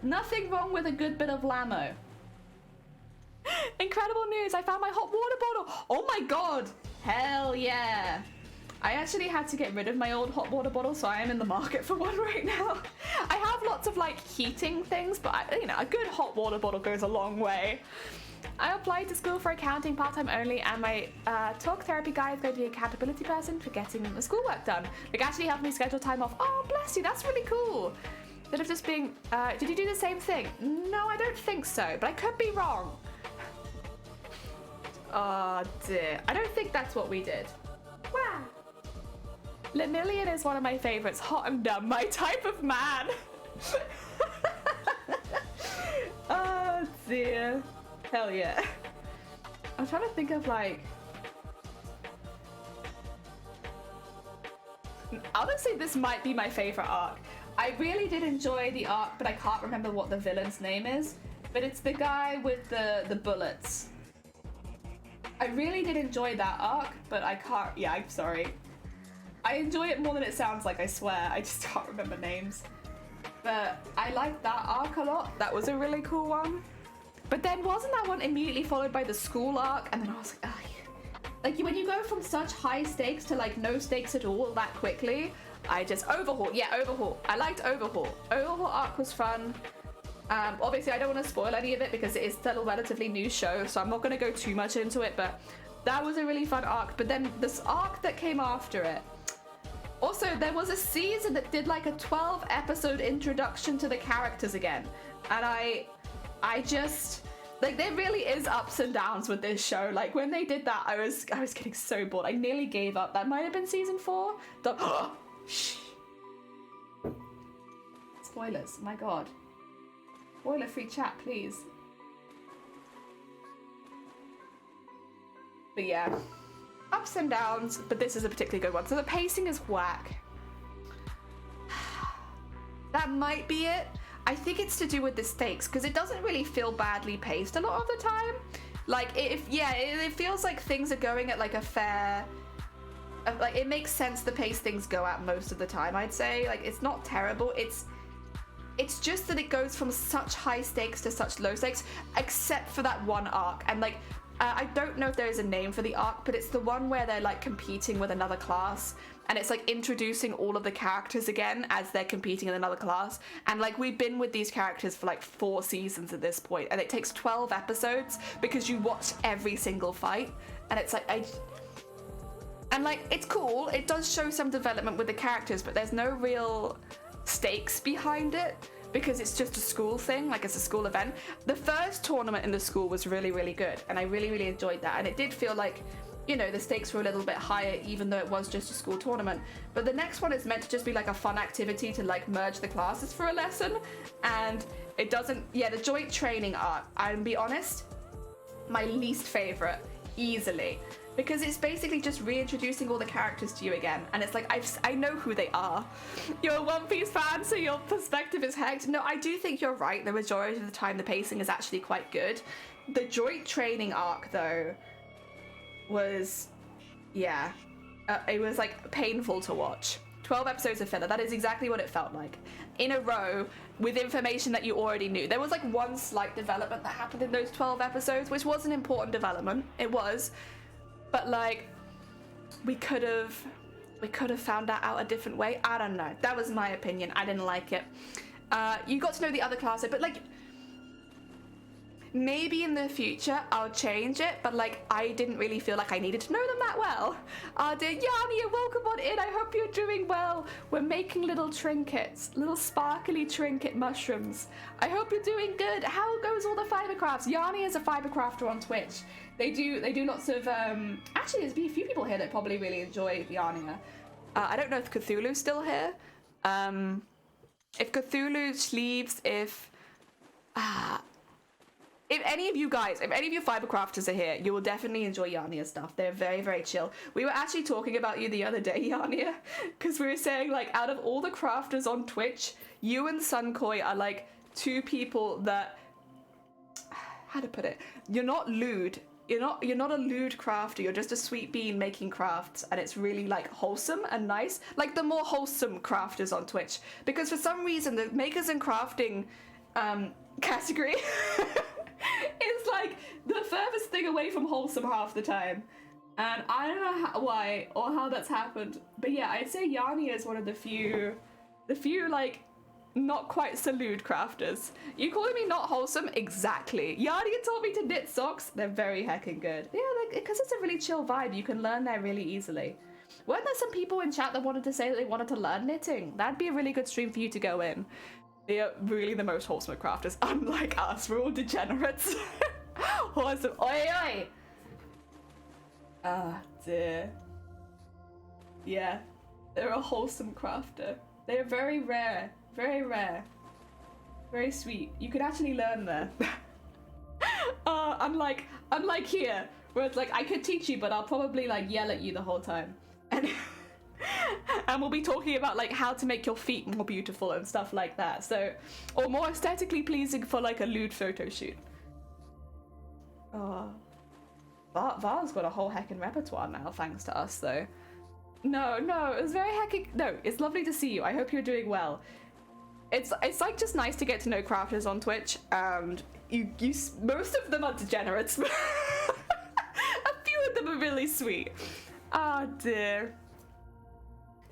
Nothing wrong with a good bit of lamo. Incredible news. I found my hot water bottle. Oh my god. Hell yeah. I actually had to get rid of my old hot water bottle, so I am in the market for one right now. I have lots of like heating things, but you know, a good hot water bottle goes a long way. I applied to school for accounting part-time only, and my talk therapy guy is going to be an accountability person for getting the schoolwork done. Like, actually helped me schedule time off. Oh, bless you, that's really cool. Instead of just being, did you do the same thing? No, I don't think so, but I could be wrong. Oh dear, I don't think that's what we did. Wow. Lemillion is one of my favorites. Hot and dumb, my type of man. Oh dear. Hell yeah. I'm trying to think of like... Honestly, this might be my favorite arc. I really did enjoy the arc, but I can't remember what the villain's name is. But it's the guy with the bullets. I really did enjoy that arc, but I can't... Yeah, I'm sorry. I enjoy it more than it sounds like, I swear. I just can't remember names. But I liked that arc a lot. That was a really cool one. But then wasn't that one immediately followed by the school arc? And then I was like, oh, yeah. Like when you go from such high stakes to like no stakes at all that quickly, I just... Overhaul. Yeah, Overhaul. I liked Overhaul. Overhaul arc was fun. Obviously, I don't want to spoil any of it because it is still a relatively new show, so I'm not going to go too much into it, but that was a really fun arc. But then this arc that came after it, also, there was a season that did like a 12-episode introduction to the characters again. And I just... Like, there really is ups and downs with this show. Like, when they did that, I was getting so bored. I nearly gave up. That might have been season 4. Shh. Spoilers. My god. Spoiler-free chat, please. But yeah. Ups and downs, but this is a particularly good one. So the pacing is whack. That might be it. I think it's to do with the stakes, because it doesn't really feel badly paced a lot of the time. Like, it feels like things are going at like a fair... Like, it makes sense the pace things go at most of the time, I'd say. Like, it's not terrible. it's just that it goes from such high stakes to such low stakes, except for that one arc. And like, I don't know if there is a name for the arc, but it's the one where they're like competing with another class, and it's like introducing all of the characters again as they're competing in another class. And like, we've been with these characters for like 4 seasons at this point, and it takes 12 episodes because you watch every single fight. And it's like, and like, it's cool, it does show some development with the characters, but there's no real stakes behind it because it's just a school thing, like it's a school event. The first tournament in the school was really, really good, and I really, really enjoyed that, and it did feel like, you know, the stakes were a little bit higher even though it was just a school tournament. But the next one is meant to just be like a fun activity to like merge the classes for a lesson, and it doesn't. Yeah, the joint training arc, I'll be honest, my least favorite, easily. Because it's basically just reintroducing all the characters to you again. And it's like, I know who they are. You're a One Piece fan, so your perspective is hecked. No, I do think you're right. The majority of the time, the pacing is actually quite good. The joint training arc, though, was, yeah, it was like painful to watch. 12 episodes of filler, that is exactly what it felt like. In a row, with information that you already knew. There was like one slight development that happened in those 12 episodes, which was an important development. It was. But like, we could have found that out a different way. I don't know. That was my opinion. I didn't like it. You got to know the other class, but like, maybe in the future I'll change it. But like, I didn't really feel like I needed to know them that well. Dear Yanni, welcome on in. I hope you're doing well. We're making little trinkets, little sparkly trinket mushrooms. I hope you're doing good. How goes all the fiber crafts? Yanni is a fiber crafter on Twitch. They do lots of, actually there's been a few people here that probably really enjoy Yarnia. I don't know if Cthulhu's still here. If Cthulhu sleeves, if any of you guys, if any of you fiber crafters are here, you will definitely enjoy Yarnia stuff. They're very, very chill. We were actually talking about you the other day, Yarnia, because we were saying like, out of all the crafters on Twitch, you and Sunkoi are like 2 people that, how to put it, you're not lewd. You're not a lewd crafter, you're just a sweet bean making crafts, and it's really like wholesome and nice. Like the more wholesome crafters on Twitch. Because for some reason the makers and crafting category is like the furthest thing away from wholesome half the time. And I don't know why or how that's happened. But yeah, I'd say Yanni is one of the few like not quite so lewd crafters. You calling me not wholesome? Exactly. Yardia taught me to knit socks. They're very heckin' good. Yeah, because it's a really chill vibe. You can learn there really easily. Weren't there some people in chat that wanted to say that they wanted to learn knitting? That'd be a really good stream for you to go in. They are really the most wholesome crafters. Unlike us, we're all degenerates. Awesome. Oi, oi! Ah, dear. Yeah, they're a wholesome crafter. They're very rare. Very rare. Very sweet. You could actually learn there. Unlike here, where it's like, I could teach you, but I'll probably like yell at you the whole time. And and we'll be talking about like how to make your feet more beautiful and stuff like that. So, or more aesthetically pleasing for like a lewd photo shoot. Oh. Var's got a whole heckin' repertoire now, thanks to us though. No, it was very heckin'. No, it's lovely to see you. I hope you're doing well. It's like just nice to get to know crafters on Twitch, and you most of them are degenerates. A few of them are really sweet. Oh dear.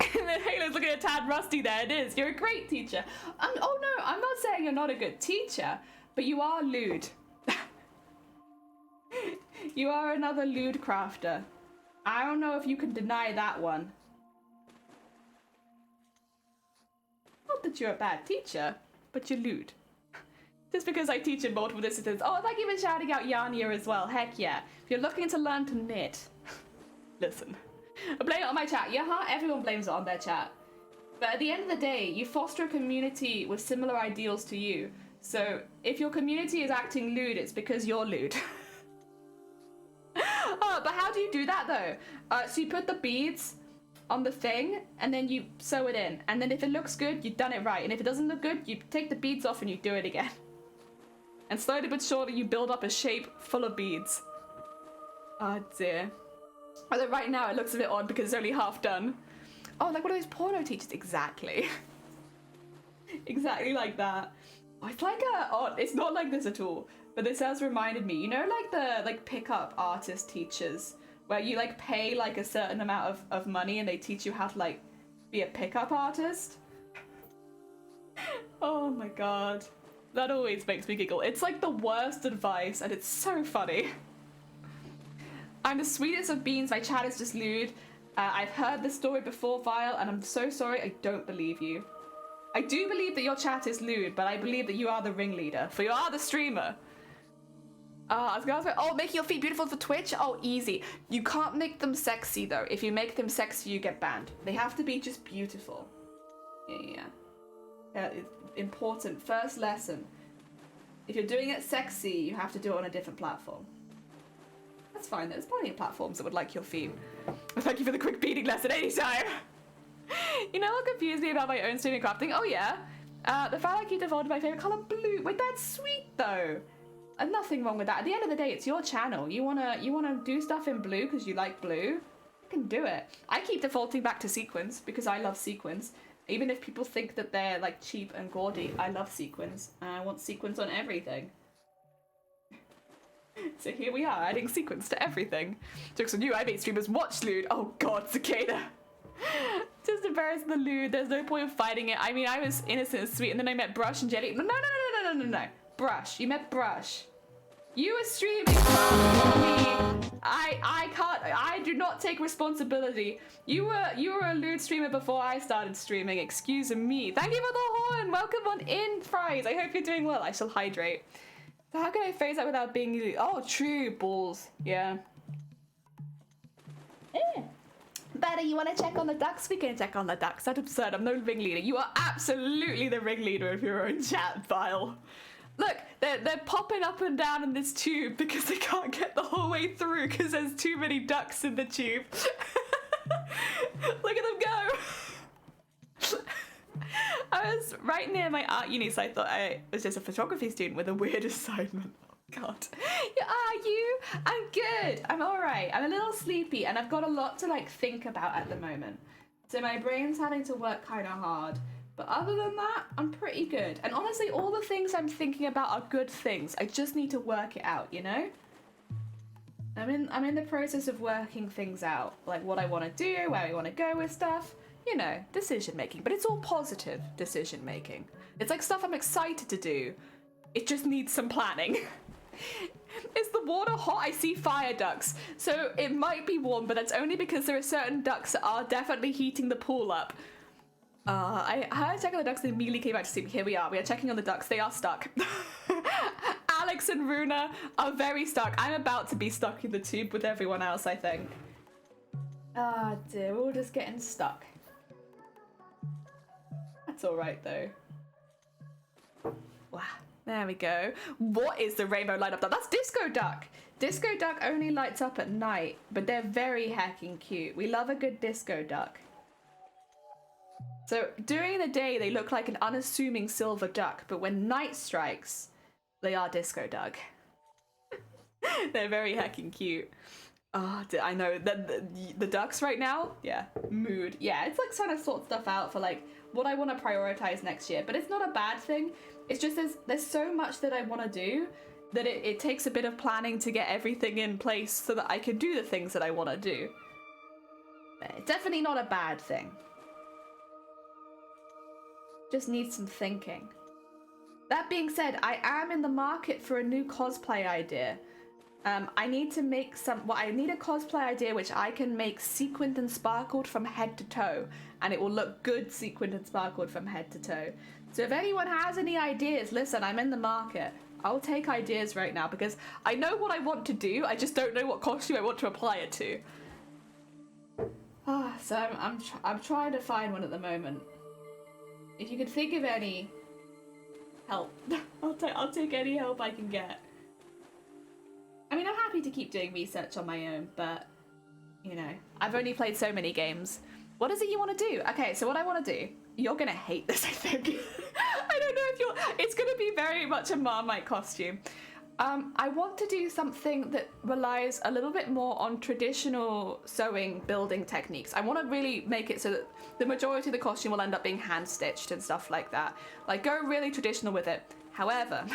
And then Halo's looking a tad rusty there. It is. You're a great teacher. Oh no, I'm not saying you're not a good teacher, but you are lewd. You are another lewd crafter. I don't know if you can deny that one. Not that you're a bad teacher, but you're lewd. Just because I teach in multiple disciplines. Oh, thank you for shouting out Yarnia as well. Heck yeah. If you're looking to learn to knit, listen. I blame it on my chat. Yeah, huh? Everyone blames it on their chat. But at the end of the day, you foster a community with similar ideals to you. So if your community is acting lewd, it's because you're lewd. Oh, but how do you do that though? So you put the beads on the thing, and then you sew it in. And then if it looks good, you've done it right. And if it doesn't look good, you take the beads off and you do it again. And slowly but surely, you build up a shape full of beads. Oh dear. Although right now it looks a bit odd because it's only half done. Oh, like one of those porno teachers. Exactly. Exactly like that. Oh, it's like it's not like this at all, but this has reminded me, you know, like the pickup artist teachers where you like pay like a certain amount of money and they teach you how to like be a pickup artist. Oh my god. That always makes me giggle. It's like the worst advice and it's so funny. I'm the sweetest of beans, my chat is just lewd. I've heard this story before, Vile, and I'm so sorry, I don't believe you. I do believe that your chat is lewd, but I believe that you are the ringleader, for you are the streamer. I was gonna say, oh, making your feet beautiful for Twitch? Oh, easy. You can't make them sexy, though. If you make them sexy, you get banned. They have to be just beautiful. Yeah. It's important. First lesson. If you're doing it sexy, you have to do it on a different platform. That's fine, there's plenty of platforms that would like your feet. Thank you for the quick beating lesson anytime. You know what confused me about my own streaming crafting? Oh yeah, the fact I keep defaulting my favorite color blue. Wait, that's sweet though. And nothing wrong with that. At the end of the day, it's your channel. You wanna do stuff in blue because you like blue. You can do it. I keep defaulting back to sequins because I love sequins. Even if people think that they're like cheap and gaudy, I love sequins. And I want sequins on everything. So here we are, adding sequins to everything. Jokes on you, I made streamers watch lewd. Oh god, cicada. Just embarrass the lewd, there's no point in fighting it. I mean, I was innocent and sweet, and then I met Brush and Jelly. No. Brush, you met Brush. You were streaming me. I do not take responsibility. You were a lewd streamer before I started streaming, excuse me. Thank you for the horn, welcome on in, Fries. I hope you're doing well, I shall hydrate. So how can I phrase that without being lewd? Oh, true, balls, yeah. Better, you want to check on the ducks? We can check on the ducks. That's absurd. I'm no ringleader. You are absolutely the ringleader of your own chat, Vile. Look, they're popping up and down in this tube because they can't get the whole way through because there's too many ducks in the tube. Look at them go. I was right near my art uni, so I thought I was just a photography student with a weird assignment. God. Yeah, are you? I'm good. I'm alright. I'm a little sleepy and I've got a lot to like think about at the moment. So my brain's having to work kind of hard. But other than that, I'm pretty good. And honestly, all the things I'm thinking about are good things. I just need to work it out, you know? I'm in the process of working things out. Like what I want to do, where I want to go with stuff. You know, decision making. But it's all positive decision making. It's like stuff I'm excited to do. It just needs some planning. Is the water hot? I see fire ducks. So it might be warm, but that's only because there are certain ducks that are definitely heating the pool up. I heard check on the ducks and immediately came back to sleep. Here we are checking on the ducks. They are stuck. Alex and Runa are very stuck. I'm about to be stuck in the tube with everyone else, I think. Ah, dear, we're all just getting stuck. That's alright though. Wow. There we go. What is the rainbow light up duck? That's Disco Duck. Disco Duck only lights up at night, but they're very heckin' cute. We love a good Disco Duck. So during the day, they look like an unassuming silver duck, but when night strikes, they are Disco Duck. They're very heckin' cute. Oh, I know the ducks right now. Yeah, mood. Yeah, it's like trying to sort stuff out for like what I want to prioritize next year, but it's not a bad thing. It's just there's so much that I want to do that it takes a bit of planning to get everything in place so that I can do the things that I want to do. But it's definitely not a bad thing. Just needs some thinking. That being said, I am in the market for a new cosplay idea. I need to make I need a cosplay idea which I can make sequined and sparkled from head to toe, and it will look good sequined and sparkled from head to toe. So if anyone has any ideas, listen, I'm in the market. I'll take ideas right now because I know what I want to do, I just don't know what costume I want to apply it to. So I'm trying to find one at the moment. If you could think of any help, I'll take any help I can get. I mean, I'm happy to keep doing research on my own, but, you know, I've only played so many games. What is it you want to do? Okay, so what I want to do, you're going to hate this, I think. I don't know if it's going to be very much a Marmite costume. I want to do something that relies a little bit more on traditional sewing building techniques. I want to really make it so that the majority of the costume will end up being hand stitched and stuff like that. Like, go really traditional with it. However,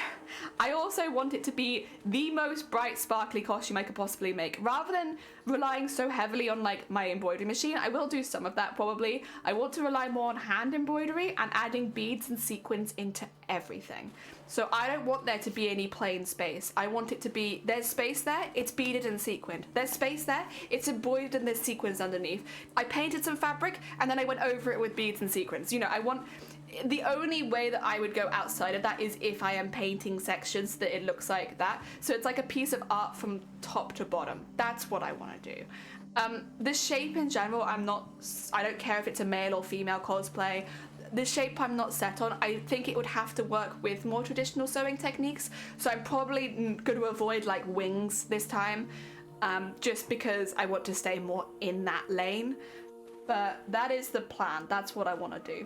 I also want it to be the most bright, sparkly costume I could possibly make. Rather than relying so heavily on like my embroidery machine, I will do some of that probably. I want to rely more on hand embroidery and adding beads and sequins into everything. So I don't want there to be any plain space. I want it to be, there's space there, it's beaded and sequined. There's space there, it's embroidered and there's sequins underneath. I painted some fabric and then I went over it with beads and sequins. You know, I want, the only way that I would go outside of that is if I am painting sections that it looks like that. So it's like a piece of art from top to bottom. That's what I want to do. The shape in general, I don't care if it's a male or female cosplay. The shape I'm not set on. I think it would have to work with more traditional sewing techniques. So I'm probably going to avoid like wings this time, just because I want to stay more in that lane. But that is the plan. That's what I want to do.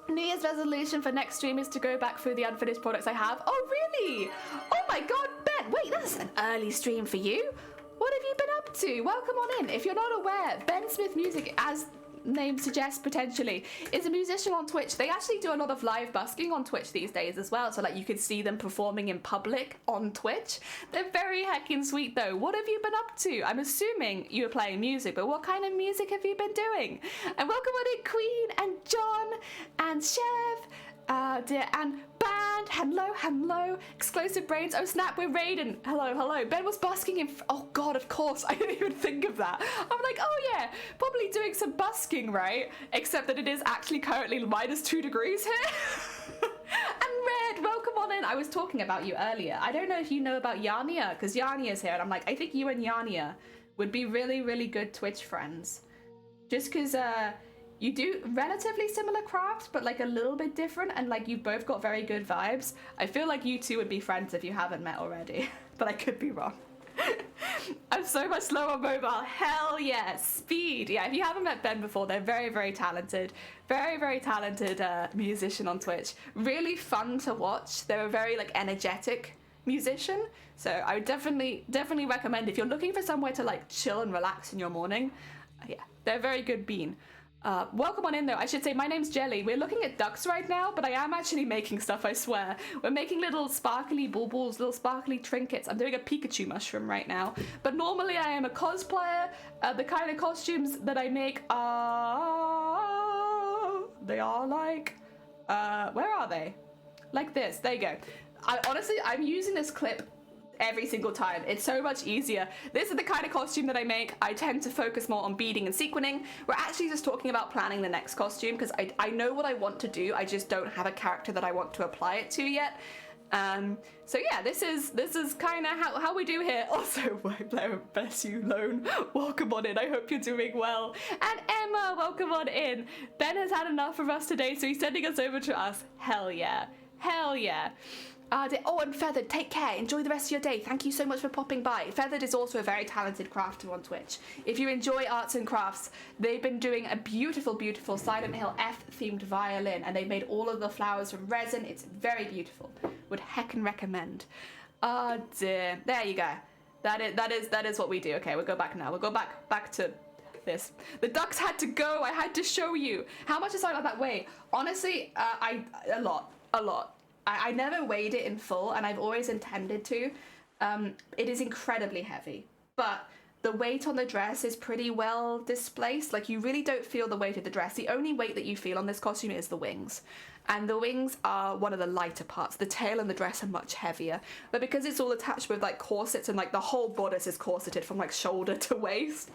New Year's resolution for next stream is to go back through the unfinished products I have. Oh, really? Oh my god, Ben. Wait, that's an early stream for you. What have you been up to? Welcome on in. If you're not aware, Ben Smith Music, as name suggests potentially, is a musician on Twitch. They actually do a lot of live busking on Twitch these days as well, so like you can see them performing in public on Twitch. They're very heckin' sweet though. What have you been up to? I'm assuming you were playing music, but what kind of music have you been doing? And welcome on in Queen and John and Chev, and Band, hello, Explosive Brains, oh snap, we're Raiden, hello. Ben was busking in, oh god, of course, I didn't even think of that. I'm like, oh yeah, probably doing some busking, right? Except that it is actually currently -2 degrees here. And Red, welcome on in. I was talking about you earlier. I don't know if you know about Yania, because Yania's here, and I'm like, I think you and Yania would be really, really good Twitch friends. Just because, you do relatively similar crafts, but like a little bit different, and like you've both got very good vibes. I feel like you two would be friends if you haven't met already, but I could be wrong. I'm so much slower on mobile. Hell yeah, speed. Yeah, if you haven't met Ben before, they're very, very talented. Very, very talented musician on Twitch. Really fun to watch. They're a very like energetic musician. So I would definitely recommend if you're looking for somewhere to like chill and relax in your morning. Yeah, they're a very good bean. Welcome on in though. I should say my name's Jelly. We're looking at ducks right now, but I am actually making stuff, I swear. We're making little sparkly baubles, little sparkly trinkets. I'm doing a Pikachu mushroom right now. But normally I am a cosplayer. The kind of costumes that I make are... They are like... where are they? Like this. There you go. I'm using this clip every single time. It's so much easier. This is the kind of costume that I make. I tend to focus more on beading and sequining. We're actually just talking about planning the next costume because I know what I want to do. I just don't have a character that I want to apply it to yet. So yeah, this is kind of how we do here. Also, bless you, Lone. Welcome on in. I hope you're doing well. And Emma, welcome on in. Ben has had enough of us today, so he's sending us over to us. Hell yeah. Hell yeah. And Feathered, take care. Enjoy the rest of your day. Thank you so much for popping by. Feathered is also a very talented crafter on Twitch. If you enjoy arts and crafts, they've been doing a beautiful, beautiful Silent Hill F-themed violin, and they made all of the flowers from resin. It's very beautiful. Would heckin' recommend. Oh dear. There you go. That is what we do. Okay, we'll go back now. We'll go back to this. The ducks had to go. I had to show you. How much is I that weigh? Honestly, a lot. I never weighed it in full, and I've always intended to. It is incredibly heavy, but the weight on the dress is pretty well displaced. Like, you really don't feel the weight of the dress. The only weight that you feel on this costume is the wings. And the wings are one of the lighter parts. The tail and the dress are much heavier. But because it's all attached with, like, corsets and, like, the whole bodice is corseted from, like, shoulder to waist,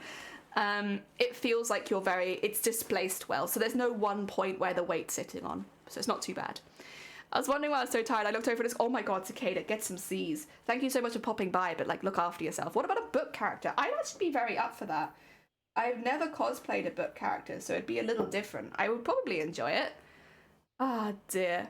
it feels like it's displaced well. So there's no one point where the weight's sitting on. So it's not too bad. I was wondering why I was so tired. I looked over this. Oh my god, Cicada, get some Z's. Thank you so much for popping by, but like, look after yourself. What about a book character? I'd actually be very up for that. I've never cosplayed a book character, so it'd be a little different. I would probably enjoy it. Ah, dear.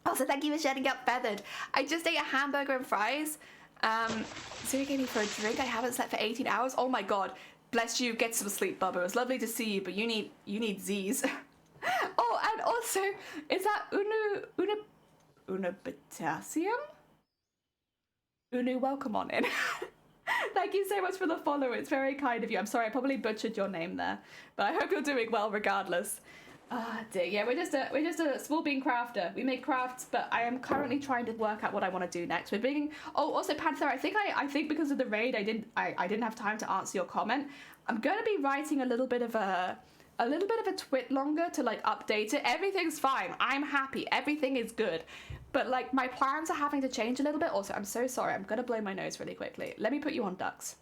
Also, thank you for sharing up Feathered. I just ate a hamburger and fries. Zuri gave me for a drink. I haven't slept for 18 hours. Oh my god. Bless you. Get some sleep, Bubba. It was lovely to see you, but you need Z's. Oh, and also, is that unobitassium? Unu, welcome on in. Thank you so much for the follow. It's very kind of you. I'm sorry, I probably butchered your name there, but I hope you're doing well regardless. Ah, dear. Yeah, we're just a small bean crafter. We make crafts, but I am currently trying to work out what I want to do next. We're being. Oh, also Panther. I think because of the raid, I didn't have time to answer your comment. I'm gonna be writing a little bit of a twit longer to like update it. Everything's fine. I'm happy. Everything is good. But like my plans are having to change a little bit. Also, I'm so sorry. I'm gonna blow my nose really quickly. Let me put you on ducks.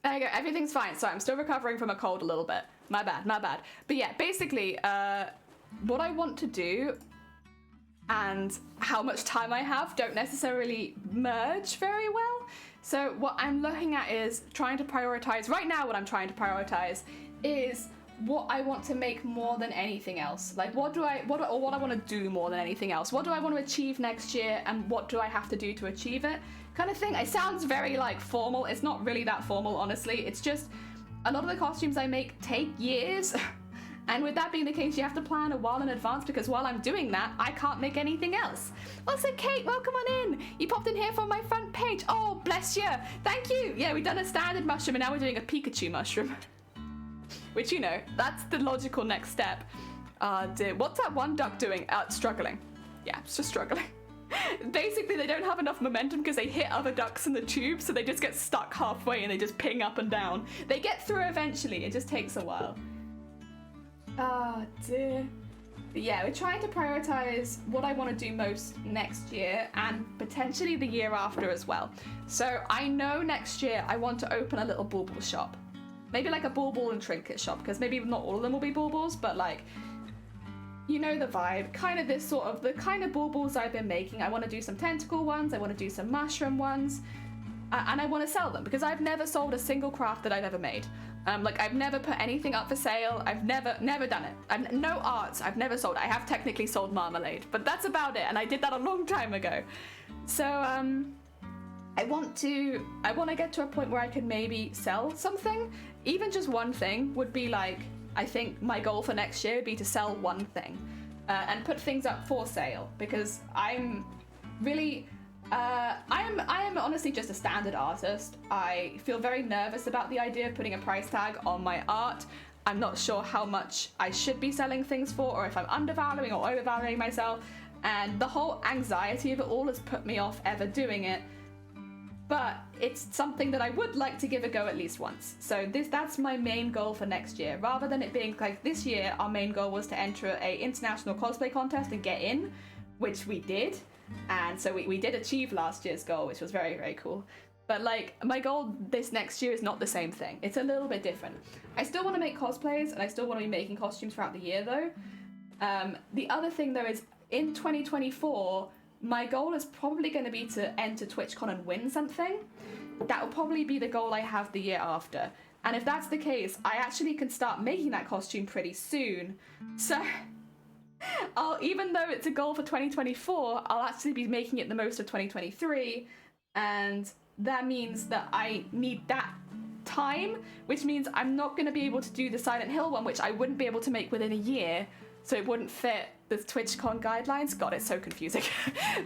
There you go, everything's fine. Sorry, I'm still recovering from a cold a little bit. My bad, my bad. But yeah, basically, what I want to do and how much time I have don't necessarily merge very well. So what I'm looking at is trying to prioritize, right now what I'm trying to prioritize is what I want to make more than anything else. Like what I want to do more than anything else. What do I want to achieve next year and what do I have to do to achieve it? Kind of thing. It sounds very like formal. It's not really that formal, honestly. It's just a lot of the costumes I make take years. And with that being the case, you have to plan a while in advance because while I'm doing that, I can't make anything else. Also, Kate, welcome on in. You popped in here from my front page. Oh, bless you. Thank you. Yeah, we've done a standard mushroom and now we're doing a Pikachu mushroom. Which, you know, that's the logical next step. Dear, what's that one duck doing? Struggling. Yeah, it's just struggling. Basically, they don't have enough momentum because they hit other ducks in the tube, so they just get stuck halfway and they just ping up and down. They get through eventually. It just takes a while. Oh dear. But yeah, we're trying to prioritize what I want to do most next year and potentially the year after as well. So I know next year I want to open a little bauble shop. Maybe like a bauble and trinket shop, because maybe not all of them will be baubles, but like, you know the vibe. Kind of this sort of, the kind of baubles I've been making. I want to do some tentacle ones, I want to do some mushroom ones, and I want to sell them because I've never sold a single craft that I've ever made. Like I've never put anything up for sale. I've never done it. No arts. I've never sold. I have technically sold marmalade, but that's about it. And I did that a long time ago. So I want to get to a point where I can maybe sell something. Even just one thing would be like, I think my goal for next year would be to sell one thing and put things up for sale because I'm really. I am honestly just a standard artist. I feel very nervous about the idea of putting a price tag on my art. I'm not sure how much I should be selling things for or if I'm undervaluing or overvaluing myself. And the whole anxiety of it all has put me off ever doing it. But it's something that I would like to give a go at least once. So that's my main goal for next year. Rather than it being like this year, our main goal was to enter a international cosplay contest and get in, which we did. And so we did achieve last year's goal, which was very, very cool. But like my goal this next year is not the same thing. It's a little bit different. I still want to make cosplays and I still want to be making costumes throughout the year though. The other thing though is in 2024, my goal is probably going to be to enter TwitchCon and win something. That will probably be the goal I have the year after. And if that's the case, I actually can start making that costume pretty soon. So even though it's a goal for 2024, I'll actually be making it the most of 2023, and that means that I need that time, which means I'm not going to be able to do the Silent Hill one, which I wouldn't be able to make within a year, so it wouldn't fit the TwitchCon guidelines. God, it's so confusing.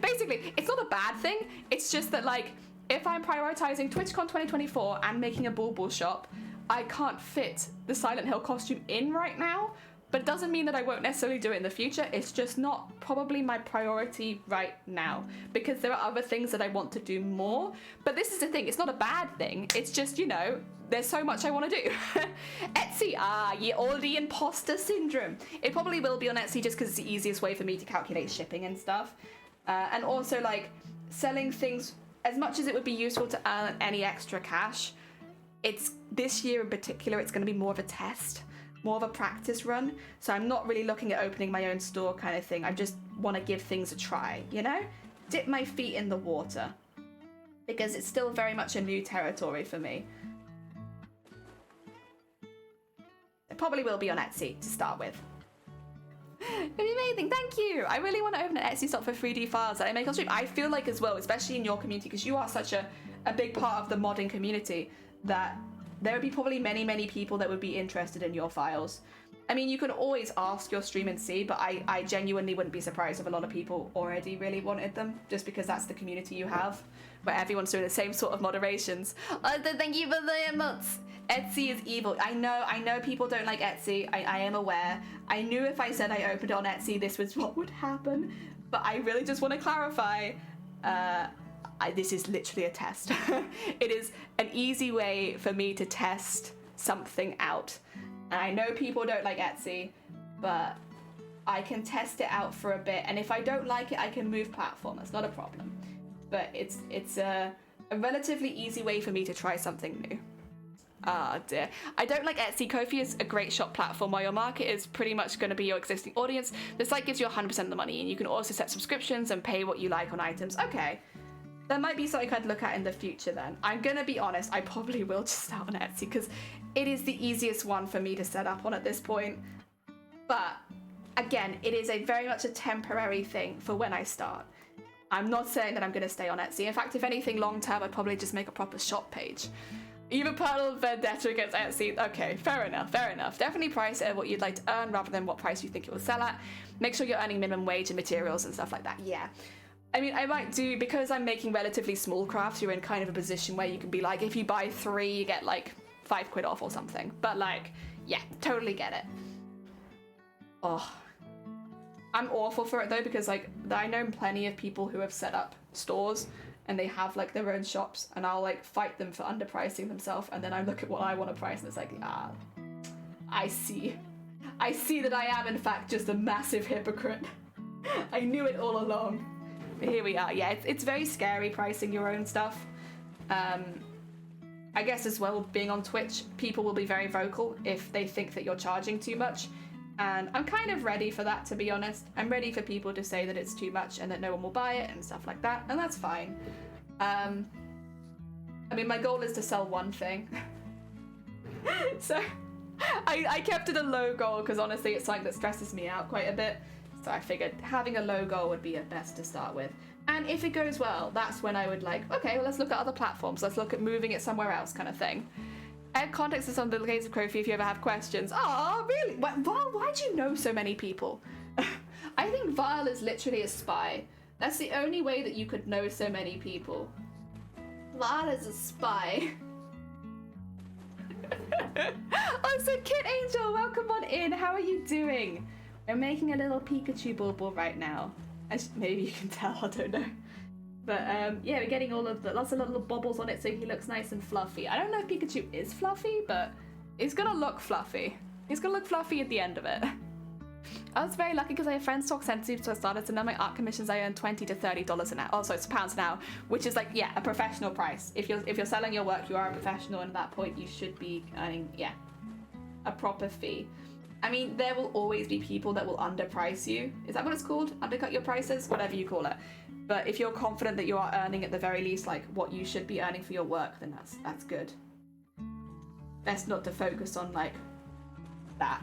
Basically, it's not a bad thing, it's just that like, if I'm prioritizing TwitchCon 2024 and making a bauble shop, I can't fit the Silent Hill costume in right now. But it doesn't mean that I won't necessarily do it in the future. It's just not probably my priority right now because there are other things that I want to do more. But this is the thing, it's not a bad thing. It's just, you know, there's so much I want to do. Etsy, ye oldie imposter syndrome. It probably will be on Etsy just because it's the easiest way for me to calculate shipping and stuff. And also like selling things, as much as it would be useful to earn any extra cash, it's this year in particular, it's going to be more of a test. More of a practice run, so I'm not really looking at opening my own store kind of thing. I just want to give things a try, you know? Dip my feet in the water. Because it's still very much a new territory for me. It probably will be on Etsy to start with. It'd be amazing, thank you! I really want to open an Etsy shop for 3D files that I make on stream. I feel like as well, especially in your community, because you are such a big part of the modding community, that there would be probably many, many people that would be interested in your files. I mean, you can always ask your stream and see, but I genuinely wouldn't be surprised if a lot of people already really wanted them, just because that's the community you have, where everyone's doing the same sort of moderations. Oh, thank you for the emotes. Etsy is evil. I know people don't like Etsy. I am aware. I knew if I said I opened it on Etsy, this was what would happen, but I really just want to clarify, this is literally a test. It is an easy way for me to test something out. And I know people don't like Etsy, but I can test it out for a bit, and if I don't like it, I can move platform. That's not a problem. But it's a relatively easy way for me to try something new. Ah, dear. I don't like Etsy. Ko-fi is a great shop platform while your market is pretty much going to be your existing audience. The site gives you 100% of the money, and you can also set subscriptions and pay what you like on items. Okay. That might be something I'd look at in the future then. I'm gonna be honest, I probably will just start on Etsy because it is the easiest one for me to set up on at this point. But again, it is very much a temporary thing for when I start. I'm not saying that I'm gonna stay on Etsy. In fact, if anything long term, I'd probably just make a proper shop page. Even personal vendetta against Etsy. Okay, fair enough, fair enough. Definitely price it at what you'd like to earn rather than what price you think it will sell at. Make sure you're earning minimum wage and materials and stuff like that. Yeah. I mean, I might do, because I'm making relatively small crafts, you're in kind of a position where you can be like, if you buy 3, you get like £5 off or something. But like, yeah, totally get it. Oh, I'm awful for it though, because like, I know plenty of people who have set up stores and they have like their own shops, and I'll like fight them for underpricing themselves, and then I look at what I want to price and it's like, I see that I am in fact just a massive hypocrite. I knew it all along. But here we are. Yeah, it's very scary pricing your own stuff. I guess as well, being on Twitch, people will be very vocal if they think that you're charging too much. And I'm kind of ready for that, to be honest. I'm ready for people to say that it's too much and that no one will buy it and stuff like that, and that's fine. I mean, my goal is to sell one thing. So I kept it a low goal because honestly it's something that stresses me out quite a bit. So I figured having a low goal would be a best to start with. And if it goes well, that's when I would like, okay, well, let's look at other platforms. Let's look at moving it somewhere else kind of thing. Add context is on the case of Ko-fi if you ever have questions. Oh, really? Why do you know so many people? I think Vile is literally a spy. That's the only way that you could know so many people. Vile is a spy. Oh, so Kit Angel, welcome on in. How are you doing? We're making a little Pikachu bauble right now. As maybe you can tell, I don't know. But yeah, we're getting lots of little bubbles on it so he looks nice and fluffy. I don't know if Pikachu is fluffy, but it's gonna look fluffy. He's gonna look fluffy at the end of it. I was very lucky because I have friends talk sensitive, so I started to know my art commissions. I earn $20 to $30 an hour. Oh, so it's pounds an hour, which is like, yeah, a professional price. If you're selling your work, you are a professional, and at that point you should be earning, yeah, a proper fee. I mean, there will always be people that will underprice you. Is that what it's called? Undercut your prices? Whatever you call it. But if you're confident that you are earning at the very least like what you should be earning for your work, then that's good. Best not to focus on like that.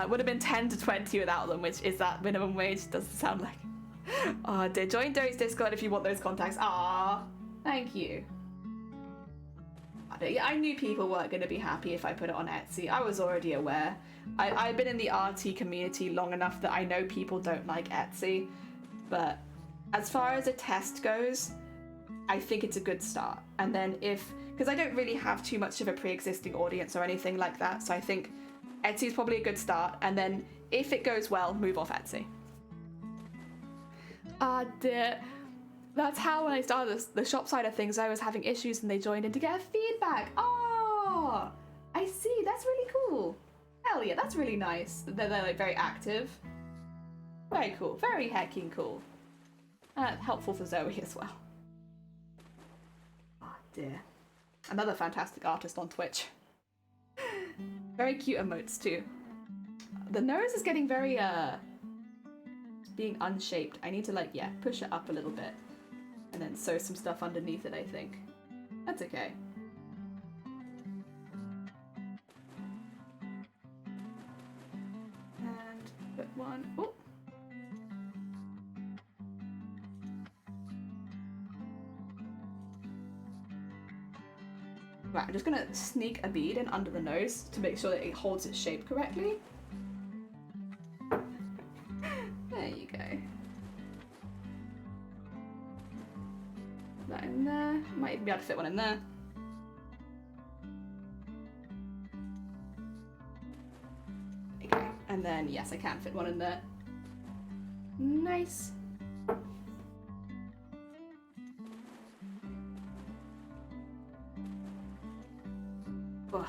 Would have been 10 to 20 without them, which is that minimum wage. Doesn't sound like. Oh dear. Join Dory's Discord if you want those contacts. Ah, thank you. I knew people weren't going to be happy if I put it on Etsy. I was already aware. I've been in the RT community long enough that I know people don't like Etsy. But as far as a test goes, I think it's a good start. And then because I don't really have too much of a pre-existing audience or anything like that, so I think Etsy is probably a good start. And then if it goes well, move off Etsy. Ah, dear. That's how when I started the shop side of things, I was having issues and they joined in to get feedback. Oh, I see. That's really cool. Hell yeah, that's really nice. They're like very active. Very cool. Very hecking cool. Helpful for Zoe as well. Oh dear. Another fantastic artist on Twitch. Very cute emotes too. The nose is getting very being unshaped. I need to like, yeah, push it up a little bit. And then sew some stuff underneath it, I think. That's okay. And put one. Oh. Right, I'm just gonna sneak a bead in under the nose to make sure that it holds its shape correctly. There you go. That in there. Might even be able to fit one in there. Okay, and then yes, I can fit one in there. Nice. Oh.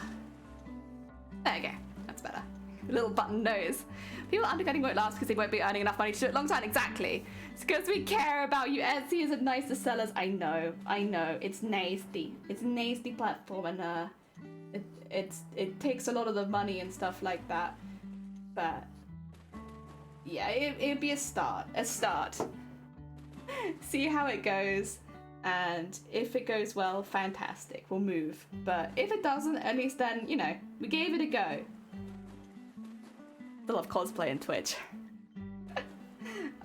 There you go. That's better. A little button nose. People undercutting won't last because they won't be earning enough money to do it long time. Exactly. It's because we care about you. Etsy isn't nice to sellers. I know. It's nasty. It's a nasty platform, and it takes a lot of the money and stuff like that. But yeah, it'd be a start. See how it goes. And if it goes well, fantastic, we'll move. But if it doesn't, at least then, you know, we gave it a go. Still love cosplay and Twitch.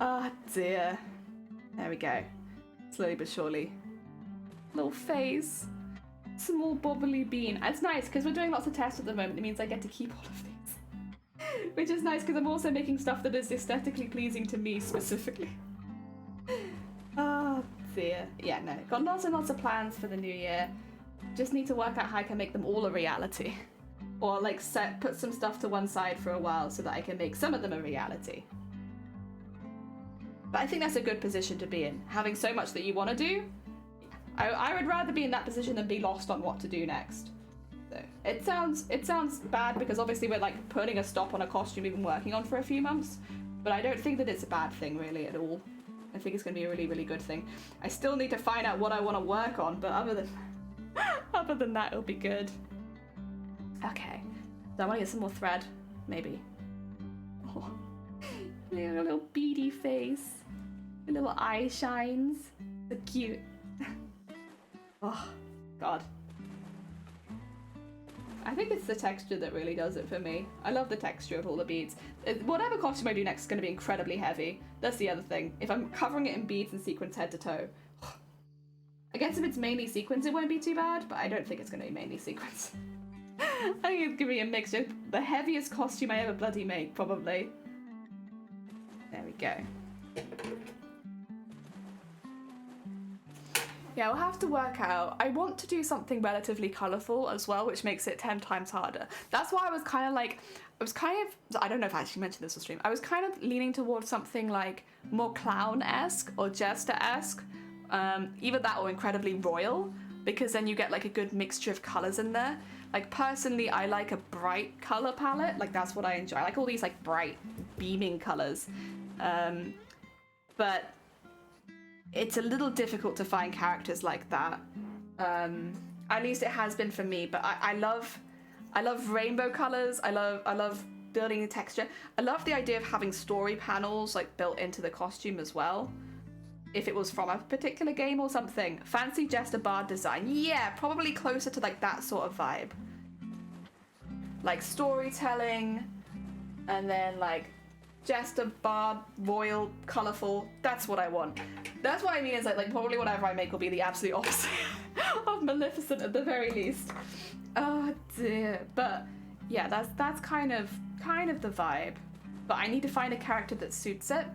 Ah, dear. There we go. Slowly but surely. Little face. Small bobbly bean. And it's nice, because we're doing lots of tests at the moment. It means I get to keep all of these. Which is nice, because I'm also making stuff that is aesthetically pleasing to me, specifically. Oh, dear. Yeah, no. Got lots and lots of plans for the new year. Just need to work out how I can make them all a reality. Or like put some stuff to one side for a while so that I can make some of them a reality. But I think that's a good position to be in. Having so much that you want to do, I would rather be in that position than be lost on what to do next. So it sounds bad because obviously we're like putting a stop on a costume we've been working on for a few months, but I don't think that it's a bad thing really at all. I think it's going to be a really, really good thing. I still need to find out what I want to work on, but other than that, it'll be good. Okay, so I want to get some more thread, maybe. Oh, a little beady face, a little eye shines. So cute. Oh, God. I think it's the texture that really does it for me. I love the texture of all the beads. Whatever costume I do next is going to be incredibly heavy. That's the other thing. If I'm covering it in beads and sequins head to toe. I guess if it's mainly sequins it won't be too bad, but I don't think it's going to be mainly sequins. I think it's going to be a mixture. The heaviest costume I ever bloody make, probably. There we go. Yeah, we'll have to work out. I want to do something relatively colourful as well, which makes it 10 times harder. That's why I was kind of like, I don't know if I actually mentioned this on stream, I was kind of leaning towards something like more clown-esque or jester-esque, either that or incredibly royal, because then you get like a good mixture of colours in there. Like personally, I like a bright colour palette, like that's what I enjoy. I like all these like bright, beaming colours. But it's a little difficult to find characters like that. At least it has been for me. But I love rainbow colors. I love building the texture. I love the idea of having story panels like built into the costume as well. If it was from a particular game or something. Fancy Jester Bard design. Yeah, probably closer to like that sort of vibe. Like storytelling, and then like Jester Bard, royal, colourful. That's what I want. That's what I mean is like probably whatever I make will be the absolute opposite of Maleficent at the very least. Oh dear. But yeah, that's kind of the vibe. But I need to find a character that suits it.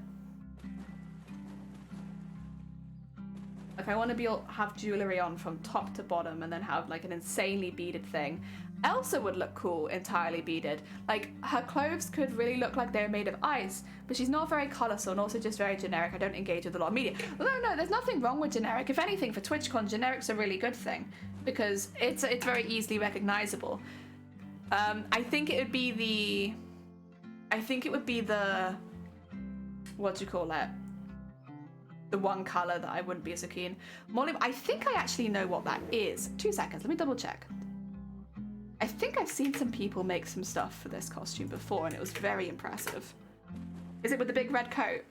Like I want to have jewellery on from top to bottom and then have like an insanely beaded thing. Elsa would look cool entirely beaded. Like her clothes could really look like they're made of ice, but she's not very colourful and also just very generic. I don't engage with a lot of media. Although no, there's nothing wrong with generic. If anything, for TwitchCon, generic's a really good thing because it's very easily recognisable. I think it would be the what do you call it? The one colour that I wouldn't be so keen. Molly, I think I actually know what that is. 2 seconds, let me double check. I think I've seen some people make some stuff for this costume before and it was very impressive. Is it with the big red coat?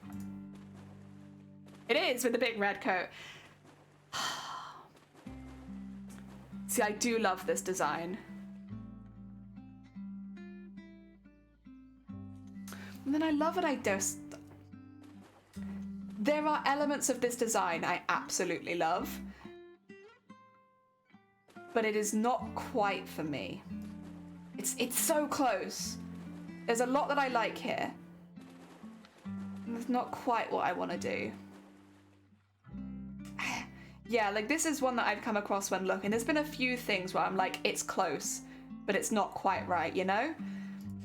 It is with the big red coat. See, I do love this design. And then I love it, there are elements of this design I absolutely love. but it is not quite for me. It's so close. There's a lot that I like here. It's not quite what I want to do. Yeah, like this is one that I've come across when looking. There's been a few things where I'm like, it's close, but it's not quite right, you know?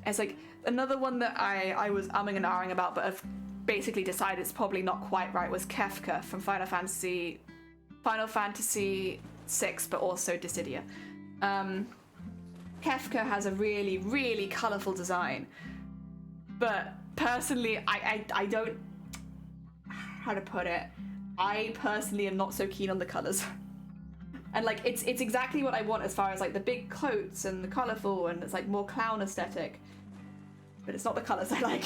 It's like another one that I was umming and ahhing about, but have basically decided it's probably not quite right, was Kefka from Final Fantasy VI, but also Dissidia. Kefka has a really, really colourful design, but personally, I don't, how to put it, I personally am not so keen on the colours. And like, it's exactly what I want as far as like the big coats and the colourful, and it's like more clown aesthetic, but it's not the colours I like.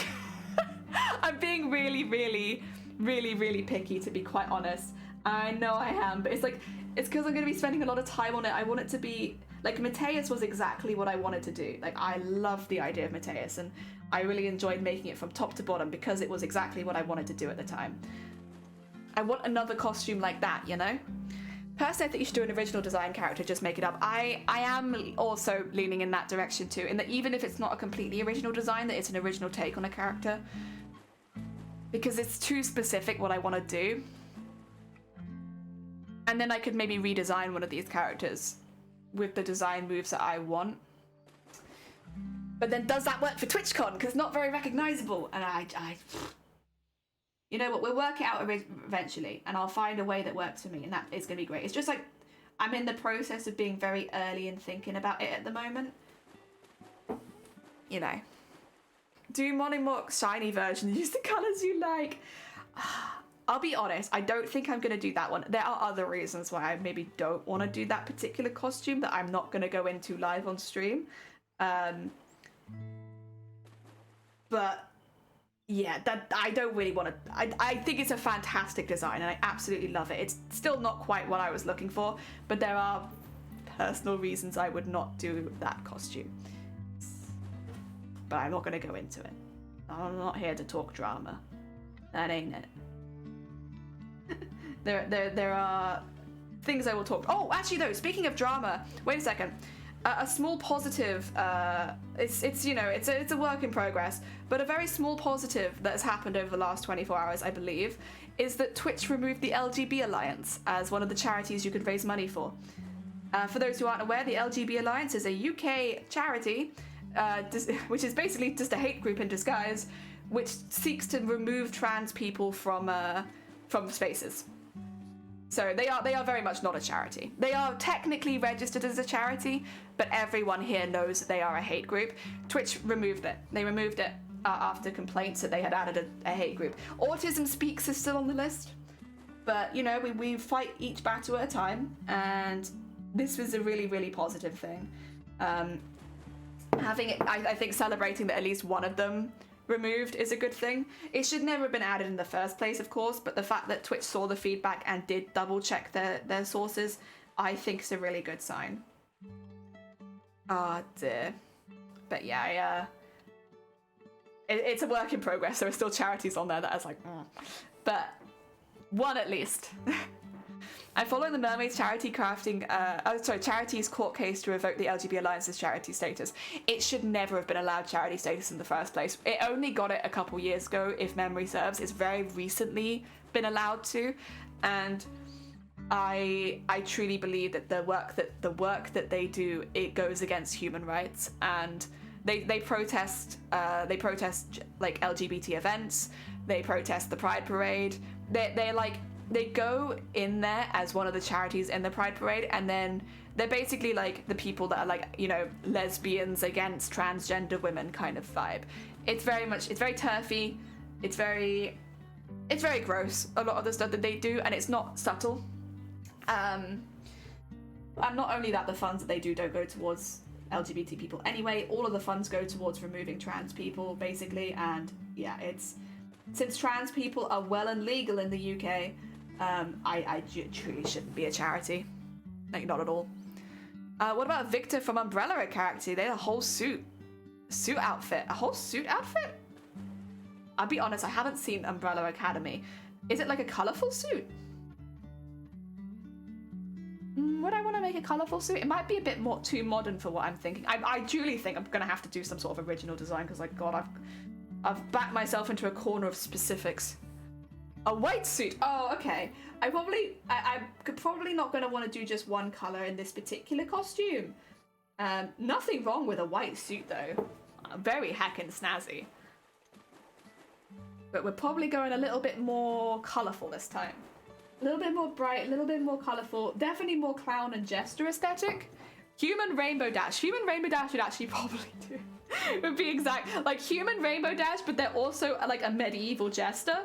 I'm being really, really, really, really picky, to be quite honest. I know I am, but it's like, it's because I'm going to be spending a lot of time on it. I want it to be, like, Mateus was exactly what I wanted to do. Like, I love the idea of Mateus, and I really enjoyed making it from top to bottom because it was exactly what I wanted to do at the time. I want another costume like that, you know? Personally, I think you should do an original design character, just make it up. I am also leaning in that direction too, in that even if it's not a completely original design, that it's an original take on a character. Because it's too specific what I want to do. And then I could maybe redesign one of these characters with the design moves that I want. But then does that work for TwitchCon? Because it's not very recognizable. And you know what, we'll work it out eventually, and I'll find a way that works for me, and that is going to be great. It's just like, I'm in the process of being very early and thinking about it at the moment. You know. Do Monomorph shiny version, use the colours you like. I'll be honest, I don't think I'm going to do that one. There are other reasons why I maybe don't want to do that particular costume that I'm not going to go into live on stream. But yeah, that I don't really want to. I think it's a fantastic design, and I absolutely love it. It's still not quite what I was looking for, but there are personal reasons I would not do that costume. But I'm not going to go into it. I'm not here to talk drama. That ain't it. There are things I will talk. Oh, actually though, speaking of drama, wait a second. A small positive. It's you know, it's a work in progress, but a very small positive that has happened over the last 24 hours, I believe, is that Twitch removed the LGB Alliance as one of the charities you could raise money for. For those who aren't aware, the LGB Alliance is a UK charity, which is basically just a hate group in disguise, which seeks to remove trans people from spaces. So they are very much not a charity. They are technically registered as a charity, but everyone here knows they are a hate group. Twitch removed it. They removed it after complaints that they had added a hate group. Autism Speaks is still on the list, but you know, we fight each battle at a time, and this was a really, really positive thing. Having it, I think celebrating that at least one of them removed is a good thing. It should never have been added in the first place, of course, but the fact that Twitch saw the feedback and did double check their sources, I think is a really good sign. Oh dear. But yeah, it's a work in progress. There are still charities on there that I was like, but one at least. I'm following the Mermaids charity charity's court case to revoke the LGBT Alliance's charity status. It should never have been allowed charity status in the first place. It only got it a couple years ago, if memory serves. It's very recently been allowed to, and I truly believe that the work that they do, it goes against human rights, and they protest like LGBT events. They protest the Pride Parade. They go in there as one of the charities in the Pride Parade, and then they're basically like the people that are like, you know, lesbians against transgender women kind of vibe. It's very turfy. It's very gross, a lot of the stuff that they do, and it's not subtle. And not only that, the funds that they do don't go towards LGBT people anyway. All of the funds go towards removing trans people, basically, and yeah, since trans people are well and legal in the UK, I truly shouldn't be a charity. Like, not at all. What about Victor from Umbrella Academy? They had a whole suit outfit. A whole suit outfit? I'll be honest, I haven't seen Umbrella Academy. Is it like a colourful suit? Would I want to make a colourful suit. It might be a bit more too modern for what I'm thinking. I truly think I'm gonna have to do some sort of original design because, like, God, I've backed myself into a corner of specifics. A white suit. Oh, okay. I'm probably not gonna want to do just one colour in this particular costume. Nothing wrong with a white suit though. Very heckin' snazzy. But we're probably going a little bit more colourful this time. A little bit more bright, a little bit more colourful. Definitely more clown and jester aesthetic. Human Rainbow Dash. Human Rainbow Dash would actually probably do. Would be exact. Like Human Rainbow Dash, but they're also like a medieval jester.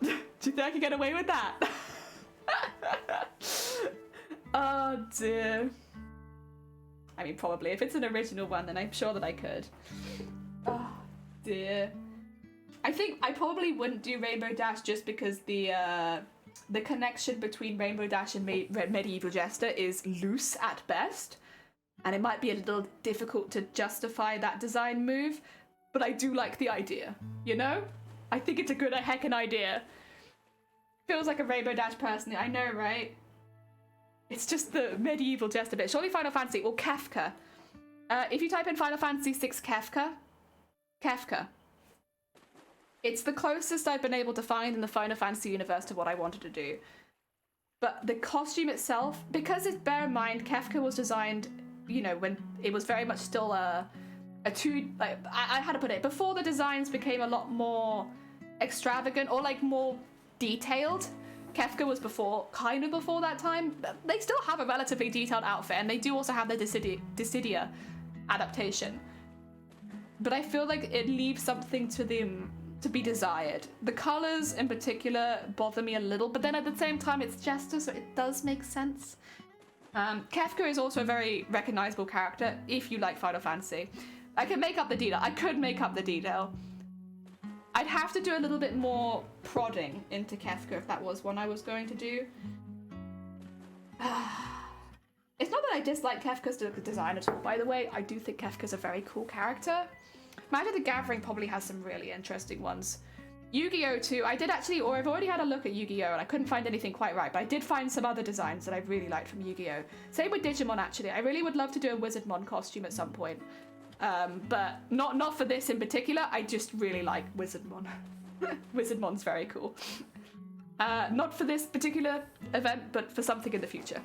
Do you think I could get away with that? Oh dear. I mean, probably. If it's an original one, then I'm sure that I could. Oh dear. I think I probably wouldn't do Rainbow Dash just because the connection between Rainbow Dash and Medieval Jester is loose at best. And it might be a little difficult to justify that design move. But I do like the idea, you know? I think it's a good heckin' idea. Feels like a Rainbow Dash personally, I know, right? It's just the Medieval Jester bit. Surely Final Fantasy, or Kefka. If you type in Final Fantasy VI Kefka. It's the closest I've been able to find in the Final Fantasy universe to what I wanted to do. But the costume itself, because bear in mind, Kefka was designed, you know, when it was very much still I had to put it, before the designs became a lot more extravagant or like more detailed. Kefka was kind of before that time. They still have a relatively detailed outfit, and they do also have their Dissidia adaptation. But I feel like it leaves something to be desired. The colors in particular bother me a little, but then at the same time it's Jester, so it does make sense. Kefka is also a very recognizable character if you like Final Fantasy. I could make up the detail. I'd have to do a little bit more prodding into Kefka if that was one I was going to do. It's not that I dislike Kefka's design at all, by the way. I do think Kefka's a very cool character. Magic the Gathering probably has some really interesting ones. Yu-Gi-Oh! Too. I've already had a look at Yu-Gi-Oh! And I couldn't find anything quite right, but I did find some other designs that I really liked from Yu-Gi-Oh! Same with Digimon, actually. I really would love to do a Wizardmon costume at some point. But not for this in particular. I just really like Wizardmon. Wizardmon's very cool. Not for this particular event, but for something in the future.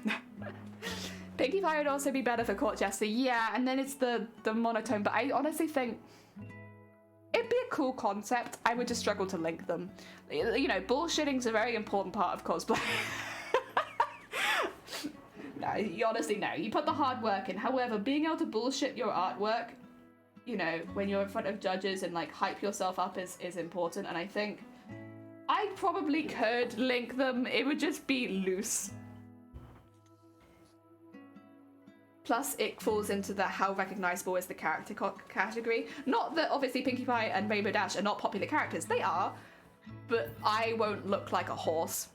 Pinkie Pie would also be better for Court Jester. Yeah, and then it's the monotone, but I honestly think it'd be a cool concept. I would just struggle to link them. You know, bullshitting's a very important part of cosplay. No, you put the hard work in. However, being able to bullshit your artwork, you know, when you're in front of judges and like hype yourself up is important. And I think I probably could link them. It would just be loose. Plus, it falls into the how recognizable is the character category. Not that obviously Pinkie Pie and Rainbow Dash are not popular characters. They are, but I won't look like a horse.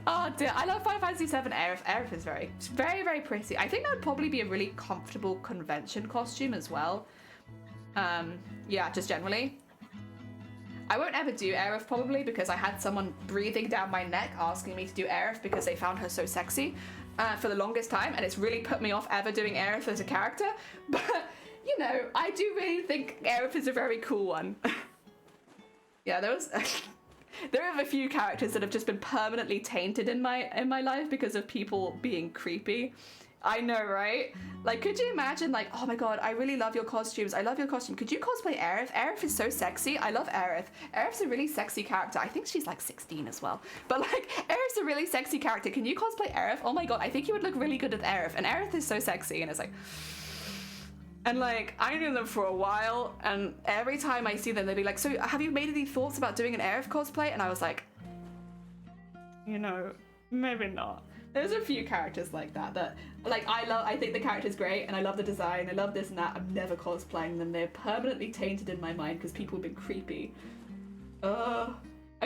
Oh dear, I love Final Fantasy VII Aerith. Aerith is very, very pretty. I think that would probably be a really comfortable convention costume as well. Yeah, just generally. I won't ever do Aerith probably because I had someone breathing down my neck asking me to do Aerith because they found her so sexy for the longest time, and it's really put me off ever doing Aerith as a character. But, you know, I do really think Aerith is a very cool one. Yeah, there are a few characters that have just been permanently tainted in my life because of people being creepy. I know, right? Like, could you imagine, like, oh my god, I really love your costumes. I love your costume. Could you cosplay Aerith? Aerith is so sexy. I love Aerith. Aerith's a really sexy character. I think she's like 16 as well. But like, Aerith's a really sexy character. Can you cosplay Aerith? Oh my god, I think you would look really good with Aerith. And Aerith is so sexy. And it's like... And like, I knew them for a while, and every time I see them, they'd be like, so have you made any thoughts about doing an Aerith cosplay? And I was like, you know, maybe not. There's a few characters like that, like, I think the character's great, and I love the design, I love this and that. I'm never cosplaying them. They're permanently tainted in my mind because people have been creepy. I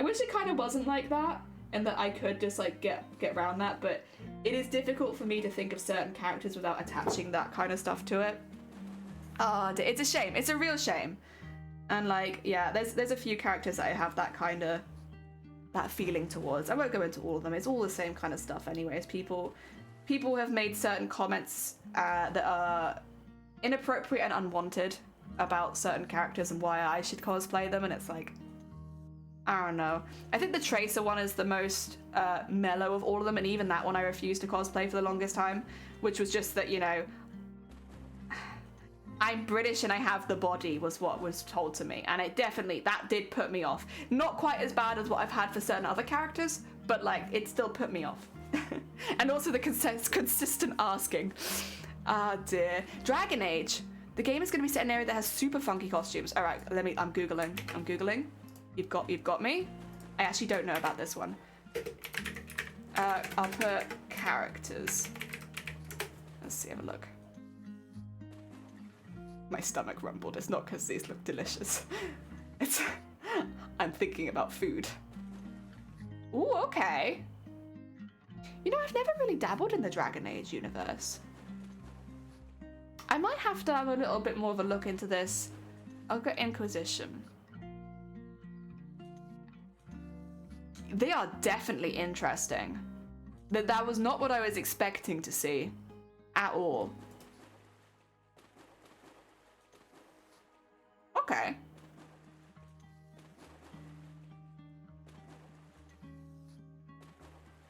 wish it kind of wasn't like that, and that I could just, like, get around that, but it is difficult for me to think of certain characters without attaching that kind of stuff to it. Oh, it's a shame. It's a real shame. And like, yeah, there's a few characters that I have that kind of that feeling towards. I won't go into all of them. It's all the same kind of stuff anyways. People have made certain comments that are inappropriate and unwanted about certain characters and why I should cosplay them, and it's like, I don't know. I think the Tracer one is the most mellow of all of them, and even that one I refused to cosplay for the longest time, which was just that, you know, I'm British and I have the body was what was told to me, and it definitely, that did put me off. Not quite as bad as what I've had for certain other characters, but like, it still put me off. And also the consistent asking. Ah dear. Dragon Age. The game is going to be set in an area that has super funky costumes. All right, I'm Googling. You've got me. I actually don't know about this one. I'll put characters. Let's see, have a look. My stomach rumbled. It's not because these look delicious. It's, I'm thinking about food. Ooh, okay. You know, I've never really dabbled in the Dragon Age universe. I might have to have a little bit more of a look into this. I'll go Inquisition. They are definitely interesting. That was not what I was expecting to see at all. Okay.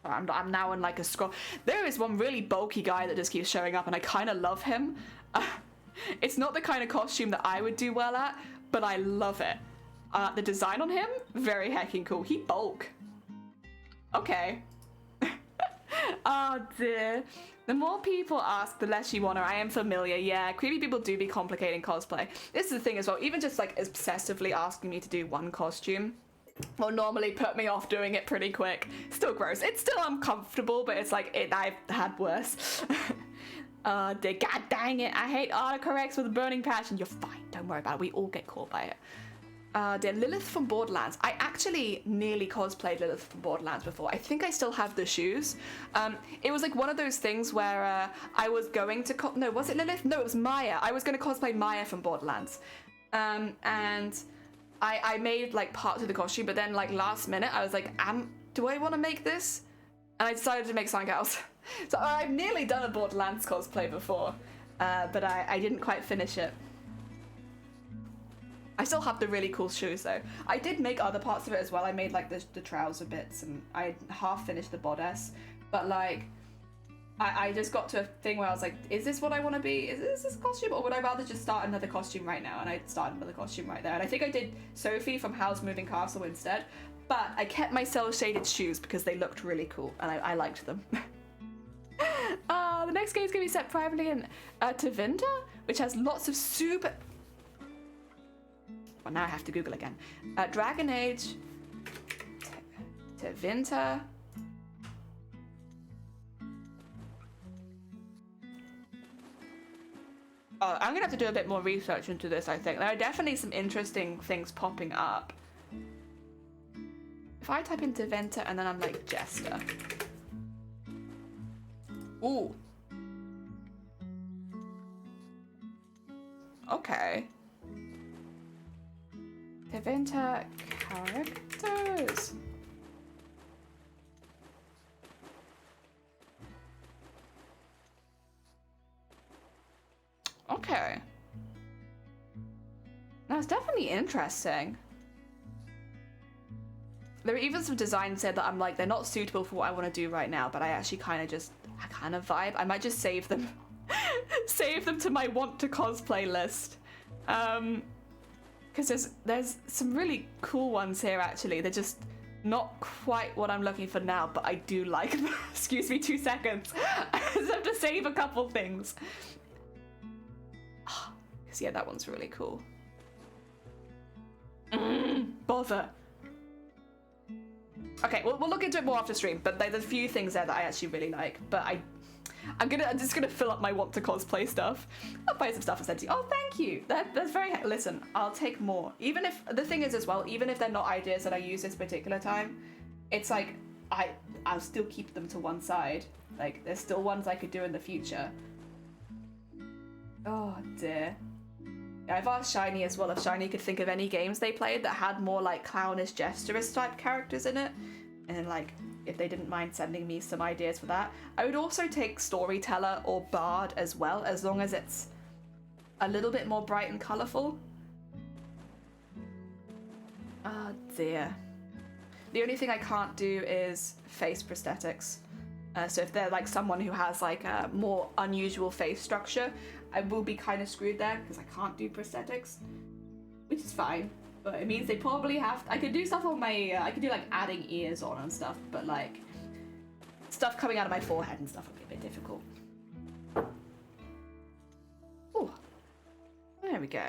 I'm now in like a scroll. There is one really bulky guy that just keeps showing up, and I kind of love him. It's not the kind of costume that I would do well at, but I love it. The design on him, very heckin' cool. He bulk. Okay. Oh dear. The more people ask, the less you want her. I am familiar. Yeah, creepy people do be complicating cosplay. This is the thing as well. Even just like obsessively asking me to do one costume will normally put me off doing it pretty quick. Still gross. It's still uncomfortable, but it's like, I've had worse. God dang it. I hate autocorrects with a burning passion. You're fine. Don't worry about it. We all get caught by it. Dear Lilith from Borderlands. I actually nearly cosplayed Lilith from Borderlands before. I think I still have the shoes. It was like one of those things where I was going to no, was it Lilith? No, it was Maya. I was going to cosplay Maya from Borderlands. And I made like parts of the costume, but then like last minute I was like, do I want to make this? And I decided to make something else. So I've nearly done a Borderlands cosplay before, but I didn't quite finish it. I still have the really cool shoes though. I did make other parts of it as well. I made like the trouser bits, and I half finished the bodice, but like I just got to a thing where I was like, is this what I want to be? Is this costume, or would I rather just start another costume right now? And I started another costume right there. And I think I did Sophie from Howl's Moving Castle instead, but I kept my cel shaded shoes because they looked really cool and I liked them. The next game is going to be set privately in Tevinter, which has lots of super... Well, now I have to Google again. Dragon Age, Tevinter. Oh, I'm gonna have to do a bit more research into this, I think. There are definitely some interesting things popping up. If I type in Tevinter and then I'm like Jester. Ooh. Okay. Tevinter characters. Okay. That's definitely interesting. There are even some designs there that I'm like, they're not suitable for what I want to do right now, but I actually kind of vibe. I might just save them. Save them to my want to cosplay list. Because there's some really cool ones here actually. They're just not quite what I'm looking for now, but I do like them. Excuse me 2 seconds. I just have to save a couple things. Because yeah, that one's really cool. Bother. Okay, we'll look into it more after stream, but there's a few things there that I actually really like, but I'm just gonna fill up my want to cosplay stuff. I'll buy some stuff and send to you. Oh, thank you. That's very, listen, I'll take more. Even if, the thing is as well, even if they're not ideas that I use this particular time, it's like, I'll still keep them to one side. Like, there's still ones I could do in the future. Oh dear. I've asked Shiny as well if Shiny could think of any games they played that had more like clownish gesturist type characters in it, and like if they didn't mind sending me some ideas for that. I would also take storyteller or bard as well, as long as it's a little bit more bright and colourful. Oh dear. The only thing I can't do is face prosthetics. So if they're like someone who has like a more unusual face structure, I will be kind of screwed there because I can't do prosthetics, which is fine. But it means they probably have. I could do stuff on my. I could do like adding ears on and stuff, but like stuff coming out of my forehead and stuff would be a bit difficult. Oh, there we go.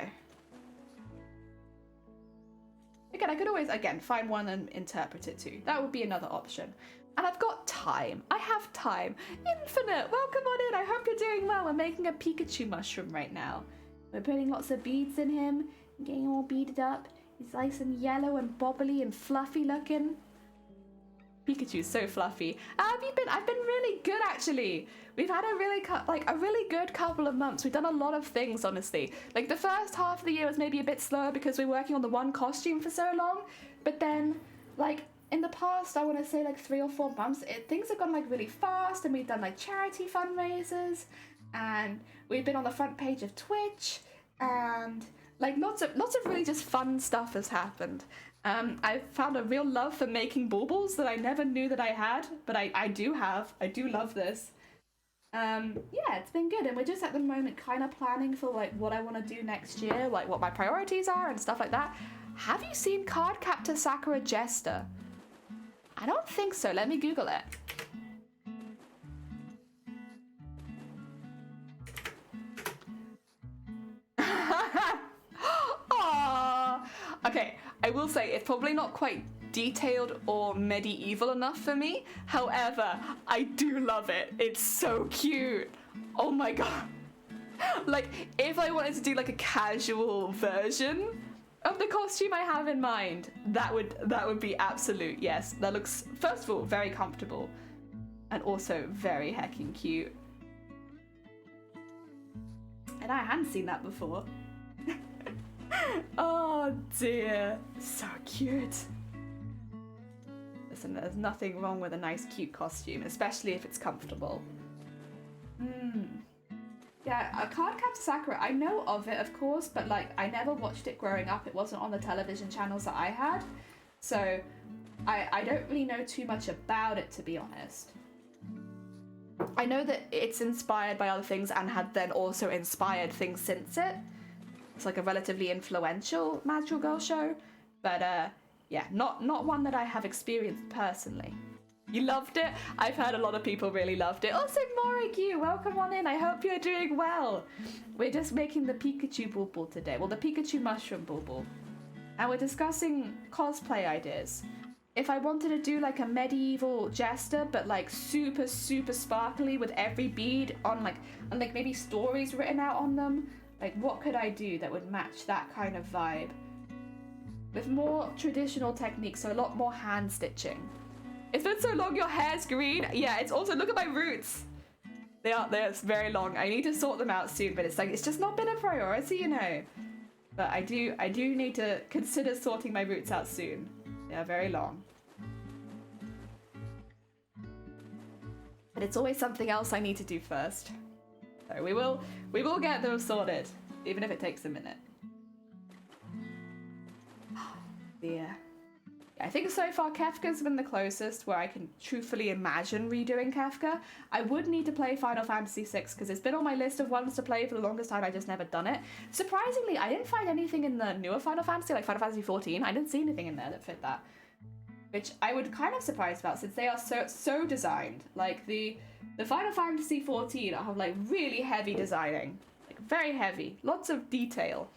Again, I could always find one and interpret it too. That would be another option. And I've got time. I have time. Infinite, welcome on in. I hope you're doing well. We're making a Pikachu mushroom right now. We're putting lots of beads in him, getting all beaded up. He's nice and yellow and bobbly and fluffy looking. Pikachu's so fluffy. How have you been? I've been really good actually. We've had a really good couple of months. We've done a lot of things, honestly. Like the first half of the year was maybe a bit slower because we were working on the one costume for so long. But then, like, in the past, I want to say like 3 or 4 months, things have gone like really fast, and we've done like charity fundraisers, and we've been on the front page of Twitch, and like lots of really just fun stuff has happened. I've found a real love for making baubles that I never knew that I had, but I do have. I do love this. Yeah, it's been good, and we're just at the moment kind of planning for like what I want to do next year, like what my priorities are and stuff like that. Have you seen Cardcaptor Sakura Jester? I don't think so. Let me Google it. Aww. Okay, I will say it's probably not quite detailed or medieval enough for me. However, I do love it. It's so cute. Oh my god. Like, if I wanted to do like a casual version of the costume I have in mind, that would be absolute yes. That looks, first of all, very comfortable, and also very heckin' cute. And I hadn't seen that before. Oh dear, so cute. Listen, there's nothing wrong with a nice cute costume, especially if it's comfortable. Yeah, Cardcaptor Sakura, I know of it, of course, but like I never watched it growing up. It wasn't on the television channels that I had, so I don't really know too much about it, to be honest. I know that it's inspired by other things and had then also inspired things since it. It's like a relatively influential magical girl show, but yeah, not one that I have experienced personally. You loved it? I've heard a lot of people really loved it. Also, Morigu, welcome on in. I hope you're doing well. We're just making the Pikachu bauble today. Well, the Pikachu mushroom bauble. And we're discussing cosplay ideas. If I wanted to do like a medieval jester, but like super, super sparkly with every bead on like, and like maybe stories written out on them, like what could I do that would match that kind of vibe? With more traditional techniques, so a lot more hand stitching. It's been so long, your hair's green. Yeah, it's also, look at my roots. They're very long. I need to sort them out soon, but it's like, it's just not been a priority, you know. But I do need to consider sorting my roots out soon. They are very long. But it's always something else I need to do first. So we will get them sorted, even if it takes a minute. Dear. I think so far Kefka's been the closest where I can truthfully imagine redoing Kefka. I would need to play Final Fantasy VI because it's been on my list of ones to play for the longest time. I just never done it. Surprisingly, I didn't find anything in the newer Final Fantasy, like Final Fantasy XIV. I didn't see anything in there that fit that, which I was kind of surprised about since they are so designed. Like the Final Fantasy XIV have like really heavy designing, like very heavy, lots of detail.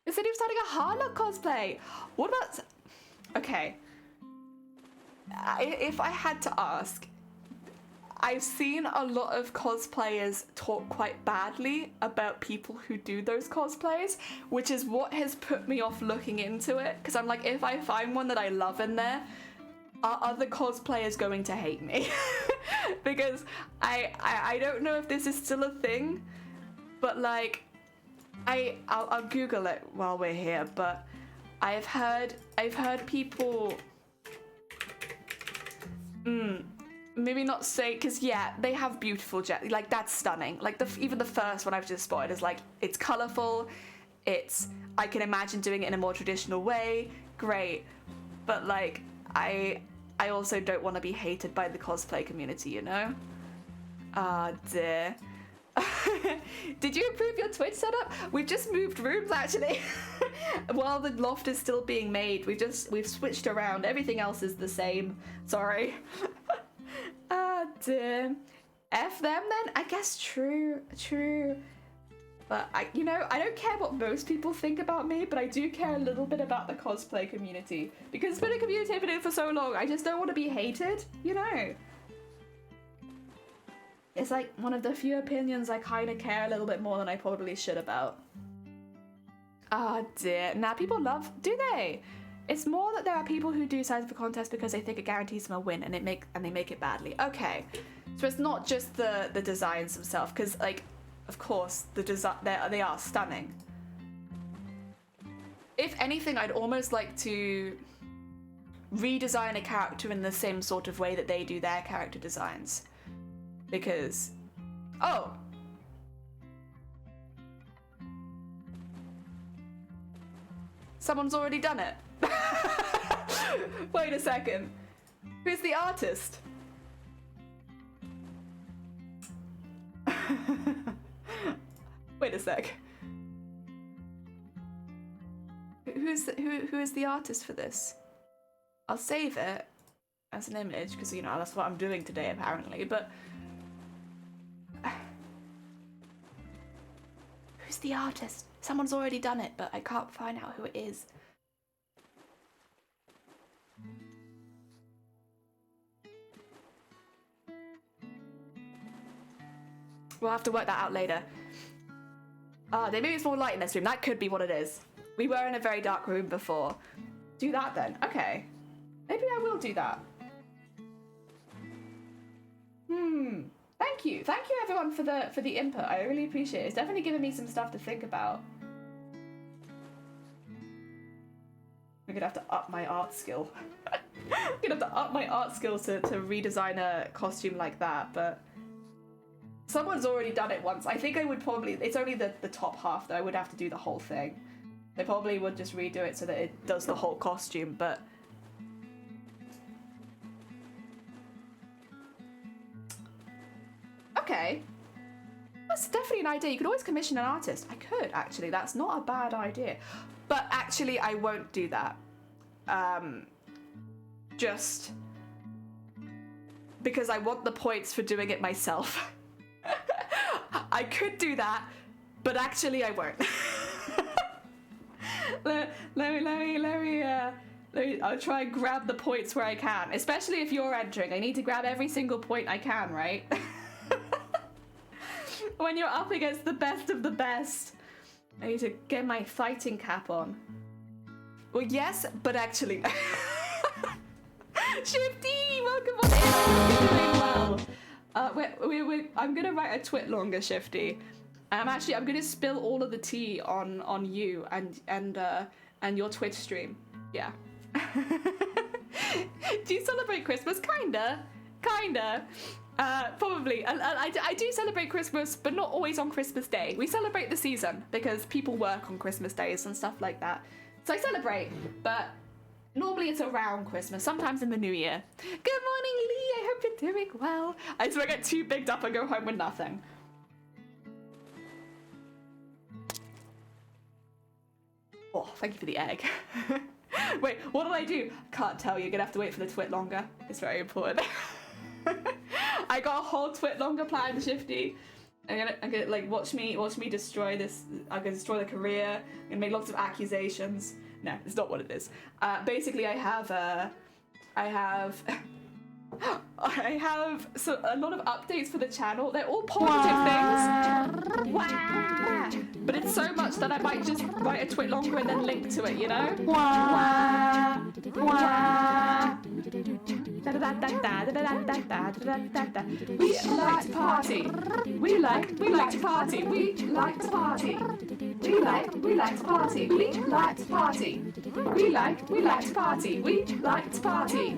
They said he was starting a Harlock cosplay. What about? Okay, if I had to ask, I've seen a lot of cosplayers talk quite badly about people who do those cosplays, which is what has put me off looking into it, because I'm like, if I find one that I love in there, are other cosplayers going to hate me? Because I don't know if this is still a thing, but like, I'll Google it while we're here, but I've heard people maybe not say, because yeah, they have beautiful jet, like that's stunning. Like even the first one I've just spotted is like, it's colorful, I can imagine doing it in a more traditional way, great. But like I also don't want to be hated by the cosplay community, you know? Ah, dear. Did you improve your Twitch setup? We've just moved rooms actually. While the loft is still being made, we've switched around. Everything else is the same. Sorry. Ah, dear. F them then? I guess true. But I don't care what most people think about me, but I do care a little bit about the cosplay community. Because it's been a community I've been in for so long, I just don't want to be hated, you know? It's like one of the few opinions I kind of care a little bit more than I probably should about. Ah, dear. Now, people love... Do they? It's more that there are people who do signs for contests because they think it guarantees them a win and they make it badly. Okay. So it's not just the designs themselves, because, like, of course, they are stunning. If anything, I'd almost like to redesign a character in the same sort of way that they do their character designs. Because, oh, someone's already done it. Wait a second. Who's the artist? Wait a sec. Who is the artist for this? I'll save it as an image because, you know, that's what I'm doing today apparently, but who's the artist? Someone's already done it, but I can't find out who it is. We'll have to work that out later. Maybe it's more light in this room. That could be what it is. We were in a very dark room before. Do that then. Okay. Maybe I will do that. Thank you. Thank you everyone for the input. I really appreciate it. It's definitely given me some stuff to think about. I'm gonna have to up my art skill. I'm gonna have to up my art skills to redesign a costume like that, but someone's already done it once. I think I would probably, it's only the top half though, I would have to do the whole thing. They probably would just redo it so that it does the whole costume, but okay. That's definitely an idea. You could always commission an artist. I could, actually. That's not a bad idea. But actually, I won't do that. Just because I want the points for doing it myself. I could do that, but actually I won't. let me, I'll try and grab the points where I can. Especially if you're entering. I need to grab every single point I can, right? When you're up against the best of the best. I need to get my fighting cap on. Well, yes, but actually... Shifty, welcome on in. You're doing well. I'm gonna write a twit longer, Shifty. I'm gonna spill all of the tea on you and your Twitch stream. Yeah. Do you celebrate Christmas? Kinda. Probably. I do celebrate Christmas, but not always on Christmas Day. We celebrate the season because people work on Christmas days and stuff like that. So I celebrate, but normally it's around Christmas, sometimes in the new year. Good morning, Lee. I hope you're doing well. I swear I get too bigged up and go home with nothing. Oh, thank you for the egg. Wait, what did I do? Can't tell you. You're gonna have to wait for the twit longer. It's very important. I got a whole twit longer planned, Shifty. I'm gonna like watch me destroy this. I'm gonna destroy the career. I'm gonna make lots of accusations. No, it's not what it is. Basically, I have so a lot of updates for the channel. They're all positive things. Wow. But it's so much that I might just write a twit longer and then link to it, you know? Wow. Wow. We like to party. We like to party. We like to party. We like to party. We like to party. We like to party. We like to party.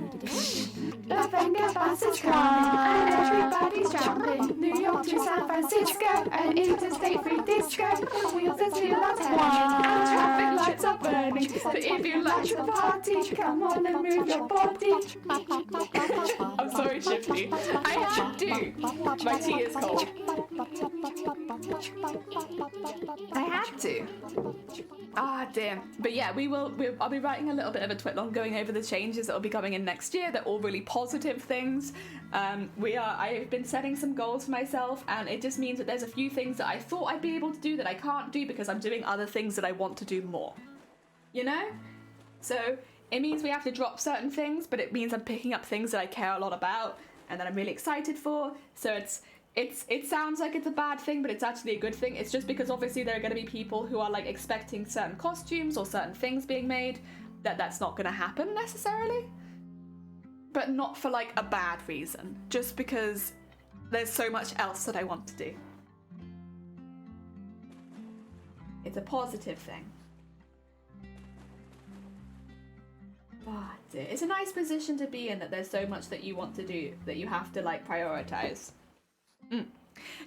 The Venga bus is coming and everybody's jumping. New York to San Francisco and interstate free disco. The wheels are still are turning and traffic lights are burning. But if you like to party, come on and move your body. I'm sorry, Shifty. I had to. My tea is cold. I had to. Ah, dear. But yeah, I'll be writing a little bit of a twit long going over the changes that will be coming in next year. They're all really positive things. I've been setting some goals for myself, and it just means that there's a few things that I thought I'd be able to do that I can't do because I'm doing other things that I want to do more. You know? So it means we have to drop certain things, but it means I'm picking up things that I care a lot about and that I'm really excited for. So it sounds like it's a bad thing, but it's actually a good thing. It's just because obviously there are going to be people who are like expecting certain costumes or certain things being made that's not going to happen necessarily. But not for like a bad reason, just because there's so much else that I want to do. It's a positive thing. But it's a nice position to be in, that there's so much that you want to do that you have to like prioritize. You're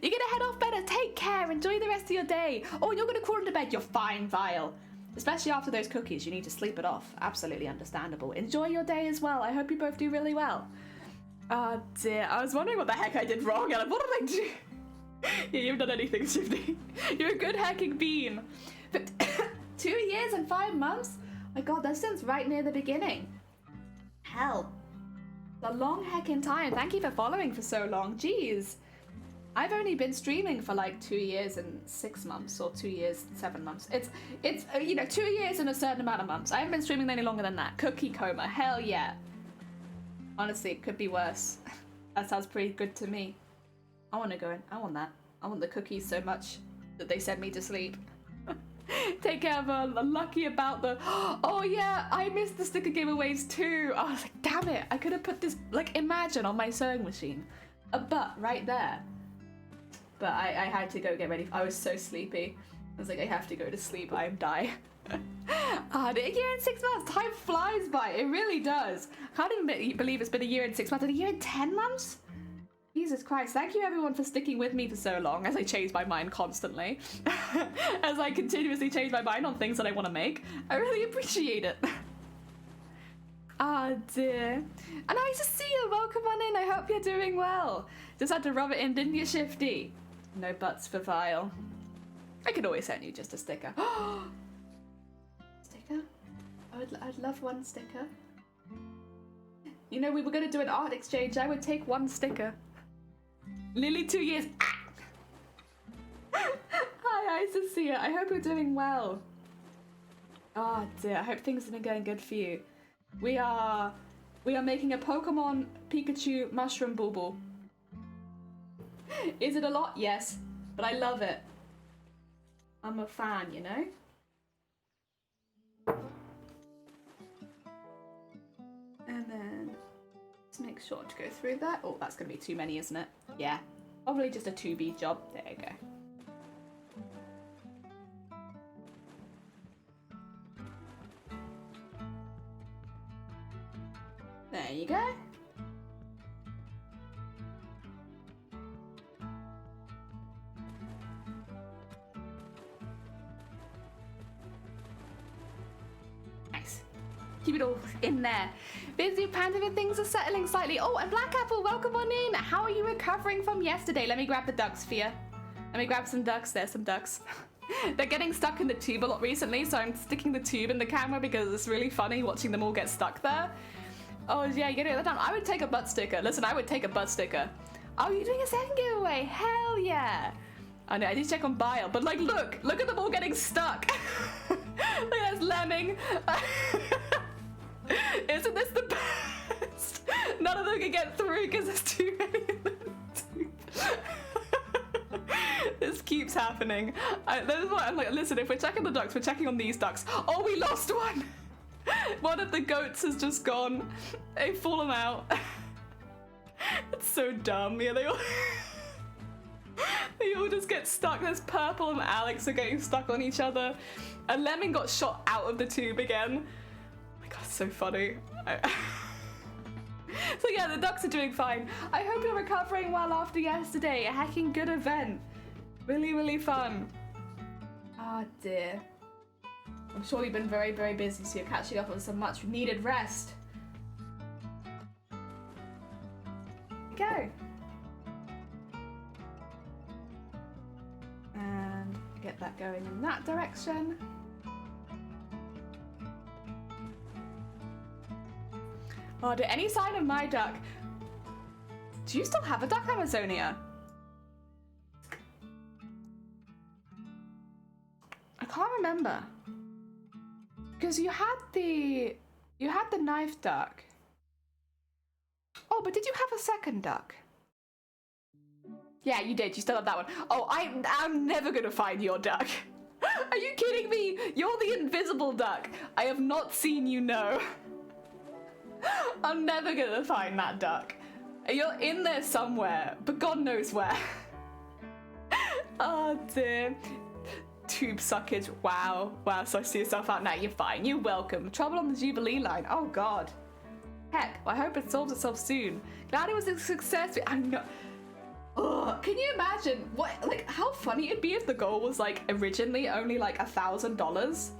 gonna head off better. Take care. Enjoy the rest of your day. Oh, you're gonna crawl into bed. You're fine, Vile. Especially after those cookies, you need to sleep it off. Absolutely understandable. Enjoy your day as well. I hope you both do really well. Oh dear, I was wondering what the heck I did wrong, Ellen. What did I do? Yeah, you haven't done anything, Shifty. You're a good hecking bean. But 2 years and 5 months? My god, that sounds right near the beginning. Hell. A long heckin' time. Thank you for following for so long. Jeez. I've only been streaming for like 2 years and 6 months, or 2 years and 7 months. It's 2 years and a certain amount of months. I haven't been streaming any longer than that. Cookie coma, hell yeah. Honestly, it could be worse. That sounds pretty good to me. I want to go in. I want that. I want the cookies so much that they send me to sleep. Take care of I'm lucky about the... Oh yeah, I missed the sticker giveaways too. I was like, damn it. I could have put this, like, imagine on my sewing machine. A butt right there. But I had to go get ready. I was so sleepy. I was like, I have to go to sleep. I am die. A year and 6 months. Time flies by. It really does. Can't even believe it's been a year and 6 months. And a year and 10 months? Jesus Christ. Thank you everyone for sticking with me for so long as I change my mind constantly. As I continuously change my mind on things that I want to make. I really appreciate it. Ah, dear. And nice to see you. Welcome on in. I hope you're doing well. Just had to rub it in, didn't you, Shifty? No butts for Vile. I could always send you just a sticker. Sticker? I'd love one sticker. You know, we were going to do an art exchange. I would take one sticker. Nearly 2 years. Hi, nice to see you. I hope you're doing well. Oh dear, I hope things have been going good for you. We are making a Pokemon Pikachu mushroom bauble. Is it a lot? Yes, but I love it. I'm a fan, you know? And then let's make sure to go through that. Oh, that's gonna be too many, isn't it? Yeah, probably just a 2B job. There you go. There you go. Nice. Keep it all in there. Busy Panda, things are settling slightly. Oh, and Black Apple, welcome on in. How are you recovering from yesterday? Let me grab the ducks for you. Let me grab some ducks. There's some ducks. They're getting stuck in the tube a lot recently, so I'm sticking the tube in the camera because it's really funny watching them all get stuck there. Oh yeah, you get it done. I would take a butt sticker. Listen, I would take a butt sticker. Oh, you're doing a second giveaway? Hell yeah! I know, I need to check on Bile, but like, look at them all getting stuck. Look, there's Lemming. Isn't this the best? None of them can get through because there's too many of them. This keeps happening. This is what I'm like, listen, if we're checking the ducks, we're checking on these ducks. Oh, we lost one! One of the goats has just gone. They've fallen out. It's so dumb. Yeah, they all... They all just get stuck. There's Purple and Alex are getting stuck on each other. And Lemon got shot out of the tube again. Oh my god, so funny. So yeah, the ducks are doing fine. I hope you're recovering well after yesterday. A hecking good event. Really, really fun. Oh dear. I'm sure you've been very, very busy, so you're catching up on some much needed rest. Go. And get that going in that direction. Oh, did any sign of my duck? Do you still have a duck, Amazonia? I can't remember. Because you had the knife duck. Oh, but did you have a second duck? Yeah, you did. You still have that one. Oh, I'm never gonna find your duck. Are you kidding me? You're the invisible duck. I have not seen you know. I'm never gonna find that duck. You're in there somewhere, but God knows where. Oh dear. Tube suckage. Wow. Wow, so I see yourself out now. You're fine. You're welcome. Trouble on the Jubilee line. Oh God. Heck, well, I hope it solves itself soon. Glad it was a success. I'm not. Ugh, can you imagine how funny it'd be if the goal was like originally only like $1,000?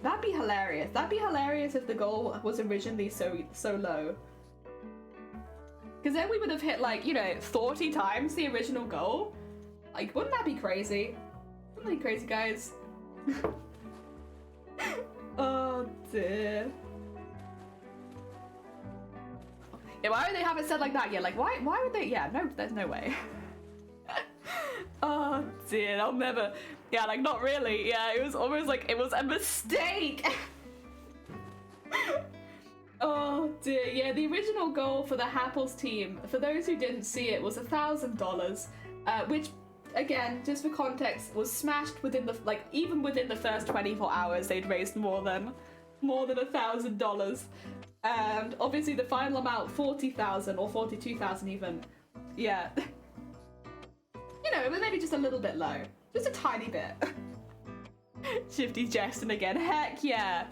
That'd be hilarious. That'd be hilarious if the goal was originally so low. Because then we would have hit like, you know, 40 times the original goal. Like, wouldn't that be crazy? Wouldn't that be crazy, guys? Oh dear. Yeah, why would they have it said like that? Yeah, like why would they? Yeah, no, there's no way. Oh dear, I'll never. Yeah, like not really. Yeah, it was almost like it was a mistake. Oh dear. Yeah, the original goal for the Happles team, for those who didn't see it, was $1,000, which again, just for context, was smashed within the even within the first 24 hours. They'd raised more than $1,000. And obviously the final amount, 40,000 or 42,000 even. Yeah. You know, it was maybe just a little bit low. Just a tiny bit. Shifty's jesting again. Heck yeah.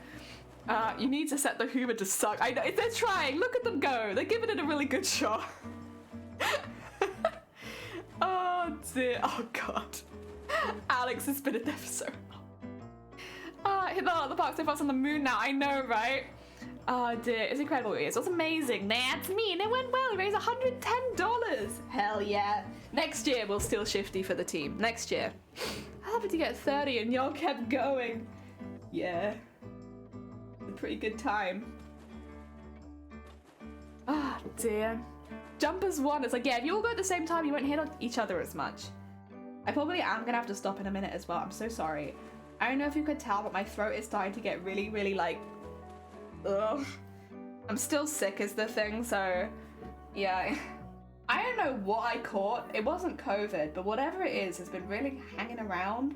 You need to set the Hoover to suck. I know, they're trying. Look at them go. They're giving it a really good shot. Oh dear. Oh God. Alex has been in there for so long. Hit the park so fast on the moon now. I know, right? Oh dear, it's incredible. It was amazing. That's me, and it went well. We raised $110. Hell yeah. Next year we'll steal Shifty for the team. Next year. I happened to get 30 and y'all kept going. Yeah. A pretty good time. Ah, dear. Jumpers won. It's like, yeah, if you all go at the same time, you won't hit each other as much. I probably am gonna have to stop in a minute as well. I'm so sorry. I don't know if you could tell, but my throat is starting to get really, really like, ugh. I'm still sick is the thing, so yeah. I don't know what I caught. It wasn't COVID, but whatever it is has been really hanging around.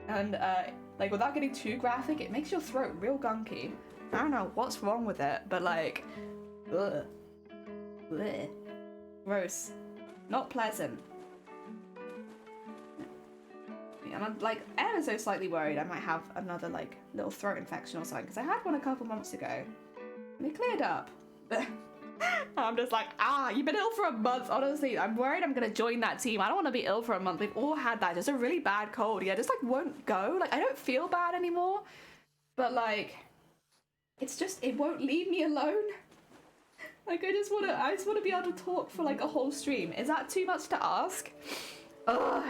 And like without getting too graphic, it makes your throat real gunky. I don't know what's wrong with it, but like, ugh. Blech. Gross. Not pleasant. And I'm like ever so slightly worried I might have another like little throat infection or something, because I had one a couple months ago and it cleared up. I'm just like, you've been ill for a month. Honestly, I'm worried I'm gonna join that team. I don't want to be ill for a month. We've all had that. Just a really bad cold. Yeah, just like won't go. Like I don't feel bad anymore, but like it's just, it won't leave me alone. Like I just want to be able to talk for like a whole stream. Is that too much to ask? Ugh.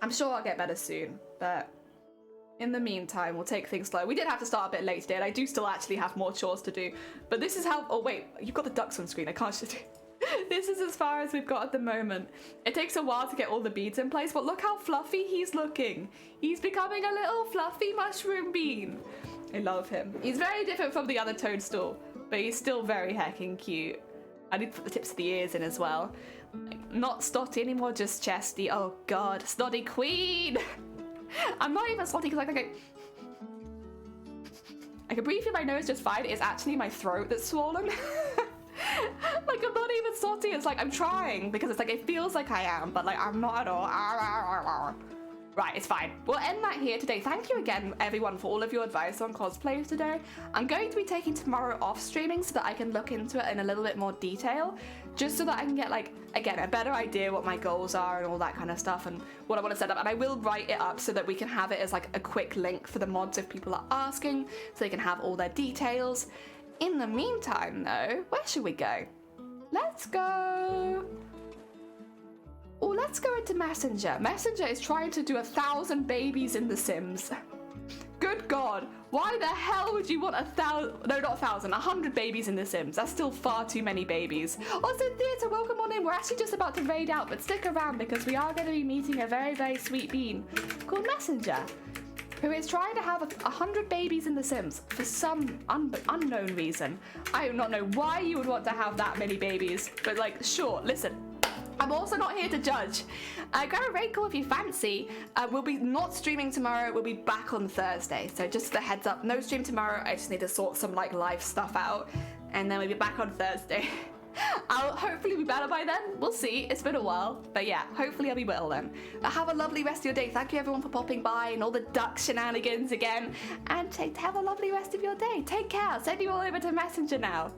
I'm sure I'll get better soon, but in the meantime, we'll take things slow. We did have to start a bit late today, and I do still actually have more chores to do, but this is how, oh wait, you've got the ducks on screen, I can't just do. This is as far as we've got at the moment. It takes a while to get all the beads in place, but look how fluffy he's looking. He's becoming a little fluffy mushroom bean. I love him. He's very different from the other toadstool, but he's still very hecking cute. I need to put the tips of the ears in as well. Not Stotty anymore, just Chesty. Oh god, Snotty Queen! I'm not even Snotty because I can breathe through my nose just fine. It's actually my throat that's swollen. Like I'm not even salty. It's like I'm trying because it's like it feels like I am, but like I'm not at all. Right, it's fine. We'll end that here today. Thank you again, everyone, for all of your advice on cosplays today. I'm going to be taking tomorrow off streaming so that I can look into it in a little bit more detail, just so that I can get, like, again, a better idea what my goals are and all that kind of stuff and what I want to set up. And I will write it up so that we can have it as, like, a quick link for the mods if people are asking, so they can have all their details. In the meantime, though, where should we go? Let's go... Oh, let's go into Messenger. Messenger is trying to do 1,000 babies in The Sims. Good God, why the hell would you want 1,000, no, not 1,000, 100 babies in The Sims? That's still far too many babies. Also, Theatre, welcome on in. We're actually just about to raid out, but stick around because we are going to be meeting a very, very sweet bean called Messenger, who is trying to have 100 babies in The Sims for some unknown reason. I do not know why you would want to have that many babies, but like, sure, listen. I'm also not here to judge. Grab a raid call if you fancy. We'll be not streaming tomorrow. We'll be back on Thursday. So just a heads up, no stream tomorrow. I just need to sort some like live stuff out. And then we'll be back on Thursday. I'll hopefully be better by then. We'll see. It's been a while. But yeah, hopefully I'll be well then. Have a lovely rest of your day. Thank you everyone for popping by and all the duck shenanigans again. And have a lovely rest of your day. Take care. I'll send you all over to Messenger now.